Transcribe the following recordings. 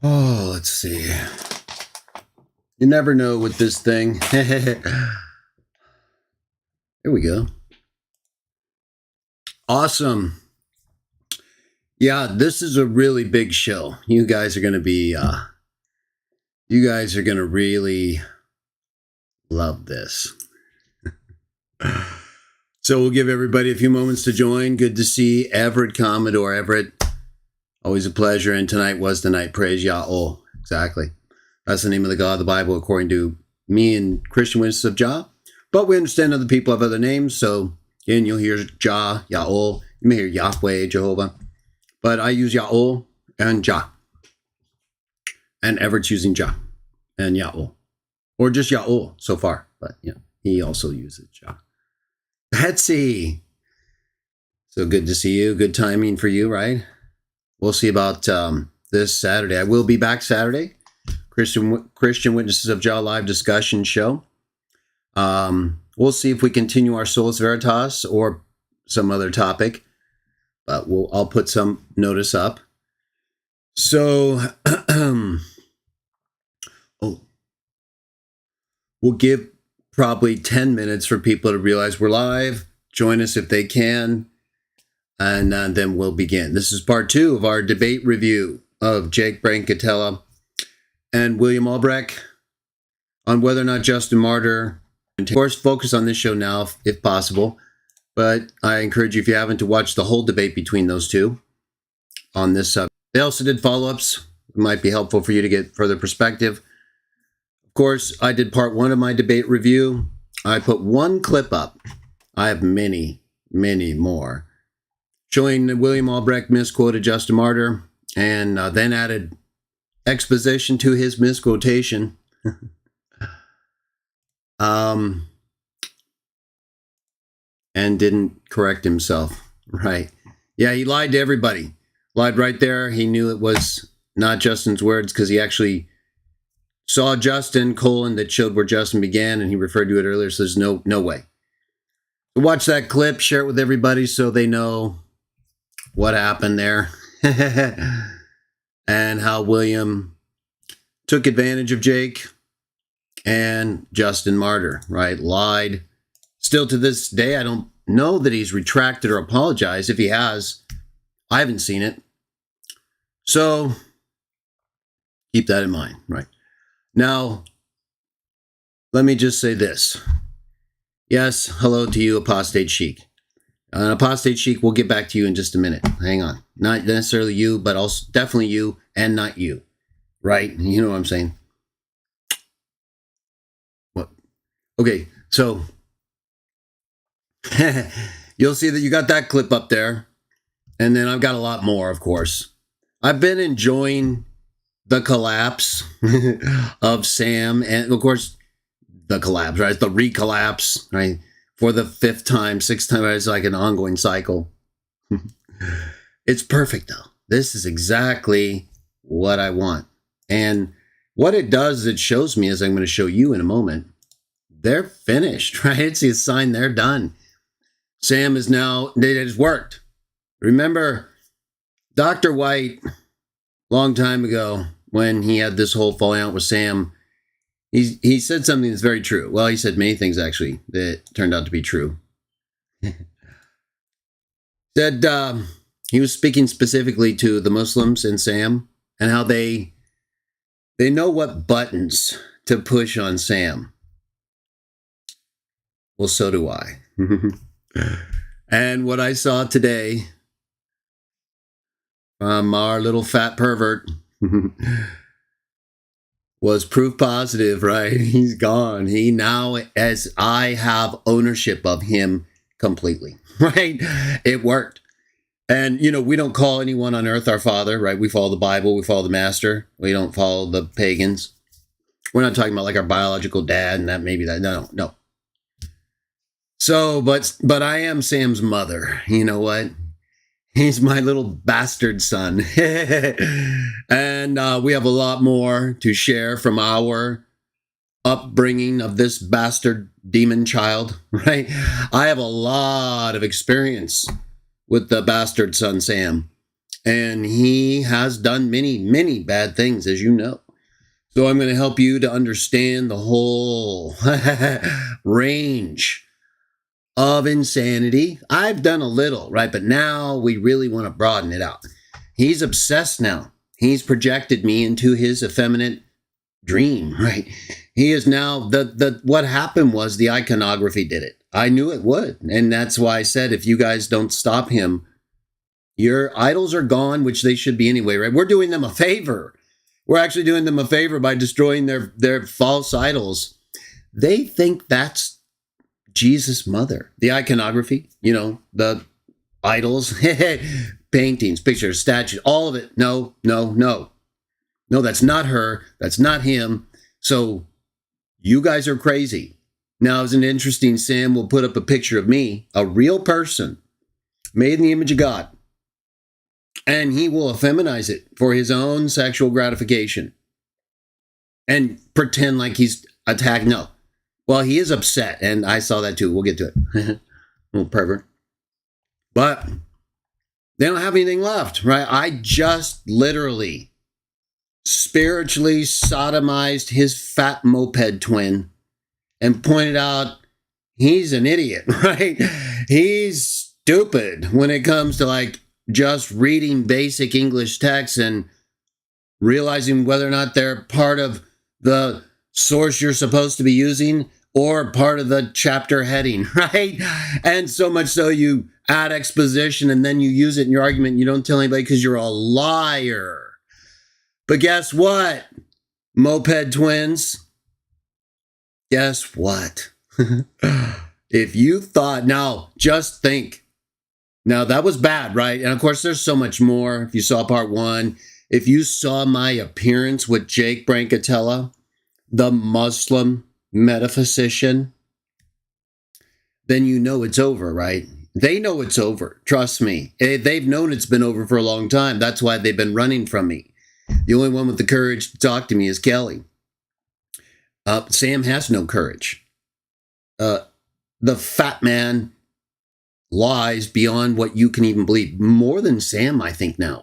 Oh, let's see. You never know with this thing. Here we go. Awesome. Yeah, this is a really big show. You guys are going to be, you guys are going to really love this. So we'll give everybody a few moments to join. Good to see Everett, Commodore Everett. Always a pleasure. And tonight was the night. Praise Yah. Exactly. That's the name of the God of the Bible, according to me and Christian witnesses of Jah. But we understand other people have other names. So again, you'll hear Jah, Yah'ol. You may hear Yahweh, Jehovah. But I use Yah'ol and Jah. And Everett's using Jah and Yah'ol. Or just Yah'ol so far. But yeah, he also uses Jah. Betsy. So good to see you. Good timing for you, right? We'll see about this Saturday. I will be back Saturday. Christian Witnesses of Jah live discussion show. We'll see if we continue our Solus Veritas or some other topic. But I'll put some notice up. So, we'll give probably 10 minutes for people to realize we're live. Join us if they can. And then we'll begin. This is part 2 of our debate review of Jake Brancatella and William Albrecht on whether or not Justin Martyr. Of course, focus on this show now if possible. But I encourage you, if you haven't, to watch the whole debate between those two on this subject. They also did follow-ups. It might be helpful for you to get further perspective. Of course, I did part 1 of my debate review. I put one clip up. I have many, many more, showing William Albrecht misquoted Justin Martyr, and then added exposition to his misquotation. And didn't correct himself. Right. Yeah, he lied to everybody. Lied right there. He knew it was not Justin's words because he actually saw Justin, that showed where Justin began, and he referred to it earlier, so there's no way. Watch that clip, share it with everybody so they know what happened there. And how William took advantage of Jake and Justin Martyr, right? Lied. Still to this day, I don't know that he's retracted or apologized. If he has, I haven't seen it. So keep that in mind, right? Now, let me just say this. Yes, hello to you, Apostate Sheik. Apostate Sheik, we'll get back to you in just a minute. Hang on. Not necessarily you, but also definitely you and not you. Right? You know what I'm saying? What? Okay, so you'll see that you got that clip up there. And then I've got a lot more, of course. I've been enjoying the collapse of Sam. And, of course, the collapse, right? The recollapse, right? For the 5th time, 6th time. It's like an ongoing cycle. It's perfect, though. This is exactly what I want. And what it does is it shows me, as I'm going to show you in a moment, they're finished, right? It's a sign they're done. Sam is now, it has worked. Remember, Dr. White, long time ago, when he had this whole falling out with Sam, he said something that's very true. Well, he said many things, actually, that turned out to be true. Said he was speaking specifically to the Muslims and Sam and how they know what buttons to push on Sam. Well, so do I. And what I saw today from our little fat pervert was proof positive, right? He's gone. He now, as I have ownership of him completely, right? It worked. And, you know, we don't call anyone on earth our father, right? We follow the Bible. We follow the master. We don't follow the pagans. We're not talking about like our biological dad and that maybe that. No. So, but I am Sam's mother. You know what? He's my little bastard son. And we have a lot more to share from our upbringing of this bastard demon child, right? I have a lot of experience with the bastard son, Sam. And he has done many, many bad things, as you know. So I'm going to help you to understand the whole range of insanity. I've done a little, right? But now we really want to broaden it out. He's obsessed now. He's projected me into his effeminate dream, right? He is now, what happened was the iconography did it. I knew it would. And that's why I said, if you guys don't stop him, your idols are gone, which they should be anyway, right? We're doing them a favor. We're actually doing them a favor by destroying their false idols. They think that's Jesus' mother. The iconography, the idols, paintings, pictures, statues, all of it. No, that's not her. That's not him. So you guys are crazy. Now, isn't it interesting? Sam will put up a picture of me, a real person, made in the image of God. And he will effeminize it for his own sexual gratification and pretend like he's attacked. No. Well, he is upset, and I saw that too. We'll get to it. Little pervert. But they don't have anything left, right? I just literally spiritually sodomized his fat moped twin and pointed out he's an idiot, right? He's stupid when it comes to just reading basic English texts and realizing whether or not they're part of the source you're supposed to be using or part of the chapter heading, right? And so much so you add exposition and then you use it in your argument. You don't tell anybody because you're a liar. But guess what, moped twins? Guess what? If you thought, now just think, now, that was bad, right? And of course, there's so much more. If you saw part 1, if you saw my appearance with Jake Brancatella, the Muslim metaphysician, then you know it's over, right? They know it's over. Trust me. They've known it's been over for a long time. That's why they've been running from me. The only one with the courage to talk to me is Kelly. Sam has no courage. The fat man lies beyond what you can even believe. More than Sam, I think now.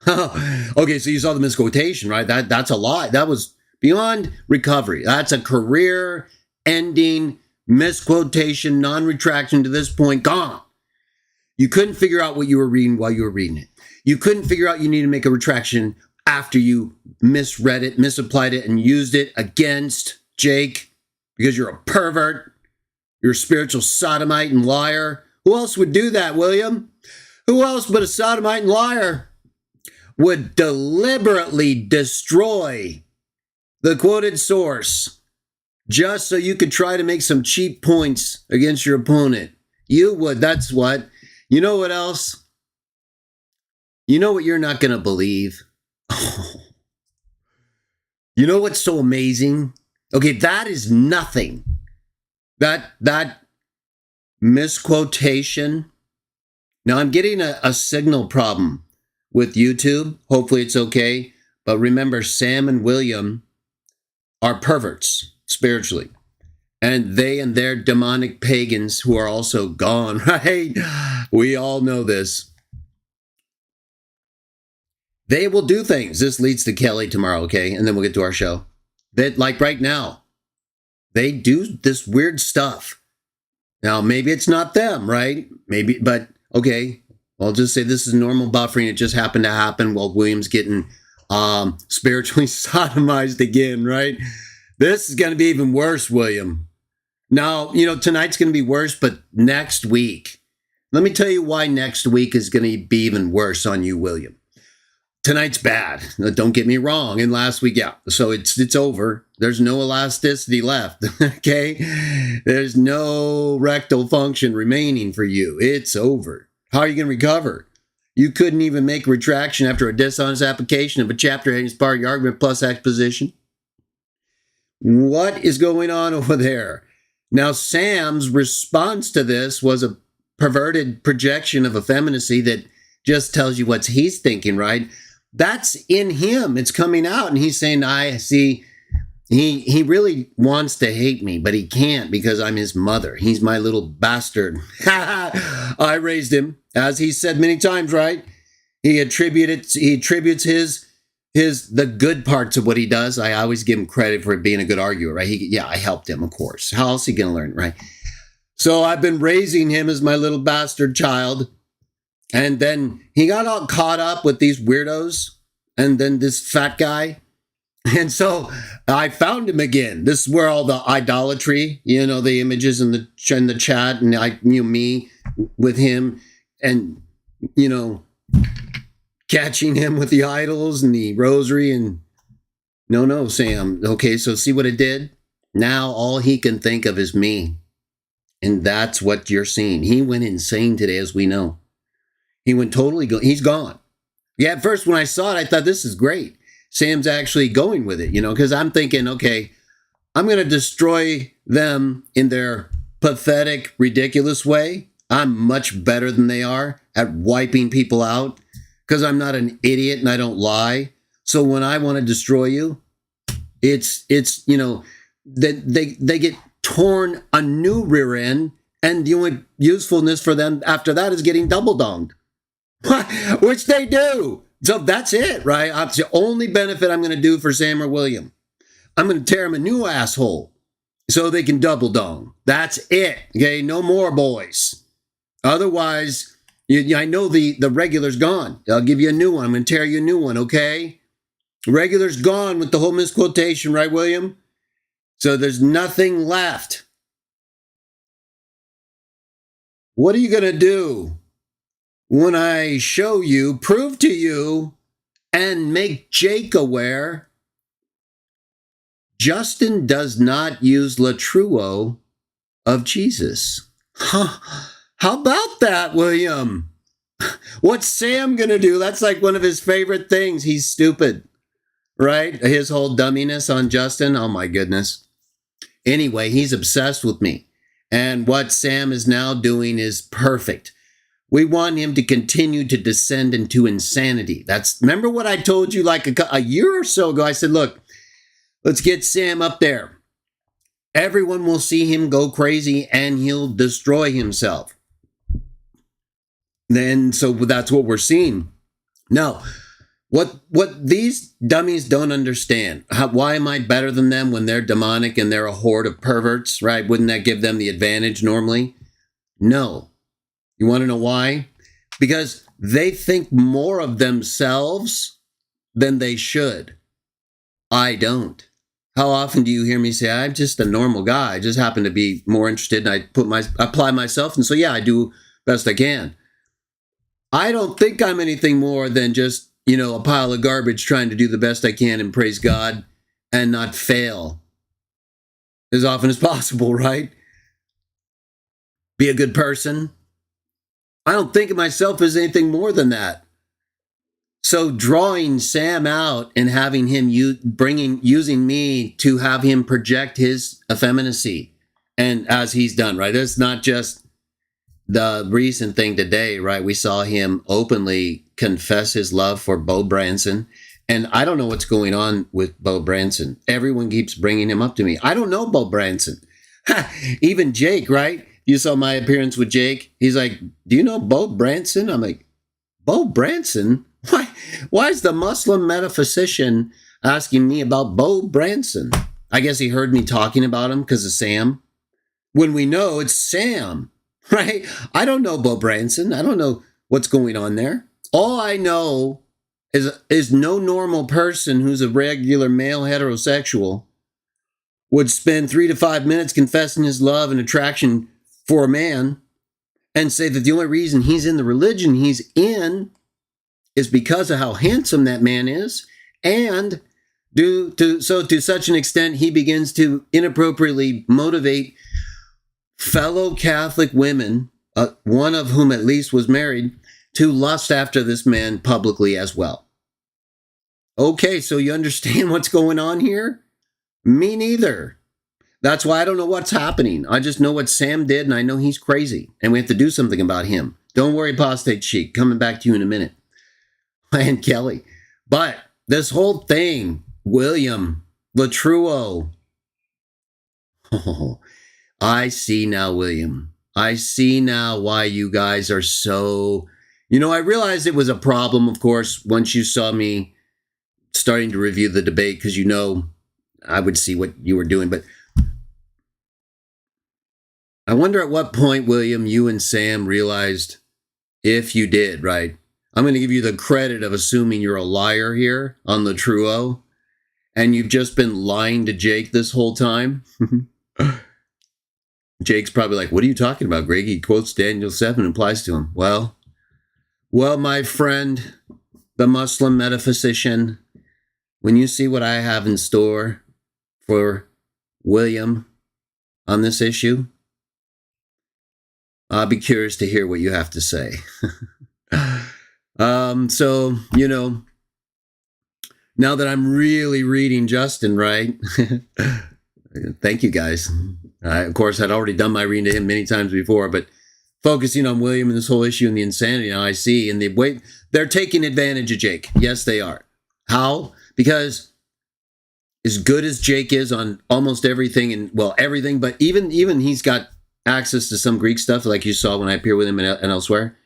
Okay, so you saw the misquotation, right? That's a lie. That was beyond recovery. That's a career-ending misquotation, non-retraction to this point, gone. You couldn't figure out what you were reading while you were reading it. You couldn't figure out you need to make a retraction after you misread it, misapplied it, and used it against Jake because you're a pervert. You're a spiritual sodomite and liar. Who else would do that, William? Who else but a sodomite and liar would deliberately destroy the quoted source just so you could try to make some cheap points against your opponent? You would. That's what. You know what else? You know what you're not going to believe? You know what's so amazing? Okay, that is nothing. That misquotation. Now, I'm getting a signal problem with YouTube. Hopefully it's okay. But remember, Sam and William are perverts spiritually. And they and their demonic pagans who are also gone, right? We all know this. They will do things. This leads to Kelly tomorrow, okay? And then we'll get to our show. That, like right now, they do this weird stuff. Now, maybe it's not them, right? Maybe, but okay. I'll just say this is normal buffering. It just happened to happen while William's getting spiritually sodomized again, right? This is going to be even worse, William. Now, tonight's going to be worse, but next week, let me tell you why next week is going to be even worse on you, William. Tonight's bad. Don't get me wrong. And last week, yeah. So it's over. There's no elasticity left. Okay. There's no rectal function remaining for you. It's over. How are you going to recover? You couldn't even make a retraction after a dishonest application of a chapter heading as part of your argument plus exposition. What is going on over there? Now, Sam's response to this was a perverted projection of effeminacy that just tells you what he's thinking, right? That's in him. It's coming out. And he's saying, I see, he really wants to hate me, but he can't because I'm his mother. He's my little bastard. I raised him, as he said many times, right? He attributes the good parts of what he does. I always give him credit for being a good arguer, right? I helped him, of course. How else is he going to learn, right? So I've been raising him as my little bastard child. And then he got all caught up with these weirdos and then this fat guy. And so I found him again. This is where all the idolatry, the images in the chat and me with him and, catching him with the idols and the rosary and no, Sam. Okay, so see what it did? Now all he can think of is me. And that's what you're seeing. He went insane today, as we know. He went he's gone. Yeah, at first when I saw it, I thought this is great. Sam's actually going with it, because I'm thinking, okay, I'm going to destroy them in their pathetic, ridiculous way. I'm much better than they are at wiping people out because I'm not an idiot and I don't lie. So when I want to destroy you, it's they get torn a new rear end, and the only usefulness for them after that is getting double donged, which they do. So that's it, right? That's the only benefit I'm going to do for Sam or William. I'm going to tear him a new asshole so they can double dong. That's it. Okay, no more boys. Otherwise, I know the regular's gone. I'll give you a new one. I'm going to tear you a new one, okay? Regular's gone with the whole misquotation, right, William? So there's nothing left. What are you going to do when I show you, prove to you, and make Jake aware Justin does not use Latruo of Jesus? Huh. How about that, William? What's Sam going to do? That's like one of his favorite things. He's stupid, right? His whole dumminess on Justin. Oh, my goodness. Anyway, he's obsessed with me. And what Sam is now doing is perfect. We want him to continue to descend into insanity. Remember what I told you like a year or so ago? I said, look, let's get Sam up there. Everyone will see him go crazy and he'll destroy himself. So that's what we're seeing. Now, what these dummies don't understand, why am I better than them when they're demonic and they're a horde of perverts, right? Wouldn't that give them the advantage normally? No. You want to know why? Because they think more of themselves than they should. I don't. How often do you hear me say, I'm just a normal guy. I just happen to be more interested and I apply myself. And so, yeah, I do best I can. I don't think I'm anything more than just, a pile of garbage trying to do the best I can and praise God and not fail as often as possible, right? Be a good person. I don't think of myself as anything more than that. So drawing Sam out and having him using me to have him project his effeminacy, and as he's done, right? It's not just the recent thing today, right? We saw him openly confess his love for Bo Branson. And I don't know what's going on with Bo Branson. Everyone keeps bringing him up to me. I don't know Bo Branson. Even Jake, right? You saw my appearance with Jake. He's like, do you know Bo Branson? I'm like, Bo Branson? Why is the Muslim metaphysician asking me about Bo Branson? I guess he heard me talking about him because of Sam. When we know it's Sam, right? I don't know Bo Branson. I don't know what's going on there. All I know is no normal person who's a regular male heterosexual would spend 3 to 5 minutes confessing his love and attraction for a man and say that the only reason he's in the religion he's in is because of how handsome that man is, and to such an extent he begins to inappropriately motivate fellow Catholic women, one of whom at least was married, to lust after this man publicly as well. Okay, so you understand what's going on here? Me neither. That's why I don't know what's happening. I just know what Sam did, and I know he's crazy, and we have to do something about him. Don't worry, Apostate Chic. Coming back to you in a minute. And Kelly. But this whole thing, William, Latruo. Oh, I see now, William. I see now why you guys are so, I realized it was a problem, of course, once you saw me starting to review the debate, because I would see what you were doing. But I wonder at what point, William, you and Sam realized, if you did, right? I'm going to give you the credit of assuming you're a liar here on the Truo, and you've just been lying to Jake this whole time. Jake's probably like, what are you talking about, Greg? He quotes Daniel 7 and applies to him. Well, my friend, the Muslim metaphysician, when you see what I have in store for William on this issue, I'll be curious to hear what you have to say. So, now that I'm really reading Justin, right? Thank you, guys. I, of course, had already done my reading to him many times before, but focusing on William and this whole issue and the insanity now I see, and the way they're taking advantage of Jake. Yes, they are. How? Because as good as Jake is on almost everything, and everything, but even he's got access to some Greek stuff, like you saw when I appear with him and elsewhere.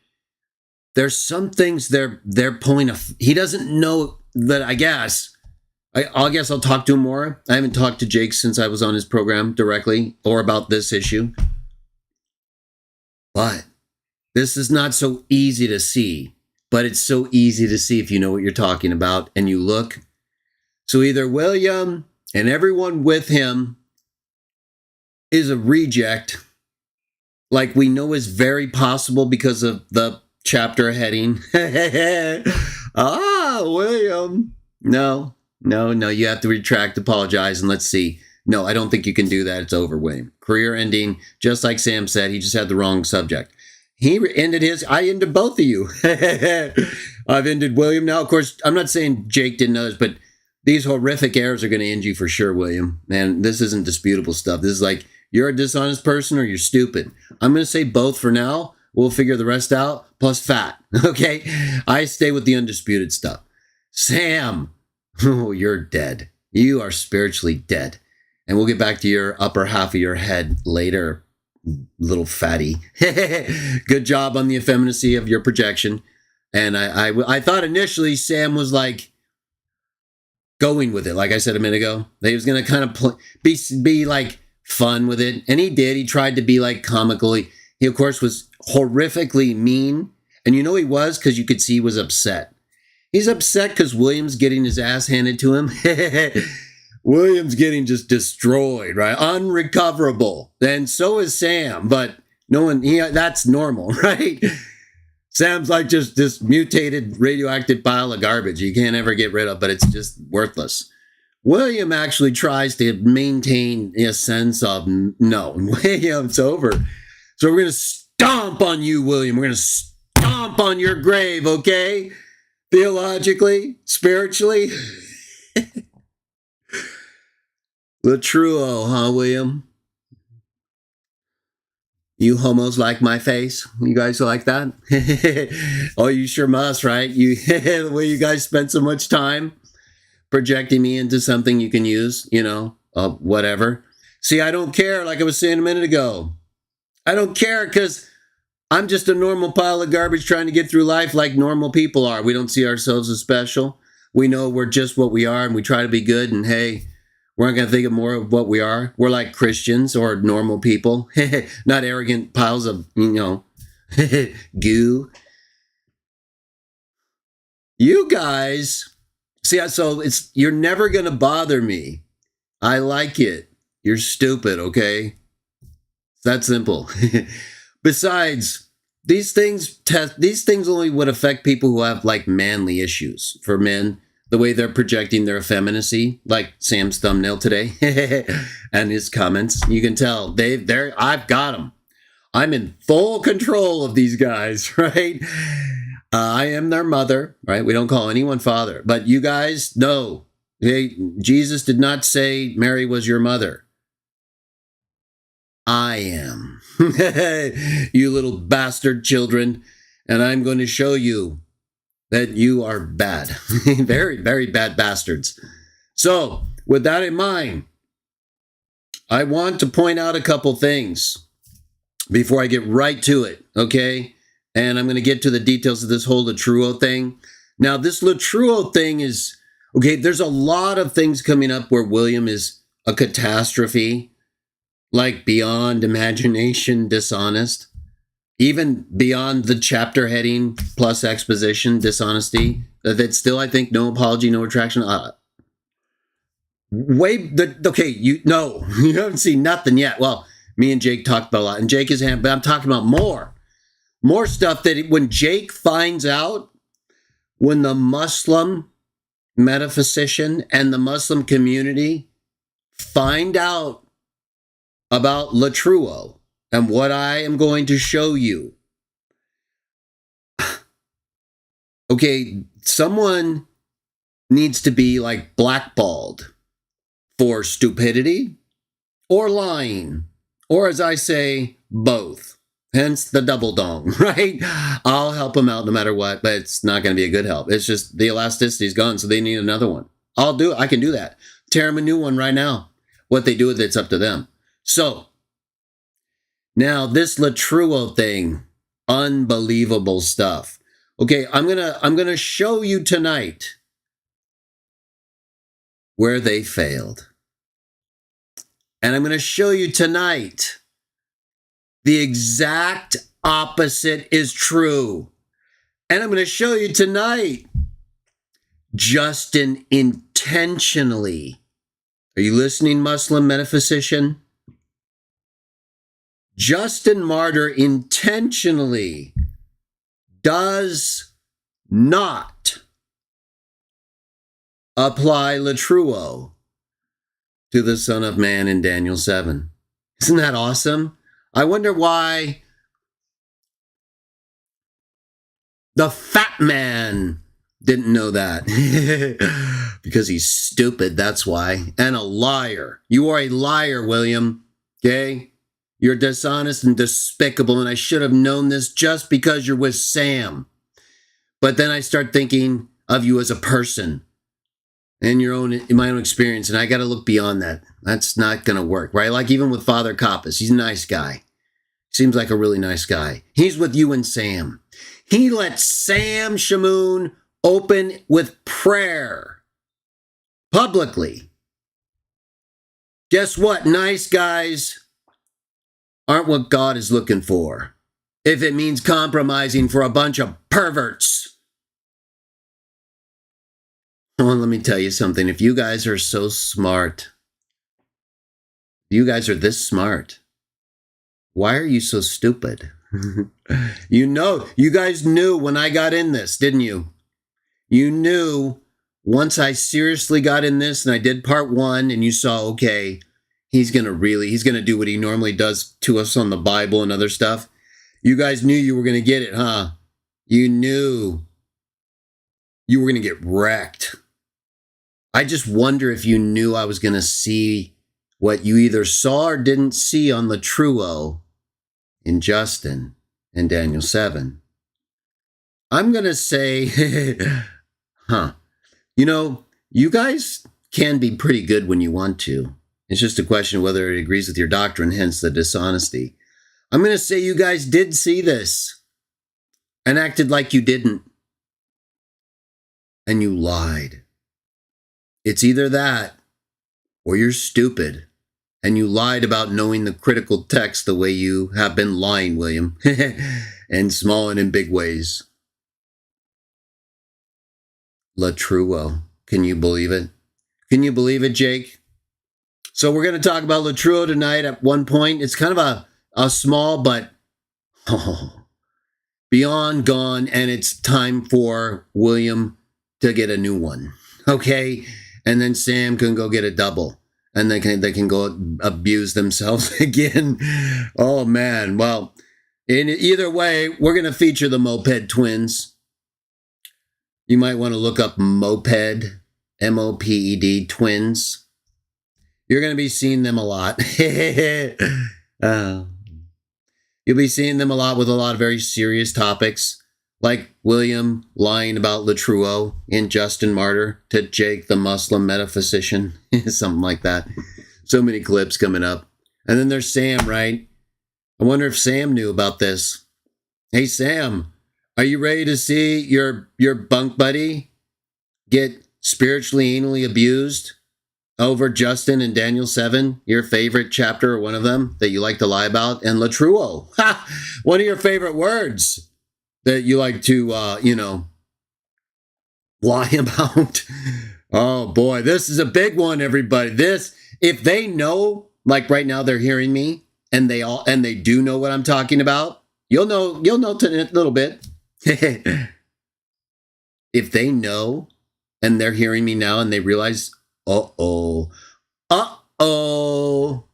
There's some things they're pulling he doesn't know that. I guess I'll talk to him more. I haven't talked to Jake since I was on his program directly or about this issue. But this is not so easy to see, but it's so easy to see if you know what you're talking about and you look. So either William and everyone with him is a reject, like we know is very possible because of the chapter heading. William. No, you have to retract, apologize, and let's see. No, I don't think you can do that. It's over, William. Career ending, just like Sam said, he just had the wrong subject. He ended his, I ended both of you. I've ended William. Now, of course, I'm not saying Jake didn't others, but these horrific errors are going to end you for sure, William. Man, this isn't disputable stuff. This is like, you're a dishonest person or you're stupid. I'm going to say both for now. We'll figure the rest out, plus fat. Okay? I stay with the undisputed stuff. Sam, oh, you're dead. You are spiritually dead. And we'll get back to your upper half of your head later, little fatty. Good job on the effeminacy of your projection. And I thought initially Sam was like going with it, like I said a minute ago. That he was going to kind of be like fun with it. And he did. He tried to be like comical. He of course, was horrifically mean. And you know he was because you could see he was upset. He's upset because William's getting his ass handed to him. William's getting just destroyed, right? Unrecoverable. And so is Sam, but no one, that's normal, right? Sam's like just this mutated radioactive pile of garbage you can't ever get rid of, but it's just worthless. William actually tries to maintain a sense of, no, William's over. So we're going to stomp on you, William. We're going to stomp on your grave, okay? Theologically, spiritually. The Truo, huh, William? You homos like my face? You guys like that? Oh, you sure must, right? The way you guys spent so much time projecting me into something you can use, whatever. See, I don't care, like I was saying a minute ago. I don't care because I'm just a normal pile of garbage trying to get through life like normal people are. We don't see ourselves as special. We know we're just what we are and we try to be good. And hey, we're not going to think of more of what we are. We're like Christians or normal people, not arrogant piles of, goo. You guys, see, so you're never going to bother me. I like it. You're stupid, okay? It's that simple. Besides, these things only would affect people who have like manly issues. For men, the way they're projecting their effeminacy, like Sam's thumbnail today and his comments, you can tell I've got them. I'm in full control of these guys, right? I am their mother, right? We don't call anyone father, but you guys know, Jesus did not say Mary was your mother. I am. You little bastard children, and I'm going to show you that you are bad. Very, very bad bastards. So, with that in mind, I want to point out a couple things before I get right to it, okay? And I'm going to get to the details of this whole Latruo thing. Now, this Latruo thing is, okay, there's a lot of things coming up where William is a catastrophe, like beyond imagination, dishonest, even beyond the chapter heading plus exposition, dishonesty. That's still, I think, no apology, no retraction. Okay, you haven't seen nothing yet. Well, me and Jake talked about a lot, and Jake is, but I'm talking about more stuff that when Jake finds out, when the Muslim metaphysician and the Muslim community find out about Latruo and what I am going to show you. Okay, someone needs to be like blackballed for stupidity or lying, or as I say, both. Hence the double dong, right? I'll help them out no matter what, but it's not going to be a good help. It's just the elasticity is gone, so they need another one. I'll do it. I can do that. Tear them a new one right now. What they do with it's up to them. So, now this Latruo thing, unbelievable stuff. Okay, I'm gonna show you tonight where they failed. And I'm gonna show you tonight the exact opposite is true. And I'm gonna show you tonight Justin intentionally, are you listening, Muslim metaphysician? Justin Martyr intentionally does not apply Latruo to the Son of Man in Daniel 7. Isn't that awesome? I wonder why the fat man didn't know that. Because he's stupid, that's why. And a liar. You are a liar, William. Okay? You're dishonest and despicable, and I should have known this just because you're with Sam. But then I start thinking of you as a person and in my own experience, and I got to look beyond that. That's not going to work, right? Like even with Father Coppas, he's a nice guy. Seems like a really nice guy. He's with you and Sam. He let Sam Shamoon open with prayer publicly. Guess what? Nice guys aren't what God is looking for. If it means compromising for a bunch of perverts. Well, let me tell you something. If you guys are so smart, you guys are this smart, why are you so stupid? You guys knew when I got in this, didn't you? You knew once I seriously got in this and I did part 1 and you saw, okay, he's going to do what he normally does to us on the Bible and other stuff. You guys knew you were going to get it, huh? You knew you were going to get wrecked. I just wonder if you knew I was going to see what you either saw or didn't see on Latruo in Justin and Daniel 7. I'm going to say, you guys can be pretty good when you want to. It's just a question of whether it agrees with your doctrine, hence the dishonesty. I'm going to say you guys did see this and acted like you didn't. And you lied. It's either that or you're stupid and you lied about knowing the critical text the way you have been lying, William, in small and in big ways. Latruo. Can you believe it? Can you believe it, Jake? So we're going to talk about Latruo tonight at one point. It's kind of a small, but beyond gone, and it's time for William to get a new one. Okay? And then Sam can go get a double. And they can go abuse themselves again. Oh, man. Well, in either way, we're going to feature the Moped Twins. You might want to look up Moped, M-O-P-E-D, Twins. You're going to be seeing them a lot. You'll be seeing them a lot with a lot of very serious topics, like William lying about Latruo in Justin Martyr to Jake the Muslim metaphysician, something like that. So many clips coming up. And then there's Sam, right? I wonder if Sam knew about this. Hey, Sam, are you ready to see your bunk buddy get spiritually anally abused over Justin and Daniel 7, your favorite chapter or one of them that you like to lie about? And latruo, one of your favorite words that you like to, lie about. Oh boy, this is a big one, everybody. This, if they know, like right now they're hearing me and they do know what I'm talking about, you'll know in a little bit. If they know and they're hearing me now and they realize, uh-oh, uh-oh,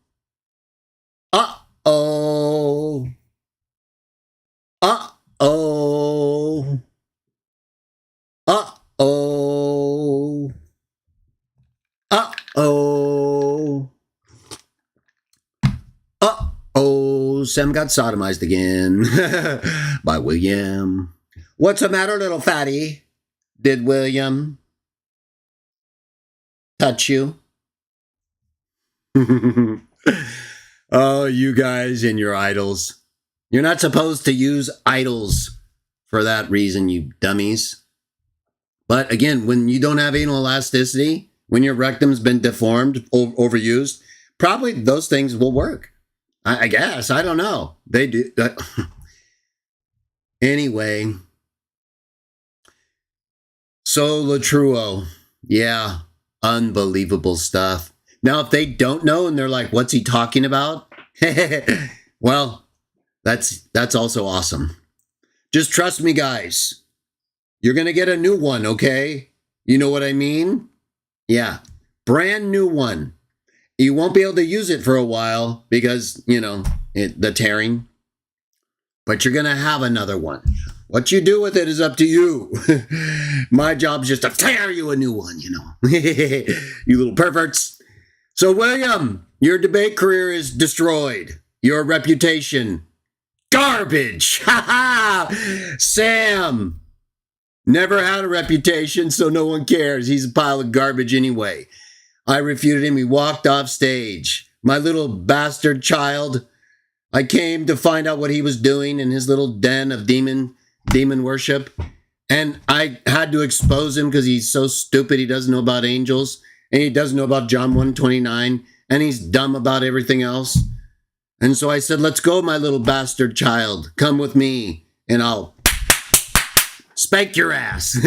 uh-oh, uh-oh, uh-oh, uh-oh, uh-oh, Sam got sodomized again by William. What's the matter, little fatty? Did William touch you? Oh, you guys and your idols. You're not supposed to use idols for that reason, you dummies. But again, when you don't have anal elasticity, when your rectum's been deformed, overused, probably those things will work. I guess. I don't know. They do. Anyway. So latruo. Yeah. Unbelievable stuff. Now, if they don't know and they're like, what's he talking about? Well, that's also awesome. Just trust me, guys. You're going to get a new one, okay? You know what I mean? Yeah. Brand new one. You won't be able to use it for a while because, the tearing. But you're going to have another one. What you do with it is up to you. My job is just to tear you a new one, You little perverts. So, William, your debate career is destroyed. Your reputation, garbage. Sam never had a reputation, so no one cares. He's a pile of garbage anyway. I refuted him. He walked off stage. My little bastard child. I came to find out what he was doing in his little den of demon worship. And I had to expose him because he's so stupid. He doesn't know about angels. And he doesn't know about John 1:29. And he's dumb about everything else. And so I said, let's go, my little bastard child. Come with me. And I'll spank your ass.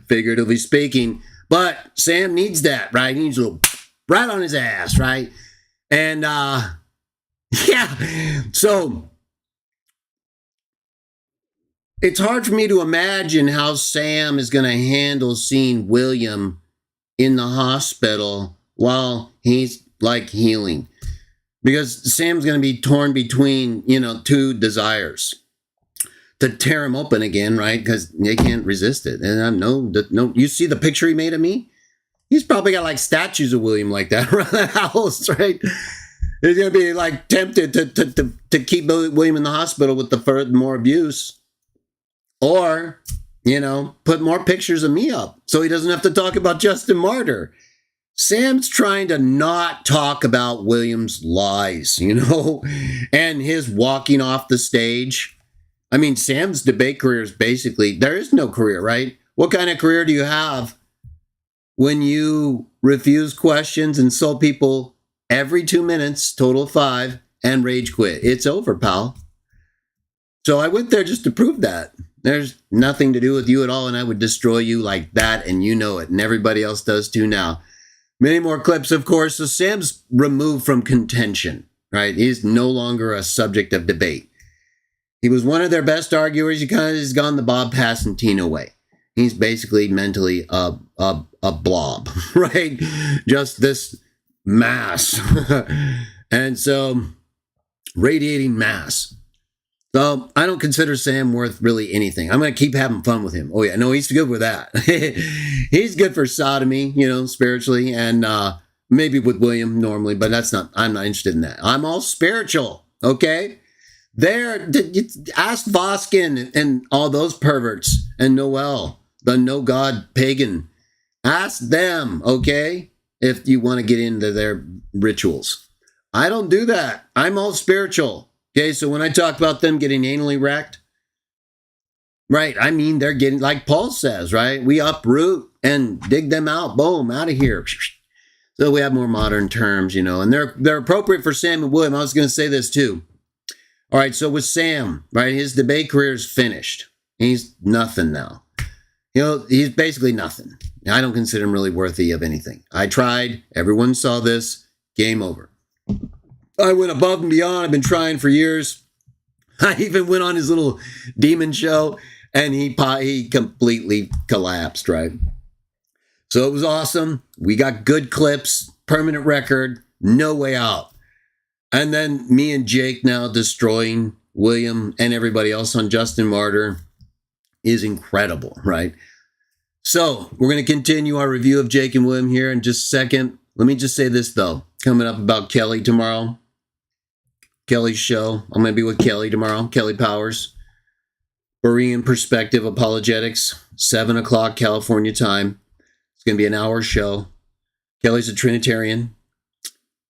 Figuratively speaking. But Sam needs that, right? He needs a little right on his ass, right? And, yeah. So it's hard for me to imagine how Sam is going to handle seeing William in the hospital while he's like healing. Because Sam's going to be torn between, two desires. To tear him open again, right? Because they can't resist it. And I know, you see the picture he made of me? He's probably got like statues of William like that around the house, right? He's going to be like tempted to keep William in the hospital with the further more abuse. Or, put more pictures of me up so he doesn't have to talk about Justin Martyr. Sam's trying to not talk about William's lies, and his walking off the stage. I mean, Sam's debate career is basically, there is no career, right? What kind of career do you have when you refuse questions, insult people every 2 minutes, total of 5, and rage quit? It's over, pal. So I went there just to prove that. There's nothing to do with you at all, and I would destroy you like that, and you know it, and everybody else does too now. Many more clips, of course. So Sam's removed from contention, right? He's no longer a subject of debate. He was one of their best arguers. He kind of has gone the Bob Passantino way. He's basically mentally a blob, right? Just this mass. And so, radiating mass. So, I don't consider Sam worth really anything. I'm going to keep having fun with him. Oh, yeah. No, he's good with that. He's good for sodomy, spiritually. And maybe with William normally. But I'm not interested in that. I'm all spiritual, okay? Ask Voskin and all those perverts and Noel, the no God pagan. Ask them, okay, if you want to get into their rituals. I don't do that. I'm all spiritual. Okay, so when I talk about them getting anally wrecked, Right. I mean, they're getting, like Paul says, right? We uproot and dig them out. Boom, out of here. So we have more modern terms, and they're appropriate for Sam and William. I was going to say this too. All right, so with Sam, right, his debate career is finished. He's nothing now. He's basically nothing. I don't consider him really worthy of anything. I tried. Everyone saw this. Game over. I went above and beyond. I've been trying for years. I even went on his little demon show, and he completely collapsed, right? So it was awesome. We got good clips, permanent record, no way out. And then me and Jake now destroying William and everybody else on Justin Martyr is incredible, right? So we're going to continue our review of Jake and William here in just a second. Let me just say this, though. Coming up about Kelly tomorrow. Kelly's show. I'm going to be with Kelly tomorrow. Kelly Powers. Berean Perspective Apologetics. 7 o'clock California time. It's going to be an hour show. Kelly's a Trinitarian.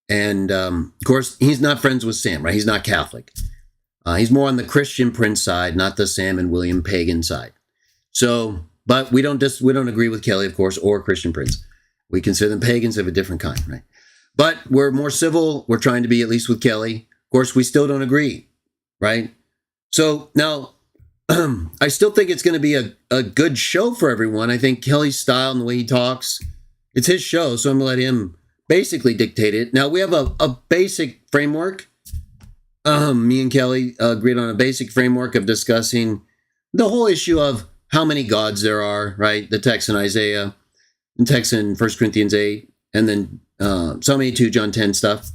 And, of course, he's not friends with Sam, right? He's not Catholic. He's more on the Christian Prince side, not the Sam and William pagan side. So, but we don't agree with Kelly, of course, or Christian Prince. We consider them pagans of a different kind, right? But we're more civil. We're trying to be, at least with Kelly. Of course, we still don't agree, right? So now, I still think it's going to be a good show for everyone. I think Kelly's style and the way he talks, it's his show, so I'm going to let him basically dictate it. Now, we have a basic framework. Me and Kelly agreed on a basic framework of discussing the whole issue of how many gods there are, right? The text in Isaiah, the text in 1 Corinthians 8, and then Psalm 82, John 10 stuff.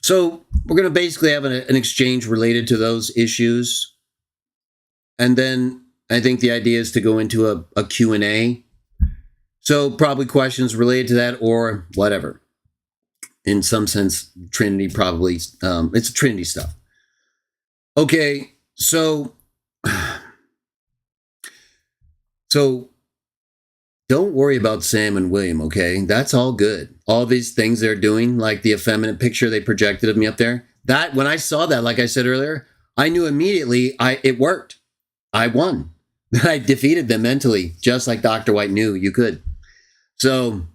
So we're going to basically have an exchange related to those issues. And then I think the idea is to go into a Q&A. So probably questions related to that or whatever. In some sense, Trinity probably, it's Trinity stuff. Okay, so don't worry about Sam and William, okay? That's all good. All these things they're doing, like the effeminate picture they projected of me up there, that when I saw that, like I said earlier, I knew immediately it worked. I won. I defeated them mentally, just like Dr. White knew you could. So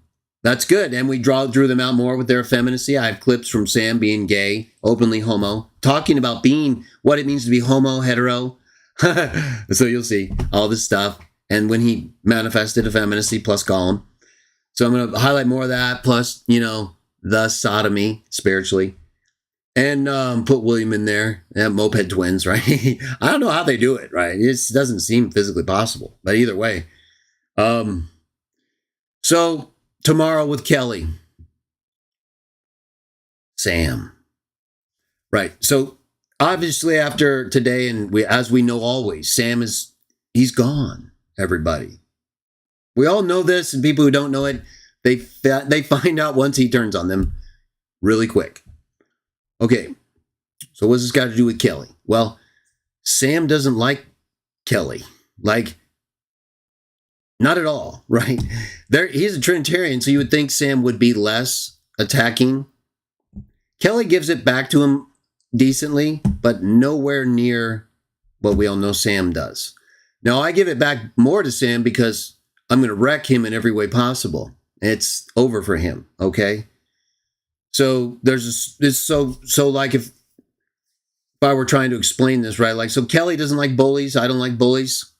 that's good. And we drew them out more with their effeminacy. I have clips from Sam being gay, openly homo, talking about being what it means to be homo, hetero. So you'll see all this stuff. And when he manifested effeminacy plus Gollum. So I'm going to highlight more of that, plus, the sodomy spiritually. And put William in there. Moped twins, right? I don't know how they do it, right? It doesn't seem physically possible. But either way. So tomorrow with Kelly. Sam. Right. So obviously after today, and as we know always, Sam he's gone, everybody. We all know this, and people who don't know it, they find out once he turns on them really quick. Okay, so what's this got to do with Kelly? Well, Sam doesn't like Kelly. Like, not at all, right? He's a Trinitarian, so you would think Sam would be less attacking. Kelly gives it back to him decently, but nowhere near what we all know Sam does. Now, I give it back more to Sam because I'm going to wreck him in every way possible. It's over for him, okay? So there's this, so like if I were trying to explain this, right? Like, so Kelly doesn't like bullies. I don't like bullies.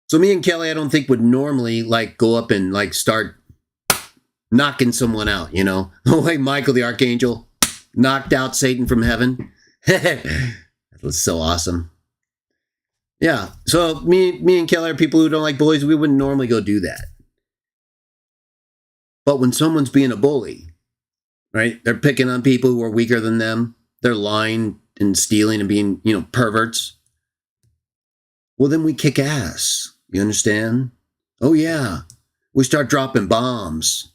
So me and Kelly, I don't think would normally like go up and like start knocking someone out, the way Michael the Archangel knocked out Satan from heaven. That was so awesome. Yeah. So me and Kelly are people who don't like bullies. We wouldn't normally go do that. But when someone's being a bully, right? They're picking on people who are weaker than them. They're lying and stealing and being, perverts. Well, then we kick ass. You understand? Oh, yeah. We start dropping bombs.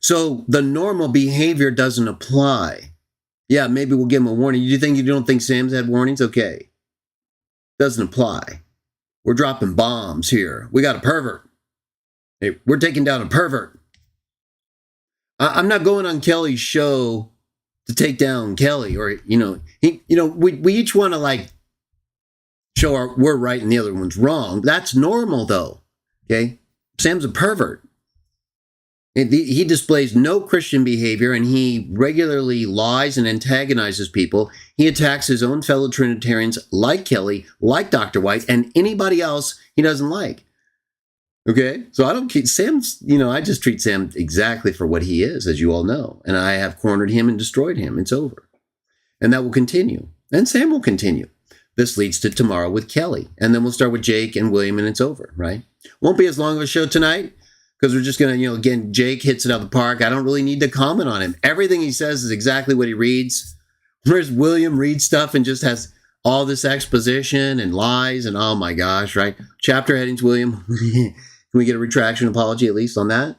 So the normal behavior doesn't apply. Yeah, maybe we'll give him a warning. You don't think Sam's had warnings? Okay. Doesn't apply. We're dropping bombs here. We got a pervert. Hey, we're taking down a pervert. I'm not going on Kelly's show to take down Kelly, or we each want to like show we're right and the other one's wrong. That's normal, though. Okay? Sam's a pervert. He displays no Christian behavior, and he regularly lies and antagonizes people. He attacks his own fellow Trinitarians like Kelly, like Dr. White, and anybody else he doesn't like. Okay? So I don't keep Sam's, I just treat Sam exactly for what he is, as you all know. And I have cornered him and destroyed him. It's over. And that will continue. And Sam will continue. This leads to tomorrow with Kelly. And then we'll start with Jake and William, and it's over, right? Won't be as long of a show tonight, because we're just going to, again, Jake hits it out of the park. I don't really need to comment on him. Everything he says is exactly what he reads. Whereas William reads stuff and just has all this exposition and lies and oh my gosh, right? Chapter headings, William. Can we get a retraction apology at least on that?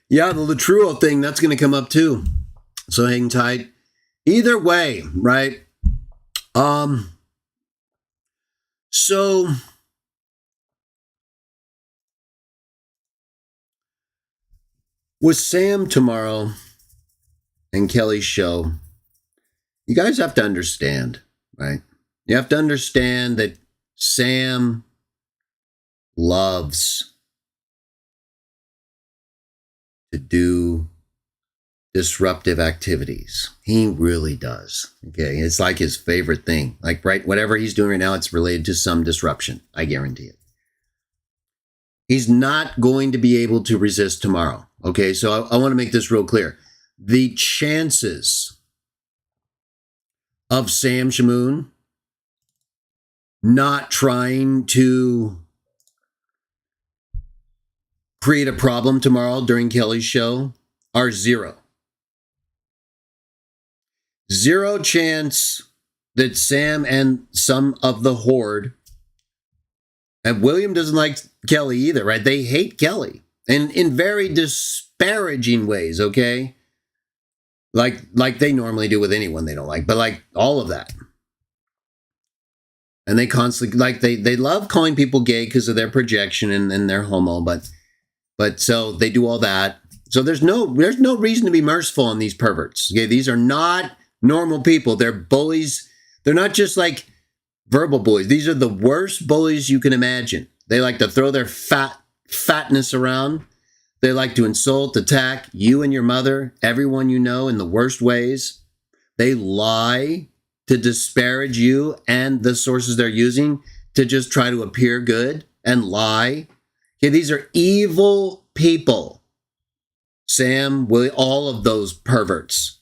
Yeah, the Latruo thing, that's going to come up too. So hang tight. Either way, right? So with Sam tomorrow and Kelly's show, you guys have to understand, right? You have to understand that Sam loves to do disruptive activities. He really does. Okay. It's like his favorite thing. Like, right, whatever he's doing right now, it's related to some disruption. I guarantee it. He's not going to be able to resist tomorrow. Okay. So I want to make this real clear. The chances of Sam Shamoon not trying to create a problem tomorrow during Kelly's show are zero. Zero chance that Sam and some of the horde, and William doesn't like Kelly either, right? They hate Kelly, and in very disparaging ways, okay? Like they normally do with anyone they don't like, but like all of that. And they constantly, like they love calling people gay because of their projection and they're homo, but so they do all that. So there's no reason to be merciful on these perverts. Okay, these are not normal people. They're bullies. They're not just like verbal bullies. These are the worst bullies you can imagine. They like to throw their fatness around. They like to insult, attack you and your mother, everyone you know in the worst ways. They lie to disparage you and the sources they're using to just try to appear good and lie. Okay, these are evil people. Sam, Willie, all of those perverts.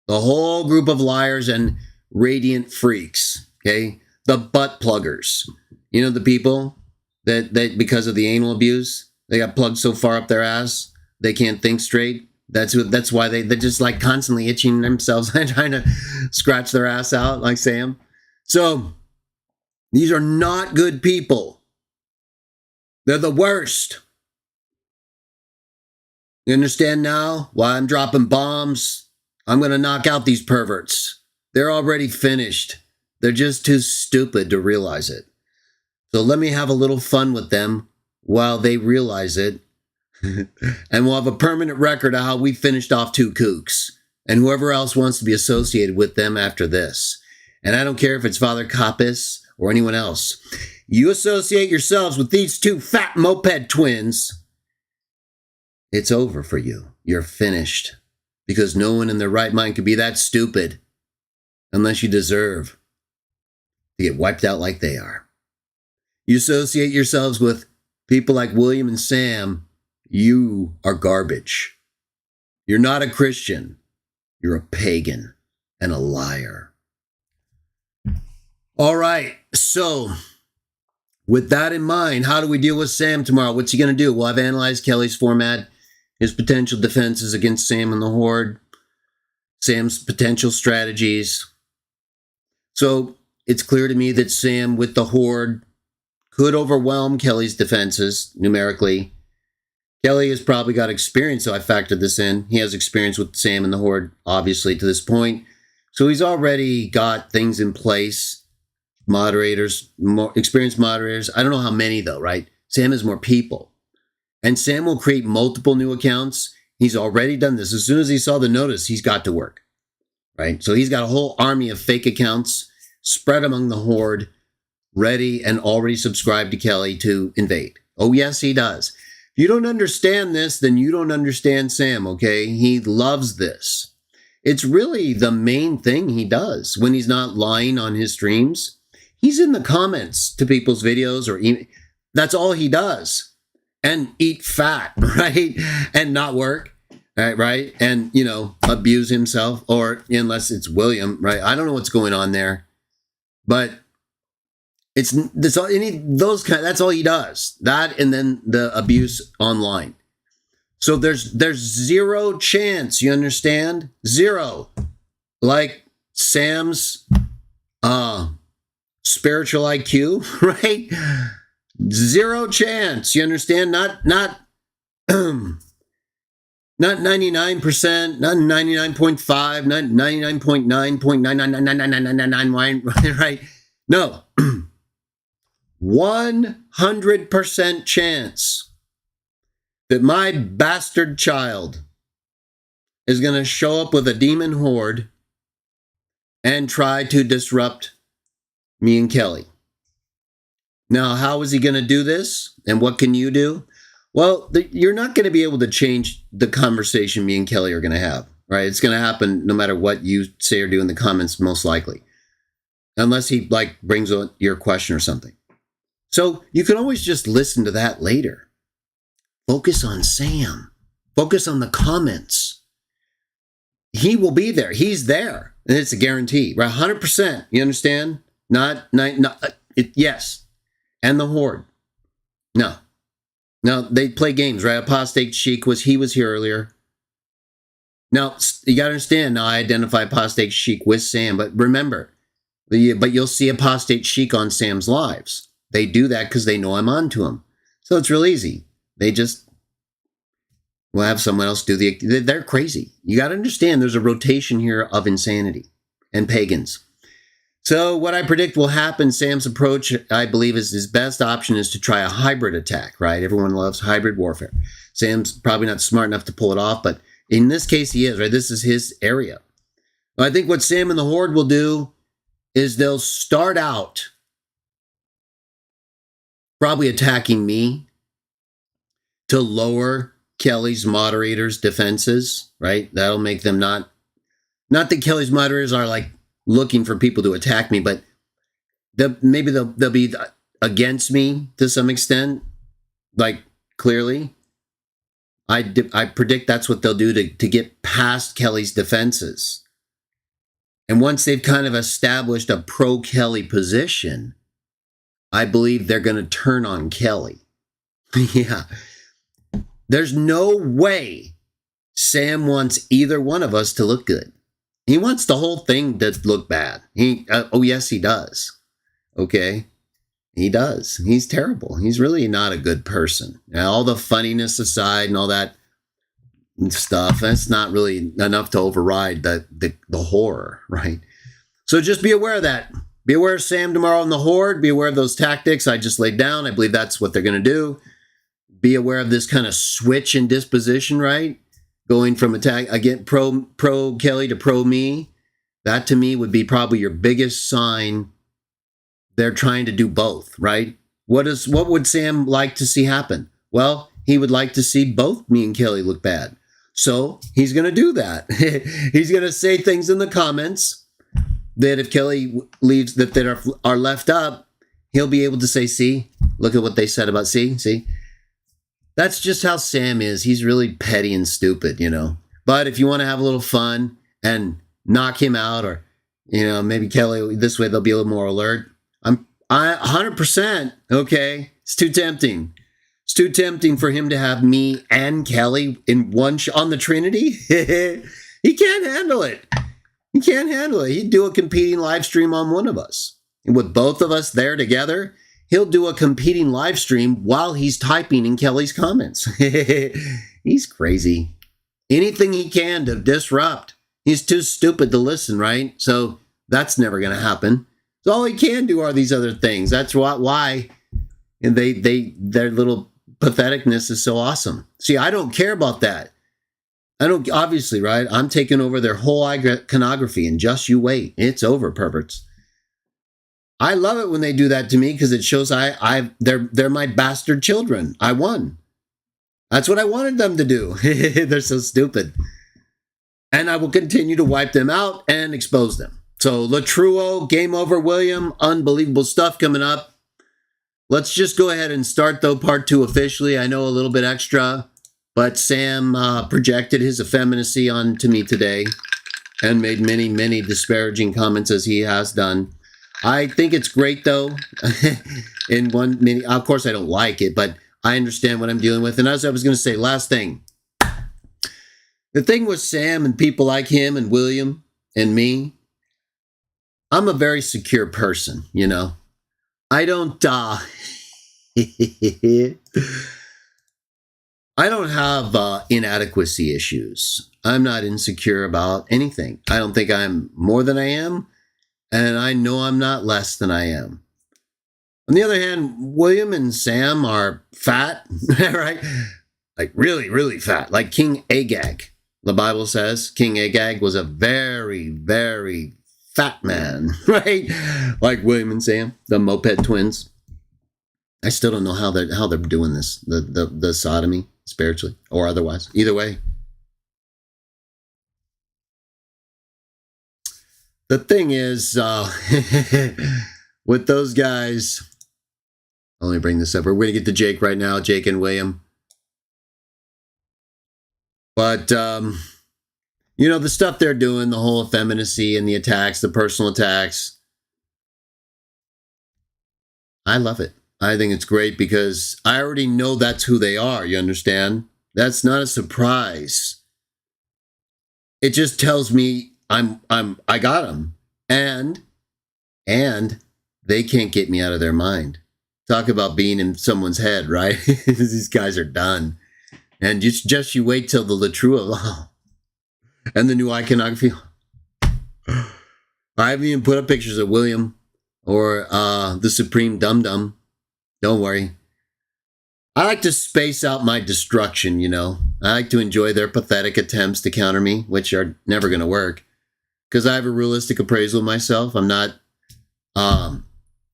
The whole group of liars and radiant freaks, okay? The butt pluggers. You know, the people that because of the anal abuse, they got plugged so far up their ass, they can't think straight. That's why they're just like constantly itching themselves and trying to scratch their ass out like Sam. So these are not good people. They're the worst. You understand now why I'm dropping bombs? I'm going to knock out these perverts. They're already finished. They're just too stupid to realize it. So let me have a little fun with them while they realize it. And we'll have a permanent record of how we finished off two kooks and whoever else wants to be associated with them after this. And I don't care if it's Father Kappas or anyone else. You associate yourselves with these two fat moped twins, it's over for you. You're finished. Because no one in their right mind could be that stupid unless you deserve to get wiped out like they are. You associate yourselves with people like William and Sam, you are garbage. You're not a Christian. You're a pagan and a liar. All right, so with that in mind, how do we deal with Sam tomorrow? What's he going to do? Well, I've analyzed Kelly's format, his potential defenses against Sam and the Horde, Sam's potential strategies. So it's clear to me that Sam with the Horde could overwhelm Kelly's defenses numerically. Kelly has probably got experience, so I factored this in. He has experience with Sam and the Horde, obviously, to this point. So he's already got things in place. Moderators, more experienced moderators. I don't know how many, though, right? Sam has more people. And Sam will create multiple new accounts. He's already done this. As soon as he saw the notice, he's got to work. right? So he's got a whole army of fake accounts spread among the horde, ready and already subscribed to Kelly to invade. Oh, yes, he does. If you don't understand this, then you don't understand Sam, okay? He loves this. It's really the main thing he does when he's not lying on his streams. He's in the comments to people's videos or that's all he does. And eat fat, right? And not work, right? And, abuse himself, or unless it's William, right? I don't know what's going on there. But that's all he does. That and then the abuse online. So there's zero chance, you understand? Zero. Like Sam's spiritual IQ, right? Zero chance, you understand? Not 99%, not 99.5, not 99.9.9999999, right? No. 100% chance that my bastard child is going to show up with a demon horde and try to disrupt me and Kelly. Now, how is he going to do this? And what can you do? Well, you're not going to be able to change the conversation me and Kelly are going to have, right? It's going to happen no matter what you say or do in the comments, most likely. Unless he brings on your question or something. So you can always just listen to that later. Focus on Sam. Focus on the comments. He will be there. He's there. And it's a guarantee, right? 100%. You understand? Yes. And the horde. No, they play games, right? Apostate Sheik was here earlier. Now, you got to understand, now I identify Apostate Sheik with Sam, but remember, but you'll see Apostate Sheik on Sam's lives. They do that because they know I'm on to him. So it's real easy. They just will have someone else do they're crazy. You got to understand there's a rotation here of insanity and pagans. So what I predict will happen, Sam's approach, I believe, is his best option is to try a hybrid attack, right? Everyone loves hybrid warfare. Sam's probably not smart enough to pull it off, but in this case he is, right? This is his area. I think what Sam and the horde will do is they'll start out probably attacking me to lower Kelly's moderators' defenses, right? That'll make them not that Kelly's moderators are looking for people to attack me, but maybe they'll be against me to some extent, clearly. I predict that's what they'll do to get past Kelly's defenses. And once they've kind of established a pro-Kelly position, I believe they're going to turn on Kelly. Yeah. There's no way Sam wants either one of us to look good. He wants the whole thing to look bad. Oh, yes, he does. Okay. He does. He's terrible. He's really not a good person. Now, all the funniness aside and all that stuff, that's not really enough to override the horror, right? So just be aware of that. Be aware of Sam tomorrow in the horde. Be aware of those tactics I just laid down. I believe that's what they're going to do. Be aware of this kind of switch in disposition, right? Going from attack again, pro Kelly to pro me. That to me would be probably your biggest sign they're trying to do both, right? What would Sam like to see happen? Well, he would like to see both me and Kelly look bad. So he's going to do that. He's going to say things in the comments that if Kelly leaves that are left up, he'll be able to say, see, look at what they said about, see. That's just how Sam is. He's really petty and stupid, But if you want to have a little fun and knock him out, or, maybe Kelly, this way they'll be a little more alert. I 100%, okay? It's too tempting. It's too tempting for him to have me and Kelly in one on the Trinity. He can't handle it. He can't handle it. He'd do a competing live stream on one of us. And with both of us there together, he'll do a competing live stream while he's typing in Kelly's comments. He's crazy. Anything he can to disrupt. He's too stupid to listen, right? So that's never going to happen. So all he can do are these other things. That's why their little patheticness is so awesome. See, I don't care about that. I don't, obviously, right? I'm taking over their whole iconography, and just you wait. It's over, perverts. I love it when they do that to me because it shows they're my bastard children. I won. That's what I wanted them to do. They're so stupid. And I will continue to wipe them out and expose them. So Latruo, game over, William. Unbelievable stuff coming up. Let's just go ahead and start, though, part 2 officially. I know a little bit extra, but Sam projected his effeminacy onto me today and made many, many disparaging comments, as he has done. I think it's great, though. Of course, I don't like it, but I understand what I'm dealing with. And as I was going to say, last thing. The thing with Sam and people like him and William and me, I'm a very secure person, you know. I don't I don't have inadequacy issues. I'm not insecure about anything. I don't think I'm more than I am, and I know I'm not less than I am. On the other hand, William and Sam are fat, right? Like really, really fat, like King Agag. The Bible says King Agag was a very, very fat man, right? Like William and Sam, the moped twins. I still don't know how they're doing this, the sodomy, spiritually or otherwise. Either way. The thing is, with those guys, let me bring this up. We're going to get to Jake right now, Jake and William. But, you know, the stuff they're doing, the whole effeminacy and the attacks, the personal attacks, I love it. I think it's great because I already know that's who they are, you understand? That's not a surprise. It just tells me I got them. And they can't get me out of their mind. Talk about being in someone's head, right? These guys are done. And just you wait till the Latruo and the new iconography. I haven't even put up pictures of William or the Supreme Dum Dum. Don't worry. I like to space out my destruction, you know. I like to enjoy their pathetic attempts to counter me, which are never going to work. Because I have a realistic appraisal of myself. I'm not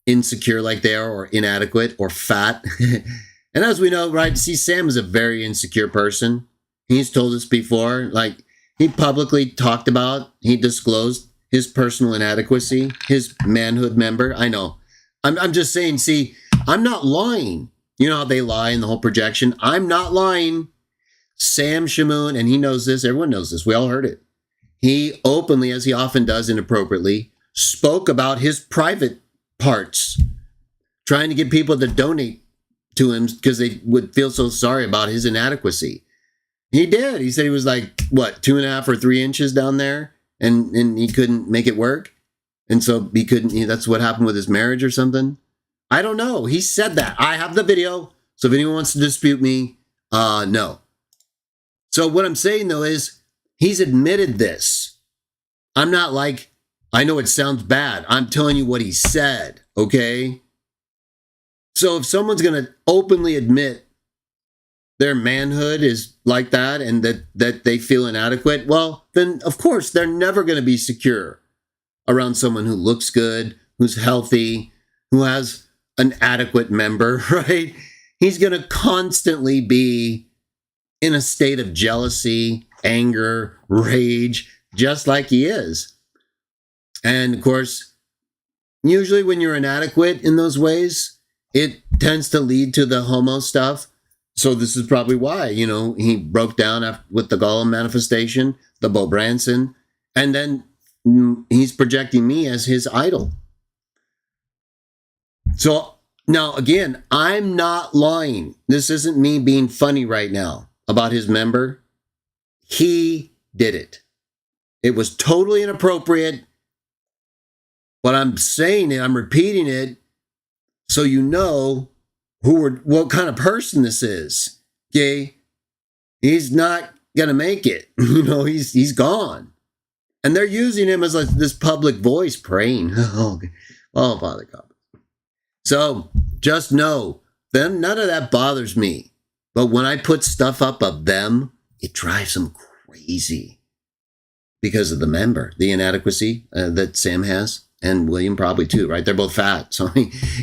insecure like they are, or inadequate, or fat. And as we know, right, see, Sam is a very insecure person. He's told us before, like, he publicly talked about, he disclosed his personal inadequacy, his manhood member. I know. I'm just saying, see, I'm not lying. You know how they lie in the whole projection? I'm not lying. Sam Shamoon, and he knows this, everyone knows this, we all heard it. He openly, as he often does inappropriately, spoke about his private parts, trying to get people to donate to him because they would feel so sorry about his inadequacy. He did. He said he was like, what, 2.5 or 3 inches down there, and he couldn't make it work. And so he couldn't, that's what happened with his marriage or something. I don't know. He said that. I have the video. So if anyone wants to dispute me, no. So what I'm saying, though, is he's admitted this. I'm not like, I know it sounds bad. I'm telling you what he said, okay? So if someone's going to openly admit their manhood is like that and that they feel inadequate, well, then, of course, they're never going to be secure around someone who looks good, who's healthy, who has an adequate member, right? He's going to constantly be in a state of jealousy, anger, rage, just like he is. And, of course, usually when you're inadequate in those ways, it tends to lead to the homo stuff. So this is probably why, you know, he broke down with the Gollum manifestation, the Bo Branson, and then he's projecting me as his idol. So now, again, I'm not lying. This isn't me being funny right now about his member. He did it. It was totally inappropriate. But I'm saying it, I'm repeating it, so you know what kind of person this is. Okay? He's not gonna make it. You know, he's gone. And they're using him as like this public voice praying. Oh, Father God. So just know, then none of that bothers me. But when I put stuff up of them, it drives them crazy because of the inadequacy that Sam has, and William probably too, right? They're both fat. So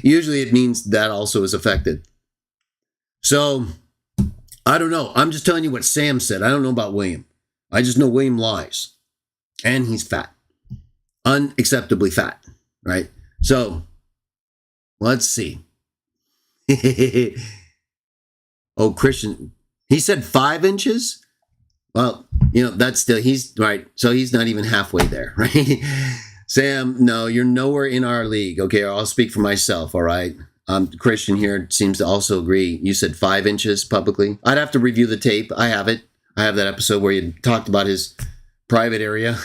usually it means that also is affected. So I don't know. I'm just telling you what Sam said. I don't know about William. I just know William lies. And he's fat. Unacceptably fat, right? So let's see. Oh, Christian, he said 5 inches? Well, that's still, he's right. So he's not even halfway there, right? Sam, no, you're nowhere in our league. Okay, I'll speak for myself, all right? Christian here seems to also agree. You said 5 inches publicly. I'd have to review the tape. I have it. I have that episode where you talked about his private area.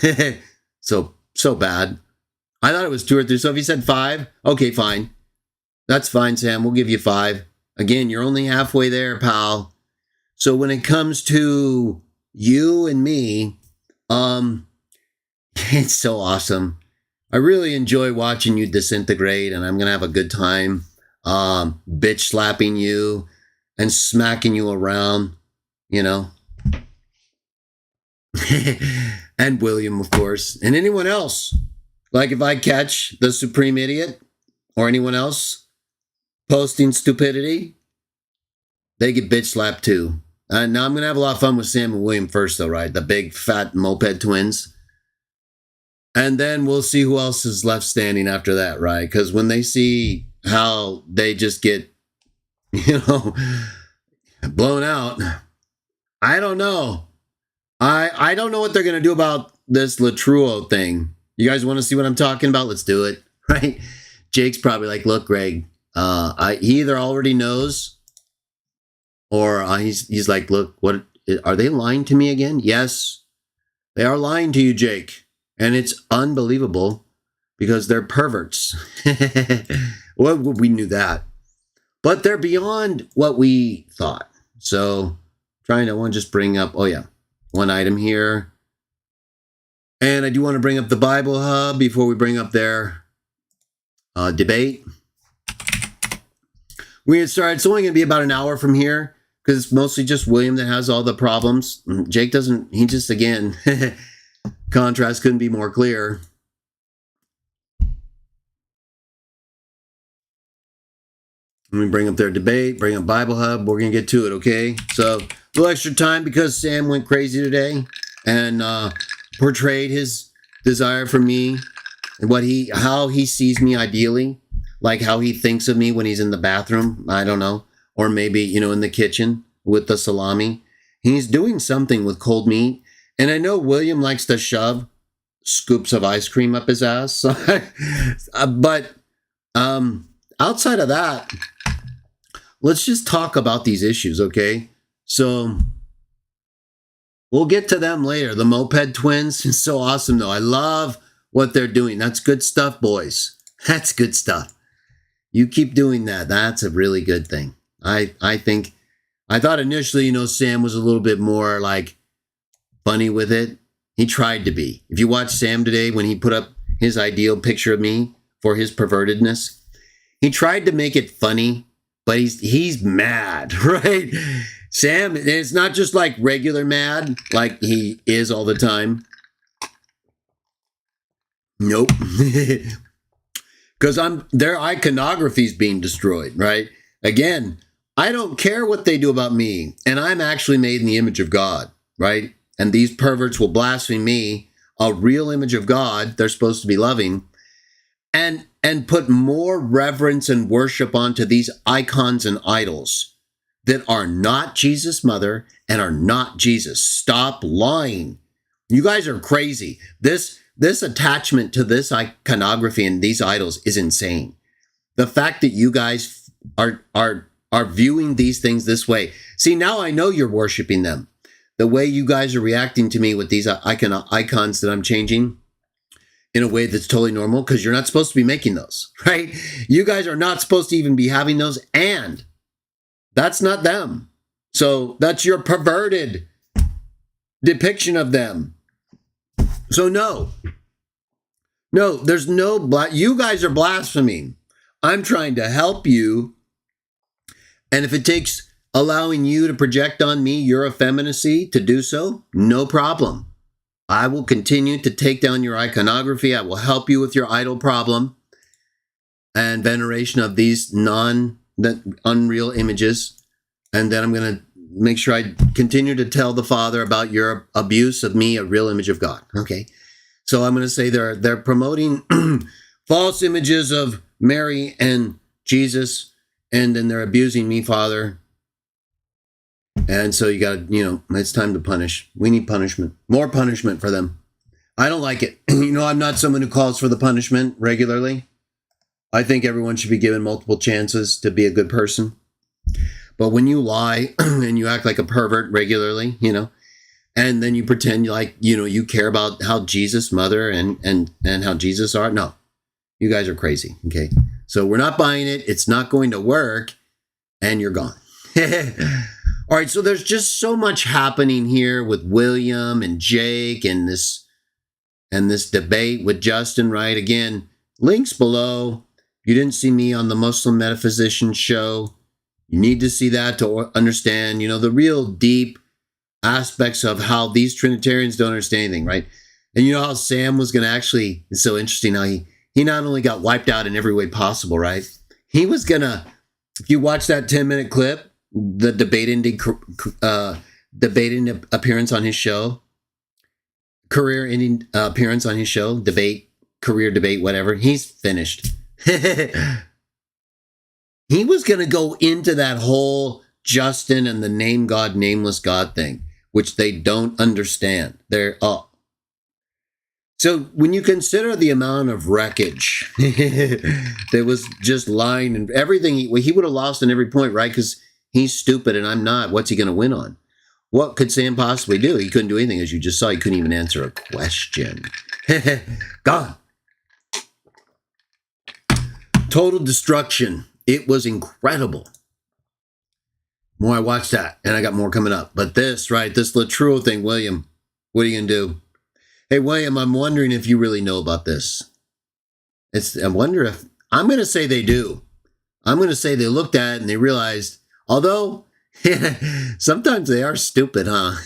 So bad. I thought it was 2 or 3. So if he said 5, okay, fine. That's fine, Sam. We'll give you 5. Again, you're only halfway there, pal. So when it comes to you and me, it's so awesome. I really enjoy watching you disintegrate, and I'm going to have a good time bitch slapping you and smacking you around, And William, of course, and anyone else. Like if I catch the supreme idiot or anyone else posting stupidity, they get bitch slapped too. Now I'm going to have a lot of fun with Sam and William first, though, right? The big fat moped twins. And then we'll see who else is left standing after that, right? Because when they see how they just get, blown out, I don't know. I don't know what they're going to do about this Latruo thing. You guys want to see what I'm talking about? Let's do it, right? Jake's probably like, look, Greg, he either already knows or he's like, look, what are they lying to me again? Yes, they are lying to you, Jake. And it's unbelievable because they're perverts. Well, we knew that. But they're beyond what we thought. So I want to just bring up, one item here. And I do want to bring up the Bible Hub before we bring up their debate. We get started. It's only going to be about an hour from here because it's mostly just William that has all the problems. Jake doesn't, he just, again, contrast couldn't be more clear. Let me bring up their debate, bring up Bible Hub. We're going to get to it, okay? So a little extra time because Sam went crazy today and portrayed his desire for me and how he sees me ideally, like how he thinks of me when he's in the bathroom. I don't know. Or maybe, in the kitchen with the salami. He's doing something with cold meat. And I know William likes to shove scoops of ice cream up his ass. But outside of that, let's just talk about these issues, okay? So we'll get to them later. The moped twins is so awesome, though. I love what they're doing. That's good stuff, boys. That's good stuff. You keep doing that. That's a really good thing. I thought initially, Sam was a little bit more like funny with it. He tried to be. If you watch Sam today, when he put up his ideal picture of me for his pervertedness, he tried to make it funny, but he's mad, right? Sam, it's not just like regular mad, like he is all the time. Nope. Because their iconography is being destroyed, right? Again, I don't care what they do about me, and I'm actually made in the image of God, right? And these perverts will blaspheme me, a real image of God they're supposed to be loving, and put more reverence and worship onto these icons and idols that are not Jesus' mother and are not Jesus. Stop lying. You guys are crazy. This attachment to this iconography and these idols is insane. The fact that you guys are viewing these things this way. See, now I know you're worshiping them. The way you guys are reacting to me with these icons that I'm changing in a way that's totally normal, because you're not supposed to be making those, right? You guys are not supposed to even be having those, and that's not them. So that's your perverted depiction of them. So no, there's no, you guys are blaspheming. I'm trying to help you. And if it takes allowing you to project on me your effeminacy to do so, no problem. I will continue to take down your iconography. I will help you with your idol problem and veneration of these unreal images. And then I'm going to make sure I continue to tell the Father about your abuse of me, a real image of God. Okay. So I'm going to say they're promoting false images of Mary and Jesus, and then they're abusing me, Father. And so you got to, it's time to punish. We need punishment, more punishment for them. I don't like it. I'm not someone who calls for the punishment regularly. I think everyone should be given multiple chances to be a good person. But when you lie and you act like a pervert regularly, and then you pretend like, you care about how Jesus, mother, and how Jesus are. No, you guys are crazy. Okay. So we're not buying it. It's not going to work. And you're gone. All right. So there's just so much happening here with William and Jake and this debate with Justin, right? Again, links below. You didn't see me on the Muslim Metaphysician show. You need to see that to understand, the real deep aspects of how these Trinitarians don't understand anything, right? And how Sam was going to actually, it's so interesting how he not only got wiped out in every way possible, right? He was going to, if you watch that 10-minute clip, the debating appearance on his show, career-ending appearance on his show, career debate, whatever, he's finished. He was going to go into that whole Justin and the name God, nameless God thing, which they don't understand. So when you consider the amount of wreckage that was just lying and everything, he would have lost on every point, right? Because he's stupid and I'm not. What's he going to win on? What could Sam possibly do? He couldn't do anything, as you just saw. He couldn't even answer a question. Gone. Total destruction. It was incredible. More I watched that, and I got more coming up. But this Latruo thing, William, what are you going to do? Hey, William, I'm wondering if you really know about this. I wonder if, I'm going to say they do. I'm going to say they looked at it and they realized, although sometimes they are stupid, huh?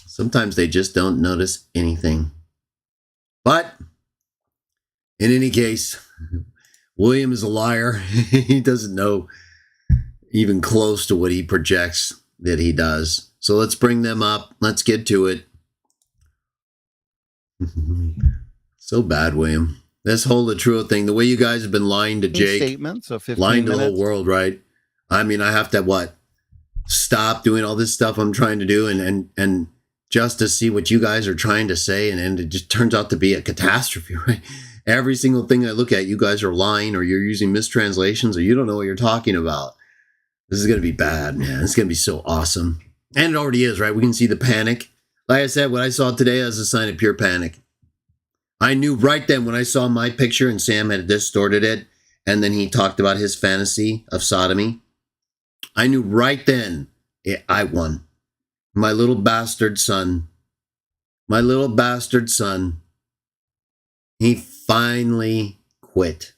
Sometimes they just don't notice anything. But in any case, William is a liar. He doesn't know even close to what he projects that he does. So let's bring them up. Let's get to it. So bad, William. This whole Latruo thing, the way you guys have been lying to Jake, statements, so 15 lying minutes. to the whole world, right? I mean, I have to stop doing all this stuff I'm trying to do and just to see what you guys are trying to say, and it just turns out to be a catastrophe, right? Every single thing I look at, you guys are lying, or you're using mistranslations, or you don't know what you're talking about. This is going to be bad, man. It's going to be so awesome. And it already is, right? We can see the panic. Like I said, what I saw today is a sign of pure panic. I knew right then when I saw my picture and Sam had distorted it, and then he talked about his fantasy of sodomy. I knew right then I won. My little bastard son. He finally quit.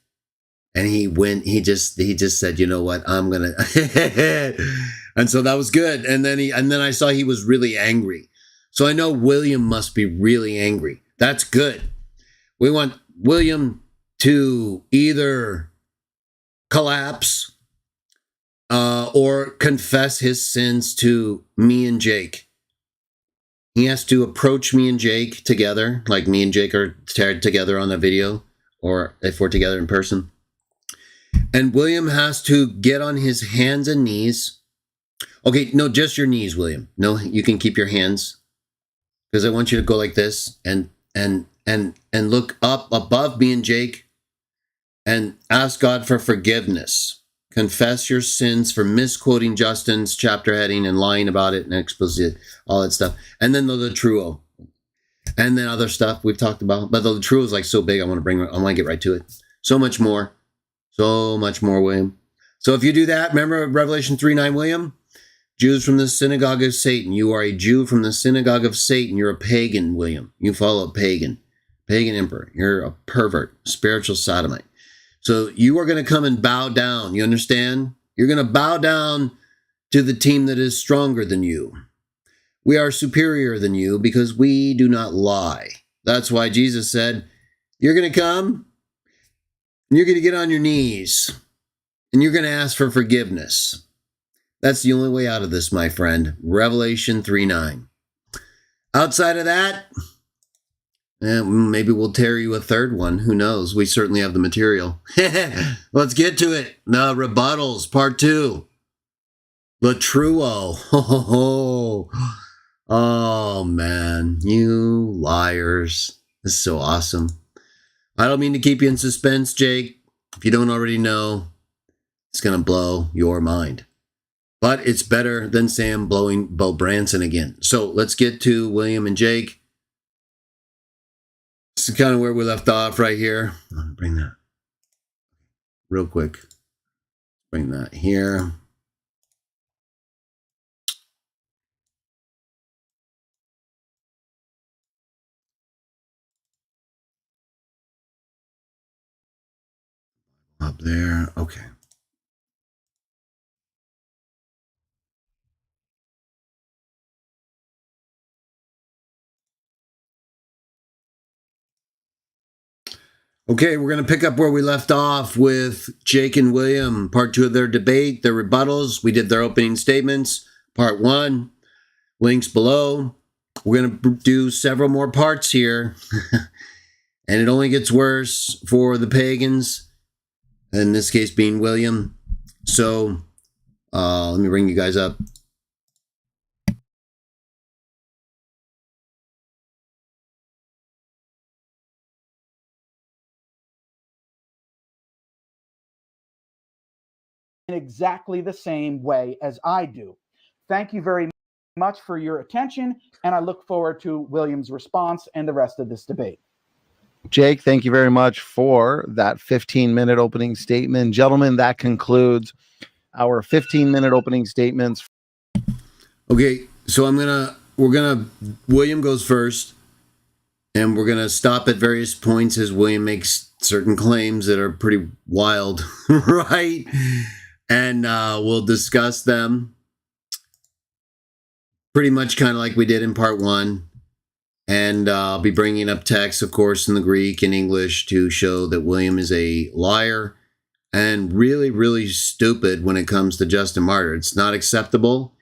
And he just said, you know what, I'm going to, and so that was good. And then I saw he was really angry. So I know William must be really angry. That's good. We want William to either collapse or confess his sins to me and Jake. He has to approach me and Jake together, like me and Jake are together on a video, or if we're together in person. And William has to get on his hands and knees. Okay, no, just your knees, William. No, you can keep your hands, because I want you to go like this and look up above me and Jake and ask God for forgiveness. Confess your sins for misquoting Justin's chapter heading and lying about it and explicit, all that stuff. And then the Latruo. And then other stuff we've talked about. But the Latruo is like so big, I want to get right to it. So much more, William. So if you do that, remember Revelation 3:9, William? Jews from the synagogue of Satan. You are a Jew from the synagogue of Satan. You're a pagan, William. You follow a pagan emperor. You're a pervert, spiritual sodomite. So you are going to come and bow down. You understand? You're going to bow down to the team that is stronger than you. We are superior than you because we do not lie. That's why Jesus said, you're going to come and you're going to get on your knees and you're going to ask for forgiveness. That's the only way out of this, my friend. Revelation 3:9. Outside of that, maybe we'll tear you a third one. Who knows? We certainly have the material. Let's get to it. The rebuttals, part 2. Latruo. Oh, man. You liars. This is so awesome. I don't mean to keep you in suspense, Jake. If you don't already know, it's going to blow your mind. But it's better than Sam blowing Bo Branson again. So let's get to William and Jake. This is kind of where we left off right here. I'll bring that real quick. Bring that here. Up there. Okay. Okay, we're going to pick up where we left off with Jake and William, part 2 of their debate, their rebuttals. We did their opening statements, part 1, links below. We're going to do several more parts here, and it only gets worse for the pagans, in this case being William. So let me bring you guys up. In exactly the same way as I do. Thank you very much for your attention, and I look forward to William's response and the rest of this debate. Jake, thank you very much for that 15-minute opening statement. Gentlemen, that concludes our 15-minute opening statements. Okay, so William goes first, and we're going to stop at various points as William makes certain claims that are pretty wild, right? And we'll discuss them pretty much kind of like we did in part 1. And I'll be bringing up text, of course, in the Greek and English to show that William is a liar and really, really stupid when it comes to Justin Martyr. It's not acceptable.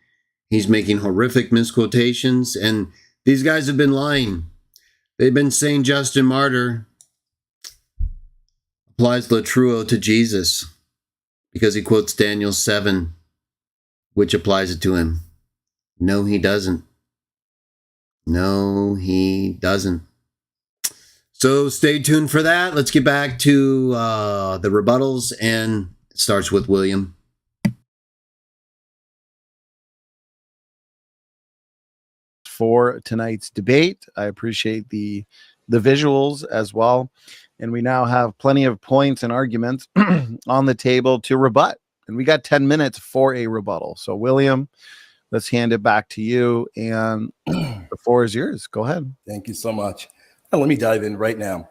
He's making horrific misquotations, and these guys have been lying. They've been saying Justin Martyr applies Latruo to Jesus because he quotes Daniel 7, which applies it to him. No, he doesn't. No, he doesn't. So stay tuned for that. Let's get back to the rebuttals, and it starts with William. For tonight's debate, I appreciate the visuals as well. And we now have plenty of points and arguments on the table to rebut. And we got 10 minutes for a rebuttal. So, William, let's hand it back to you. And the floor is yours. Go ahead. Thank you so much. Now, let me dive in right now.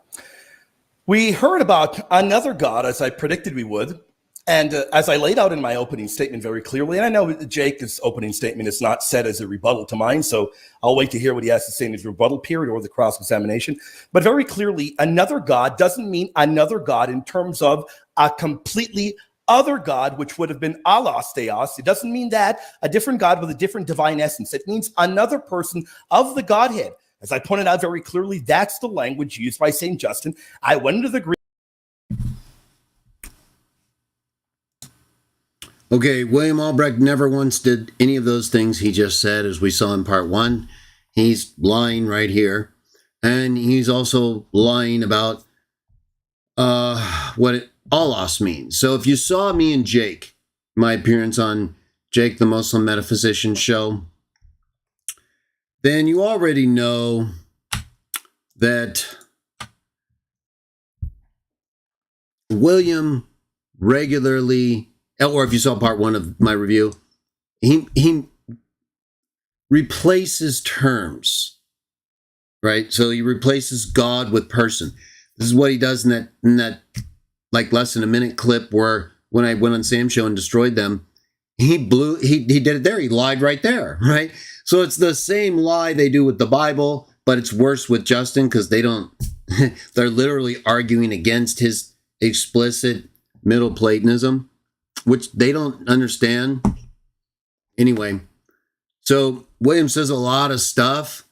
We heard about another God, as I predicted we would. And as I laid out in my opening statement very clearly, and I know Jake's opening statement is not set as a rebuttal to mine, so I'll wait to hear what he has to say in his rebuttal period or the cross-examination. But very clearly, another God doesn't mean another God in terms of a completely other God, which would have been allos theos. It doesn't mean that, a different God with a different divine essence. It means another person of the Godhead. As I pointed out very clearly, that's the language used by St. Justin. I went into the Greek. Okay, William Albrecht never once did any of those things he just said, as we saw in part 1. He's lying right here. And he's also lying about what allos means. So if you saw me and Jake, my appearance on Jake the Muslim Metaphysician show, then you already know that William regularly, or if you saw part 1 of my review, he replaces terms, right? So he replaces God with person. This is what he does in that like less than a minute clip where when I went on Sam's show and destroyed them, he did it there. He lied right there, right? So it's the same lie they do with the Bible, but it's worse with Justin because they're literally arguing against his explicit Middle Platonism, which they don't understand. Anyway, so William says a lot of stuff,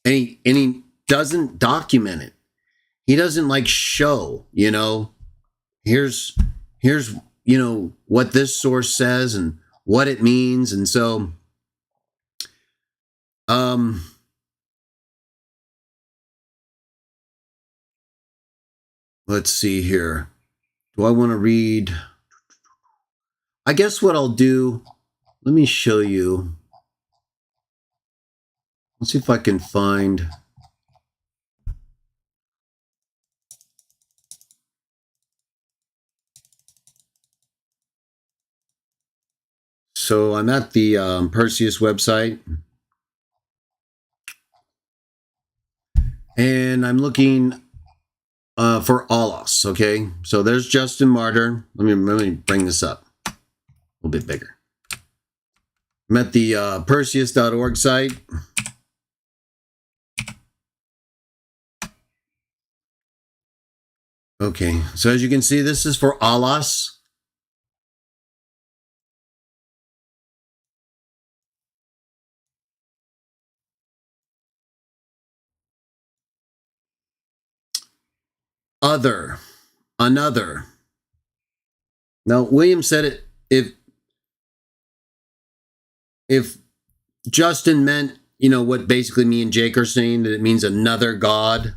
and he doesn't document it. He doesn't like show, here's what this source says and what it means. And so let's see here. Do I want to read? I guess what I'll do, let me show you. Let's see if I can find. So I'm at the Perseus website, and I'm looking for Alos. Okay, so there's Justin Martyr. Let me bring this up a little bit bigger. I'm at the Perseus.org site. Okay, so as you can see, this is for Alos. Other, another. Now, William said it, if Justin meant, what basically me and Jake are saying, that it means another God,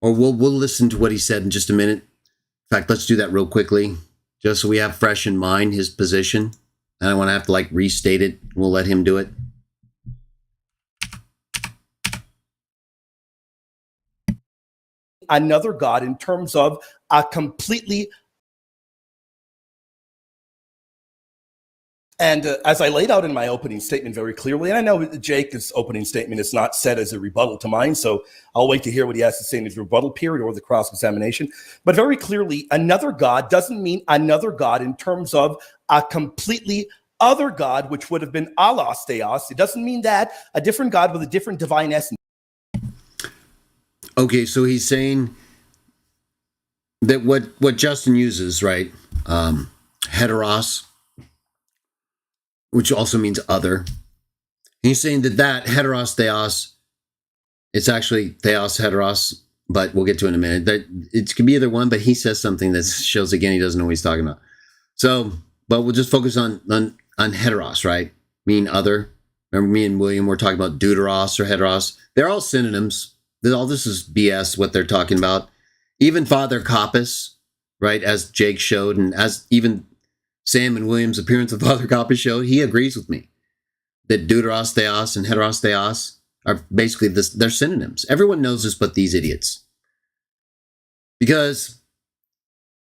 or we'll listen to what he said in just a minute. In fact, let's do that real quickly, just so we have fresh in mind his position. I don't want to have to restate it. We'll let him do it. Another God in terms of a completely. And as I laid out in my opening statement very clearly, and I know Jake's opening statement is not said as a rebuttal to mine, so I'll wait to hear what he has to say in his rebuttal period or the cross-examination. But very clearly, another God doesn't mean another God in terms of a completely other God, which would have been allos theos. It doesn't mean that, a different God with a different divine essence. Okay, so he's saying that what Justin uses, right? Heteros, which also means other. And he's saying that heteros theos, it's actually theos heteros, but we'll get to it in a minute. That it could be either one, but he says something that shows again he doesn't know what he's talking about. So, but we'll just focus on heteros, right? Mean other. Remember, me and William were talking about deuteros or heteros. They're all synonyms. All this is BS, what they're talking about. Even Father Coppus, right, as Jake showed, and as even Sam and William's appearance of Father Coppus showed, he agrees with me that deuteros theos and heteros theos are basically they're synonyms. Everyone knows this but these idiots. Because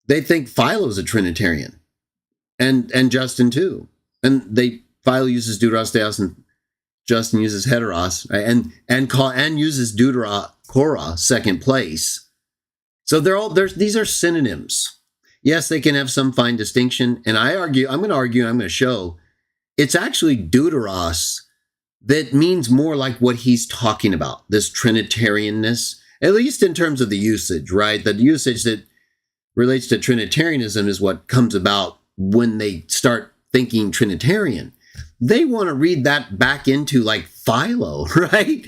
they think Philo's a Trinitarian. And Justin too. And Philo uses deuteros theos and Justin uses heteros, right? and uses deuterokora, second place. So these are synonyms. Yes, they can have some fine distinction, and I'm going to show it's actually deuteros that means more like what he's talking about, this Trinitarianness, at least in terms of the usage, right? The usage that relates to Trinitarianism is what comes about when they start thinking Trinitarian. They want to read that back into Philo, right?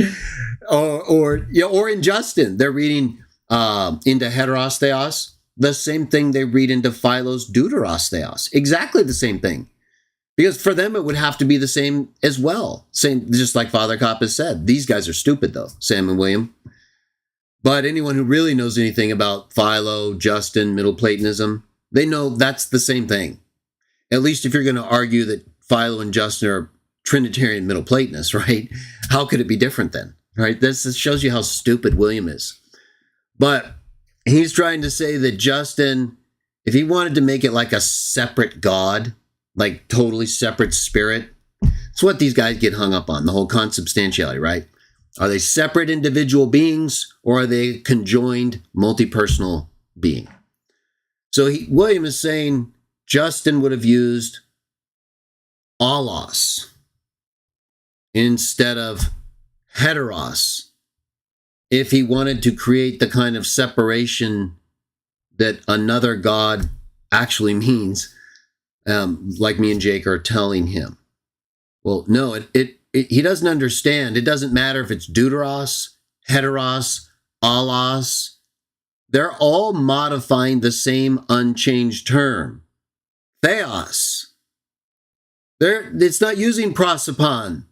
or in Justin, they're reading into heteros theos, the same thing they read into Philo's deuteros theos, exactly the same thing. Because for them, it would have to be the same as well. Same, just like Father Coppus said. These guys are stupid, though, Sam and William. But anyone who really knows anything about Philo, Justin, Middle Platonism, they know that's the same thing. At least if you're going to argue that Philo and Justin are Trinitarian Middle Platonists, right? How could it be different then, right? This shows you how stupid William is. But he's trying to say that Justin, if he wanted to make it like a separate God, like totally separate spirit, it's what these guys get hung up on, the whole consubstantiality, right? Are they separate individual beings or are they a conjoined multi-personal being? So William is saying Justin would have used allos instead of heteros if he wanted to create the kind of separation that another God actually means, like me and Jake are telling him. Well, no, he doesn't understand. It doesn't matter if it's deuteros, heteros, allos. They're all modifying the same unchanged term, theos. It's not using prosopon.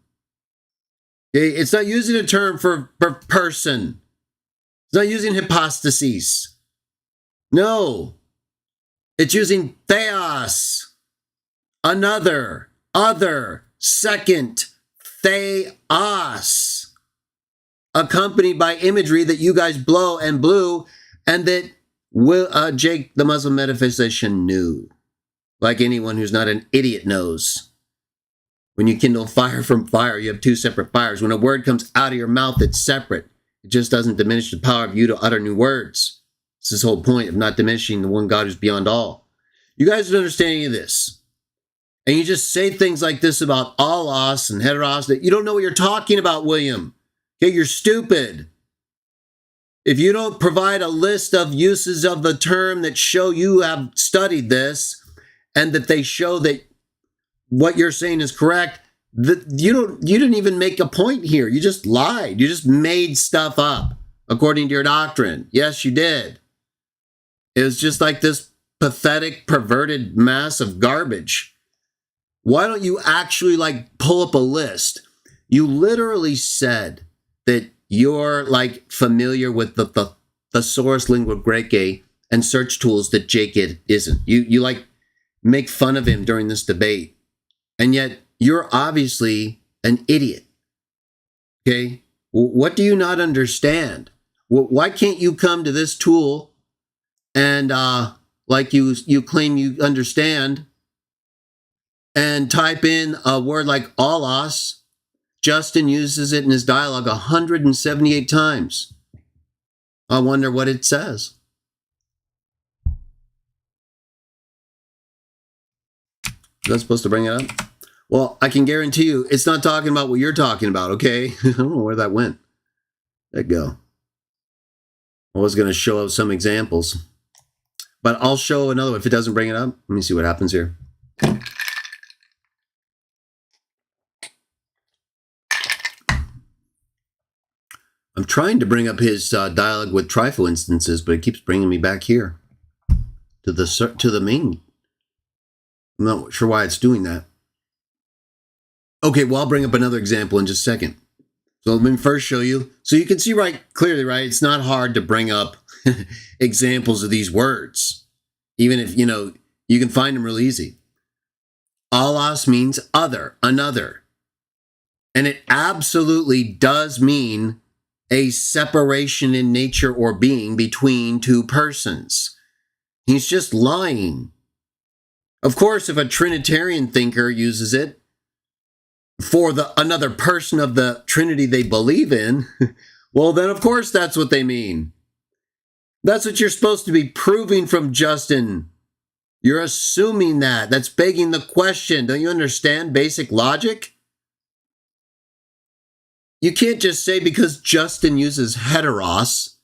It's not using a term for person. It's not using hypostases. No. It's using theos. Another, other, second, theos. Accompanied by imagery that you guys blow and blew, and that Jake, the Muslim metaphysician, knew. Like anyone who's not an idiot knows. When you kindle fire from fire, you have two separate fires. When a word comes out of your mouth, it's separate. It just doesn't diminish the power of you to utter new words. It's this whole point of not diminishing the one God who's beyond all. You guys don't understand any of this. And you just say things like this about allos and heteros that you don't know what you're talking about, William. Okay, you're stupid. If you don't provide a list of uses of the term that show you have studied this and that they show that what you're saying is correct, you didn't even make a point here. You just lied. You just made stuff up according to your doctrine. Yes, you did. It was just like this pathetic, perverted mass of garbage. Why don't you actually pull up a list? You literally said that you're familiar with the Thesaurus Lingua Graecae and search tools that Jake isn't. You make fun of him during this debate. And yet, you're obviously an idiot. Okay? What do you not understand? Why can't you come to this tool and, you claim you understand, and type in a word like allos? Justin uses it in his dialogue 178 times. I wonder what it says. Is that supposed to bring it up? Well, I can guarantee you it's not talking about what you're talking about, okay? I don't know where that went. Let go. I was going to show some examples, but I'll show another one if it doesn't bring it up. Let me see what happens here. I'm trying to bring up his dialogue with trifle instances, but it keeps bringing me back here to the main. I'm not sure why it's doing that. Okay, well, I'll bring up another example in just a second. So let me first show you. So you can see clearly, right? It's not hard to bring up examples of these words. Even if, you can find them real easy. Allos means other, another. And it absolutely does mean a separation in nature or being between two persons. He's just lying. Of course, if a Trinitarian thinker uses it for another person of the Trinity they believe in, well, then of course that's what they mean. That's what you're supposed to be proving from Justin. You're assuming that. That's begging the question. Don't you understand basic logic? You can't just say because Justin uses heteros,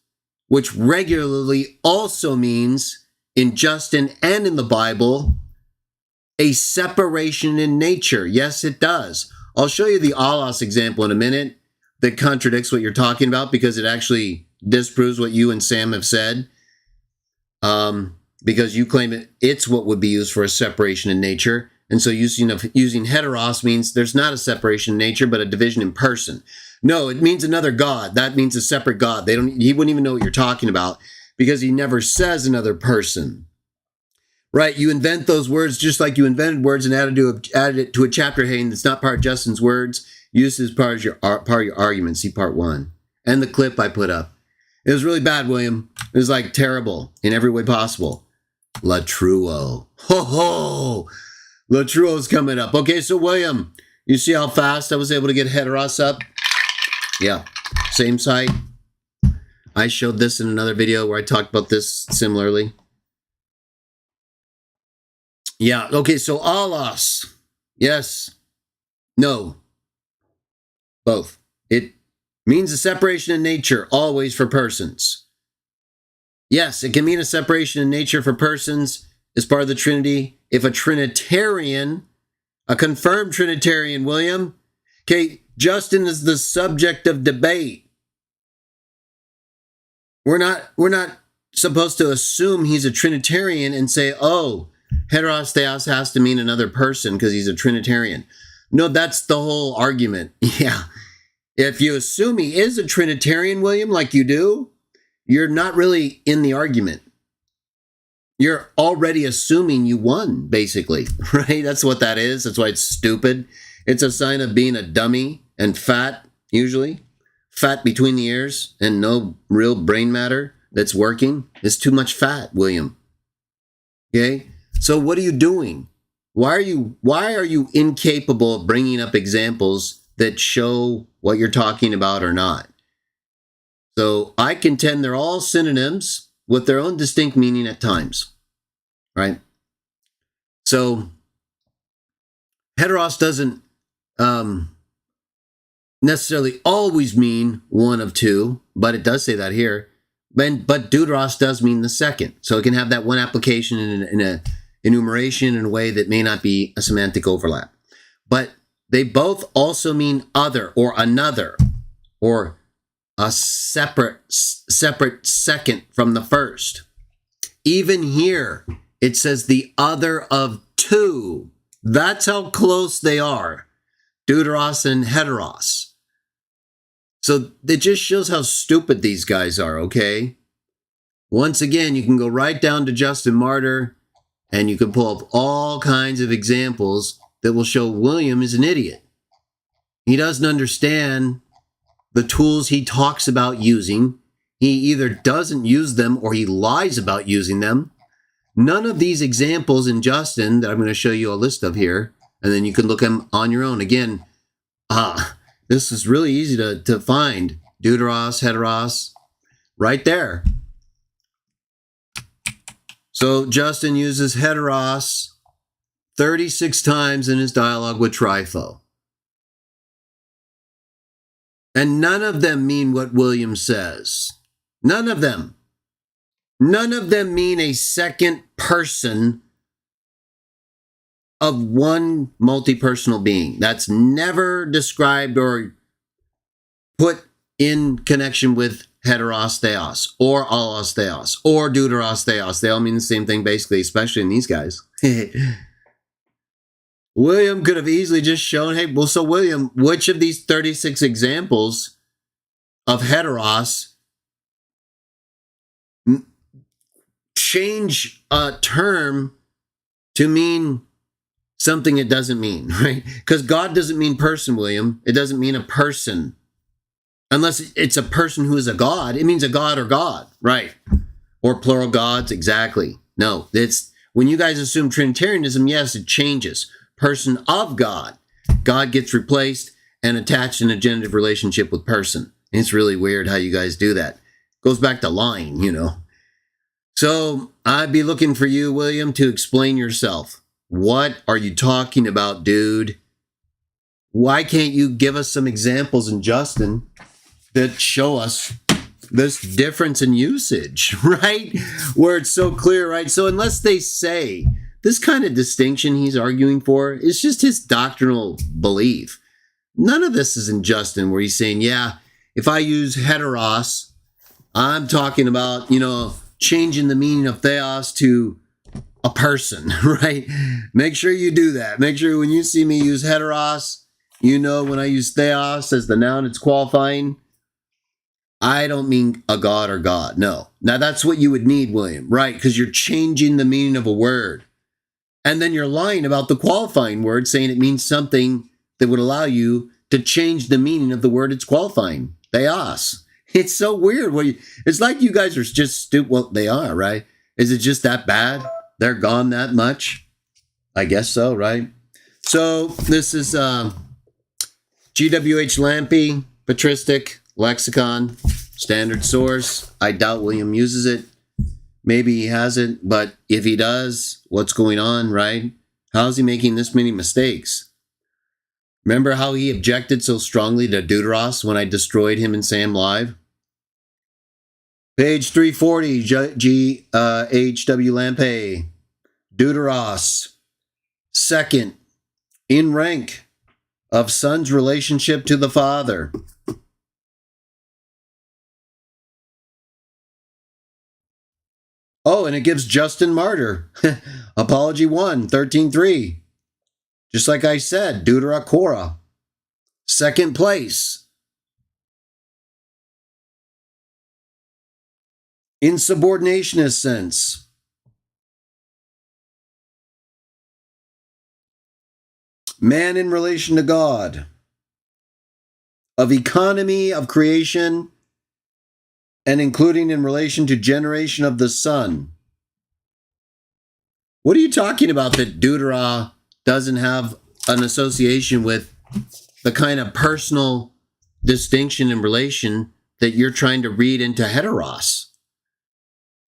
which regularly also means in Justin and in the Bible, a separation in nature. Yes, it does. I'll show you the allos example in a minute that contradicts what you're talking about because it actually disproves what you and Sam have said. Because you claim it's what would be used for a separation in nature. And so using heteros means there's not a separation in nature, but a division in person. No, it means another God. That means a separate God. He wouldn't even know what you're talking about because he never says another person. Right, you invent those words just like you invented words and added it to a chapter heading that's not part of Justin's words. Use it as part of your argument. See part 1. And the clip I put up. It was really bad, William. It was terrible in every way possible. Latruo. Ho ho! Latruo's coming up. Okay, so William, you see how fast I was able to get heteros up? Yeah, same site. I showed this in another video where I talked about this similarly. Yeah. Okay. So allos. Yes. No. Both. It means a separation in nature always for persons. Yes, it can mean a separation in nature for persons as part of the Trinity. If a Trinitarian, a confirmed Trinitarian, William, okay, Justin is the subject of debate. We're not supposed to assume he's a Trinitarian and say, oh, heteros theos has to mean another person because he's a Trinitarian. No, that's the whole argument. Yeah. If you assume he is a Trinitarian, William, like you do, you're not really in the argument. You're already assuming you won, basically, right? That's what that is. That's why it's stupid. It's a sign of being a dummy and fat, usually. Fat between the ears and no real brain matter that's working. It's too much fat, William. Okay? So what are you doing? Why are you incapable of bringing up examples that show what you're talking about or not? So I contend they're all synonyms with their own distinct meaning at times, right? So heteros doesn't necessarily always mean one of two, but it does say that here. But deuteros does mean the second. So it can have that one application in a enumeration in a way that may not be a semantic overlap. But they both also mean other or another or a separate second from the first. Even here, it says the other of two. That's how close they are. Deuteros and heteros. So it just shows how stupid these guys are, okay? Once again, you can go right down to Justin Martyr and you can pull up all kinds of examples that will show William is an idiot. He doesn't understand the tools he talks about using. He either doesn't use them or he lies about using them. None of these examples in Justin that I'm going to show you a list of here, and then you can look them on your own. Again, this is really easy to find. Deuteros, heteros, right there. So Justin uses heteros 36 times in his dialogue with Trypho. And none of them mean what William says. None of them. None of them mean a second person of one multi-personal being. That's never described or put in connection with heteros theos or allos theos or deuteros theos. They all mean the same thing basically, especially in these guys. William could have easily just shown, hey, well, so William, which of these 36 examples of heteros change a term to mean something it doesn't mean, right? Because God doesn't mean person, William. It doesn't mean a person. Unless it's a person who is a God. It means a God or God, right? Or plural gods, exactly. No, it's when you guys assume Trinitarianism, yes, it changes. Person of God. God gets replaced and attached in a genitive relationship with person. It's really weird how you guys do that. Goes back to lying, you know. So I'd be looking for you, William, to explain yourself. What are you talking about, dude? Why can't you give us some examples in Justin that show us this difference in usage, right? Where it's so clear, right? So unless they say this kind of distinction he's arguing for is just his doctrinal belief. None of this is in Justin where he's saying, yeah, if I use heteros, I'm talking about, you know, changing the meaning of theos to a person, right? Make sure you do that. Make sure when you see me use heteros, you know when I use theos as the noun, it's qualifying. I don't mean a God or God. No. Now that's what you would need, William, right? Because you're changing the meaning of a word. And then you're lying about the qualifying word, saying it means something that would allow you to change the meaning of the word it's qualifying. Theos. It's so weird. It's like you guys are just stupid. Well, they are, right? Is it just that bad? They're gone that much? I guess so, right? So this is G.W.H. Lampe, Patristic Lexicon, standard source. I doubt William uses it. Maybe he hasn't, but if he does, what's going on, right? How is he making this many mistakes? Remember how he objected so strongly to Deuteros when I destroyed him in Sam Live? Page 340, H.W. Lampe. Deuteros, second in rank of son's relationship to the father. Oh, and it gives Justin Martyr. Apology 1, 13.3. Just like I said, Deuterocora. Second place. Insubordinationist sense. Man in relation to God. Of economy of creation, and including in relation to generation of the Son. What are you talking about that Deutera doesn't have an association with the kind of personal distinction in relation that you're trying to read into heteros?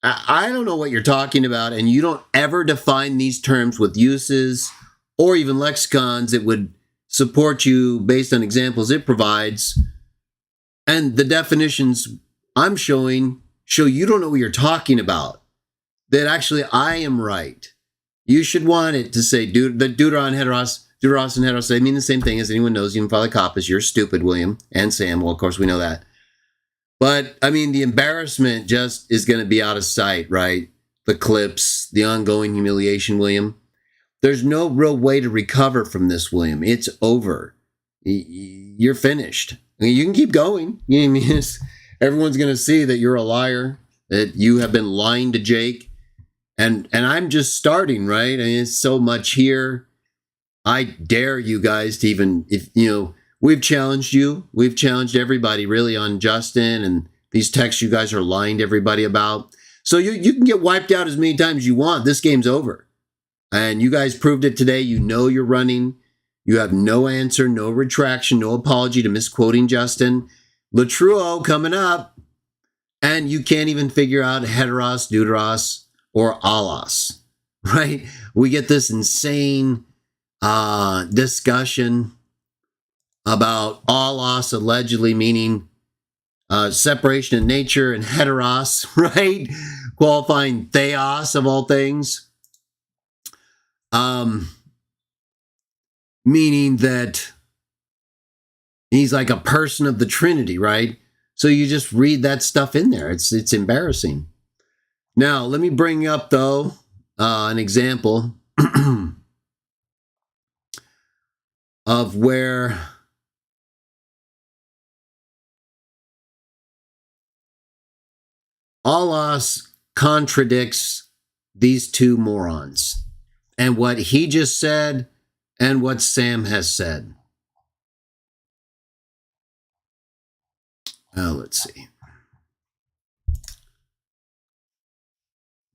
I don't know what you're talking about, and you don't ever define these terms with uses or even lexicons that would support you based on examples it provides. And the definitions I'm showing show you don't know what you're talking about. That actually I am right. You should want it to say the Deuteron, heteros, Deuteros and heteros, they mean the same thing, as anyone knows. Even Father Coppas, you're stupid, William, and Sam. Well, of course, we know that. But, I mean, the embarrassment just is going to be out of sight, right? The clips, the ongoing humiliation, William. There's no real way to recover from this, William. It's over. You're finished. I mean, you can keep going. I mean, everyone's going to see that you're a liar, that you have been lying to Jake. And I'm just starting, right? I mean, it's so much here. I dare you guys to even, if you know, we've challenged you. We've challenged everybody really on Justin and these texts you guys are lying to everybody about. So you can get wiped out as many times as you want. This game's over. And you guys proved it today. You know you're running. You have no answer, no retraction, no apology to misquoting Justin. Latruo coming up. And you can't even figure out heteros, deuteros, or allos, right? We get this insane discussion about allos allegedly meaning separation in nature, and heteros, right? Qualifying theos of all things. Meaning that he's like a person of the Trinity, right? So you just read that stuff in there. It's embarrassing. Now, let me bring up, though, an example of where allos contradicts these two morons and what he just said and what Sam has said. Let's see.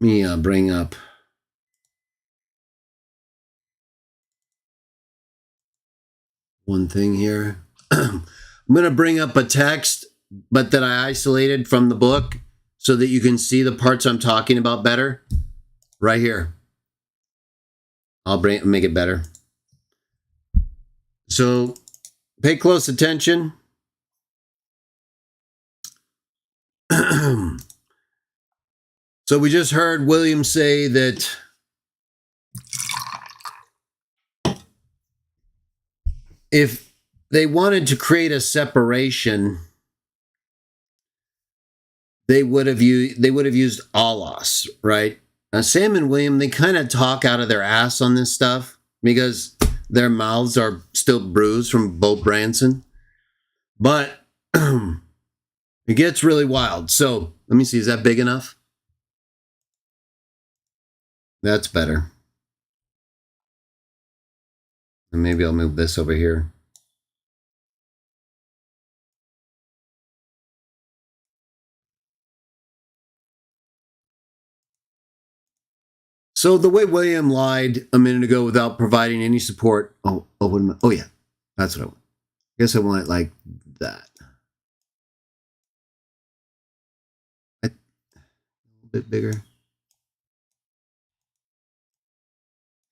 Let me bring up one thing here. I'm going to bring up a text, but that I isolated from the book so that you can see the parts I'm talking about better. Right here. I'll make it better. So pay close attention. So we just heard William say that if they wanted to create a separation, they would have used allos, right? Now, Sam and William, they kind of talk out of their ass on this stuff because their mouths are still bruised from Bo Branson. But it gets really wild. So let me see, is that big enough? That's better. And maybe I'll move this over here. So the way William lied a minute ago without providing any support. Oh, yeah, that's what I want. I guess I want it like that. A little bit bigger.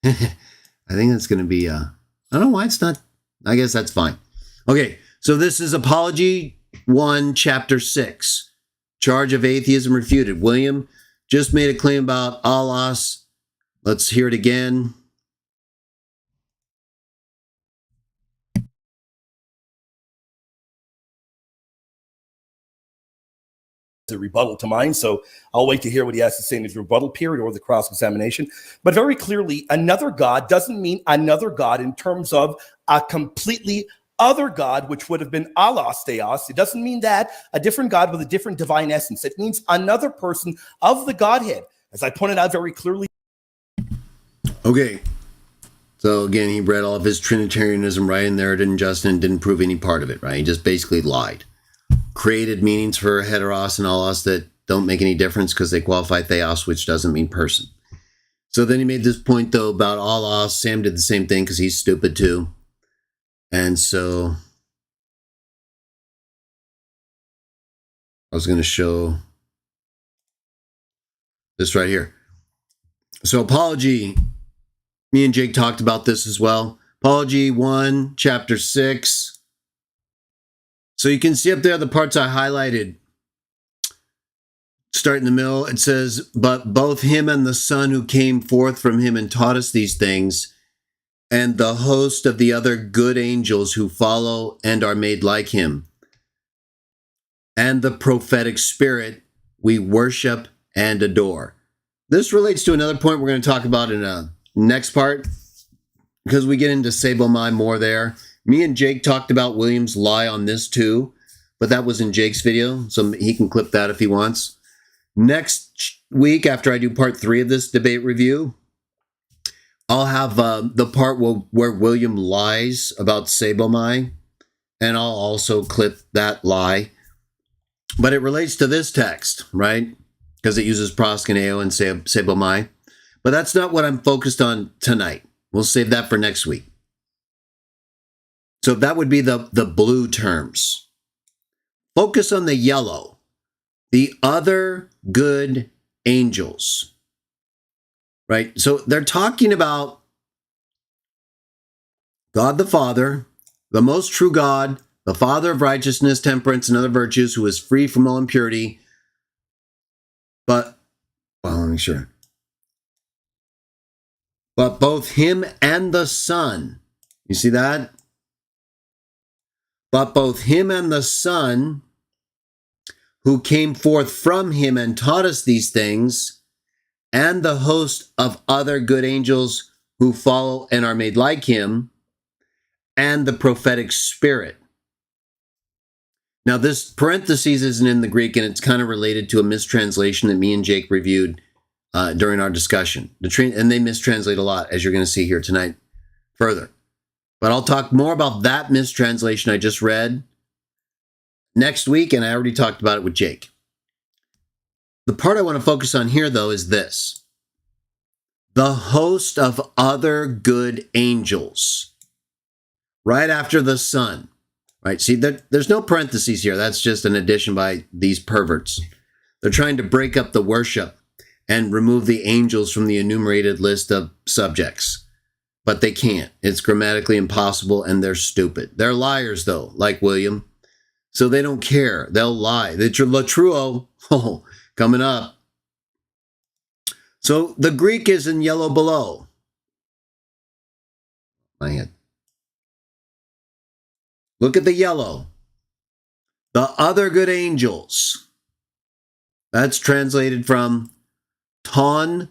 I think that's going to be, I don't know why it's not, I guess that's fine. Okay, so this is Apology 1, Chapter 6. Charge of atheism refuted. William just made a claim about Allahs. Let's hear it again. A rebuttal to mine, so I'll wait to hear what he has to say in his rebuttal period or the cross-examination. But very clearly, another God doesn't mean another God in terms of a completely other God, which would have been Allah's theos. It doesn't mean that, a different God with a different divine essence. It means another person of the Godhead, as I pointed out very clearly. Okay, so again, he read all of his Trinitarianism right in there, didn't Justin, didn't prove any part of it, right? He just basically lied. Created meanings for heteros and allos that don't make any difference because they qualify theos, which doesn't mean person. So then he made this point, though, about allos. Sam did the same thing because he's stupid, too. And so I was going to show this right here. So Apology, me and Jake talked about this as well. Apology 1, Chapter 6. So you can see up there the parts I highlighted. Start in the middle. It says, but both him and the Son who came forth from him and taught us these things, and the host of the other good angels who follow and are made like him, and the prophetic spirit we worship and adore. This relates to another point we're going to talk about in a next part, because we get into Sabomai more there. Me and Jake talked about William's lie on this too, but that was in Jake's video, so he can clip that if he wants. Next week, after I do part 3 of this debate review, I'll have the part where William lies about Sabomai, and I'll also clip that lie. But it relates to this text, right? Because it uses proskuneo and Sabomai. But that's not what I'm focused on tonight. We'll save that for next week. So that would be the blue terms. Focus on the yellow. The other good angels. Right? So they're talking about God the Father, the most true God, the Father of righteousness, temperance, and other virtues, who is free from all impurity. But, well, let me make sure. But both him and the Son, you see that? But both him and the Son, who came forth from him and taught us these things, and the host of other good angels who follow and are made like him, and the prophetic spirit. Now, this parentheses isn't in the Greek, and it's kind of related to a mistranslation that me and Jake reviewed during our discussion. And they mistranslate a lot, as you're going to see here tonight further. But I'll talk more about that mistranslation I just read next week, and I already talked about it with Jake. The part I want to focus on here, though, is this. The host of other good angels. Right after the Son. Right? See, there's no parentheses here. That's just an addition by these perverts. They're trying to break up the worship and remove the angels from the enumerated list of subjects. But they can't. It's grammatically impossible, and they're stupid. They're liars, though, like William. So they don't care. They'll lie. The Latruo, coming up. So the Greek is in yellow below. My head. Look at the yellow. The other good angels. That's translated from ton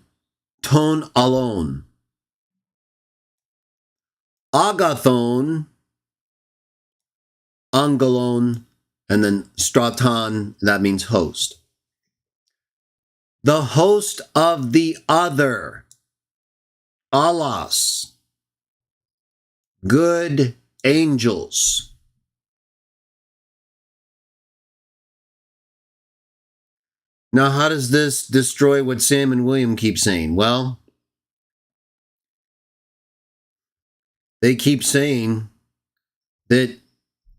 alone. Agathon, angelon, and then straton, that means host. The host of the other, Allahs, good angels. Now, how does this destroy what Sam and William keep saying? Well, they keep saying that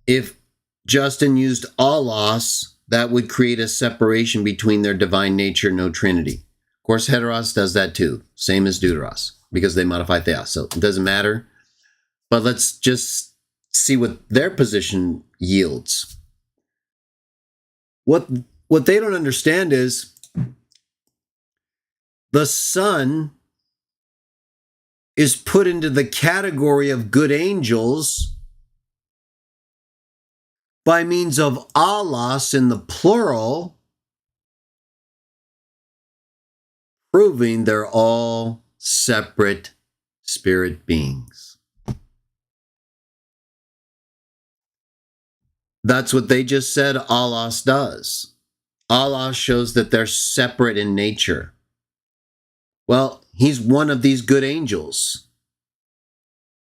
if Justin used Allahs, that would create a separation between their divine nature, no Trinity. Of course, heteros does that too, same as deuteros, because they modify theos, so it doesn't matter. But let's just see what their position yields. What they don't understand is the Son is put into the category of good angels by means of allos in the plural, proving they're all separate spirit beings. That's what they just said allos does. Allos shows that they're separate in nature. Well, he's one of these good angels.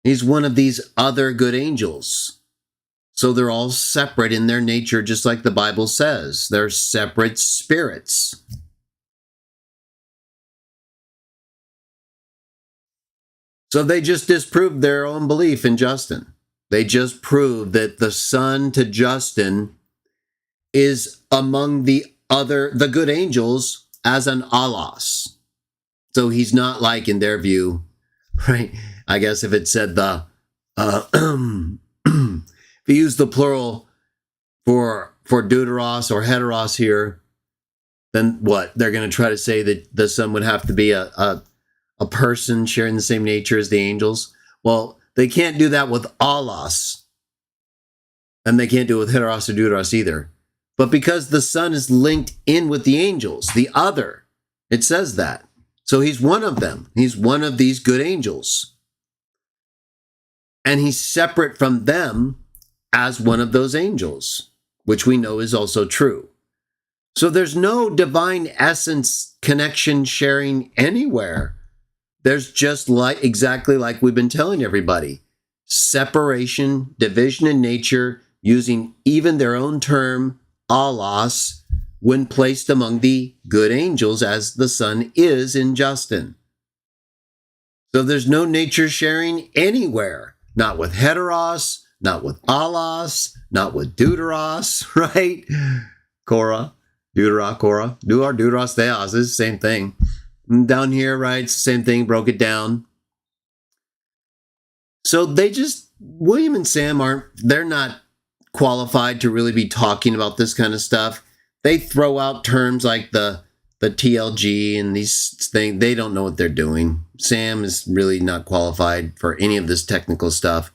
He's one of these other good angels. So they're all separate in their nature, just like the Bible says. They're separate spirits. So they just disproved their own belief in Justin. They just proved that the son to Justin is among the good angels as an allos. So he's not like, in their view, right? I guess if it said if you use the plural for deuteros or heteros here, then what? They're going to try to say that the son would have to be a person sharing the same nature as the angels. Well, they can't do that with allos, and they can't do it with heteros or deuteros either. But because the son is linked in with the angels, the other, it says that. So he's one of them. He's one of these good angels. And he's separate from them as one of those angels, which we know is also true. So there's no divine essence connection sharing anywhere. There's just exactly like we've been telling everybody, separation, division in nature, using even their own term, allos, when placed among the good angels, as the son is in Justin. So there's no nature sharing anywhere, not with heteros, not with allos, not with deuteros, right? Korah, deutera, Korah, deuteros, theos, is the same thing. Down here, right, it's the same thing, broke it down. So William and Sam they're not qualified to really be talking about this kind of stuff. They throw out terms like the TLG and these things. They don't know what they're doing. Sam is really not qualified for any of this technical stuff.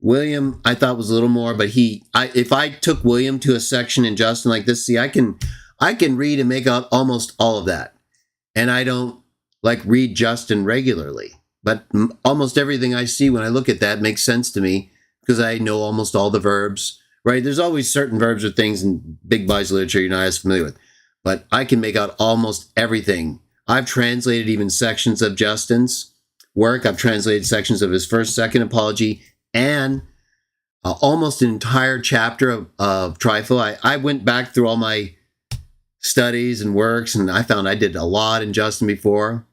William, I thought was a little more, but if I took William to a section in Justin like this, see, I can read and make out almost all of that. And I don't read Justin regularly, but almost everything I see when I look at that makes sense to me because I know almost all the verbs, right? There's always certain verbs or things in Big B's literature you're not as familiar with, but I can make out almost everything. I've translated even sections of Justin's work. I've translated sections of his first, second apology, and almost an entire chapter of Trifle. I went back through all my studies and works, and I found I did a lot in Justin before,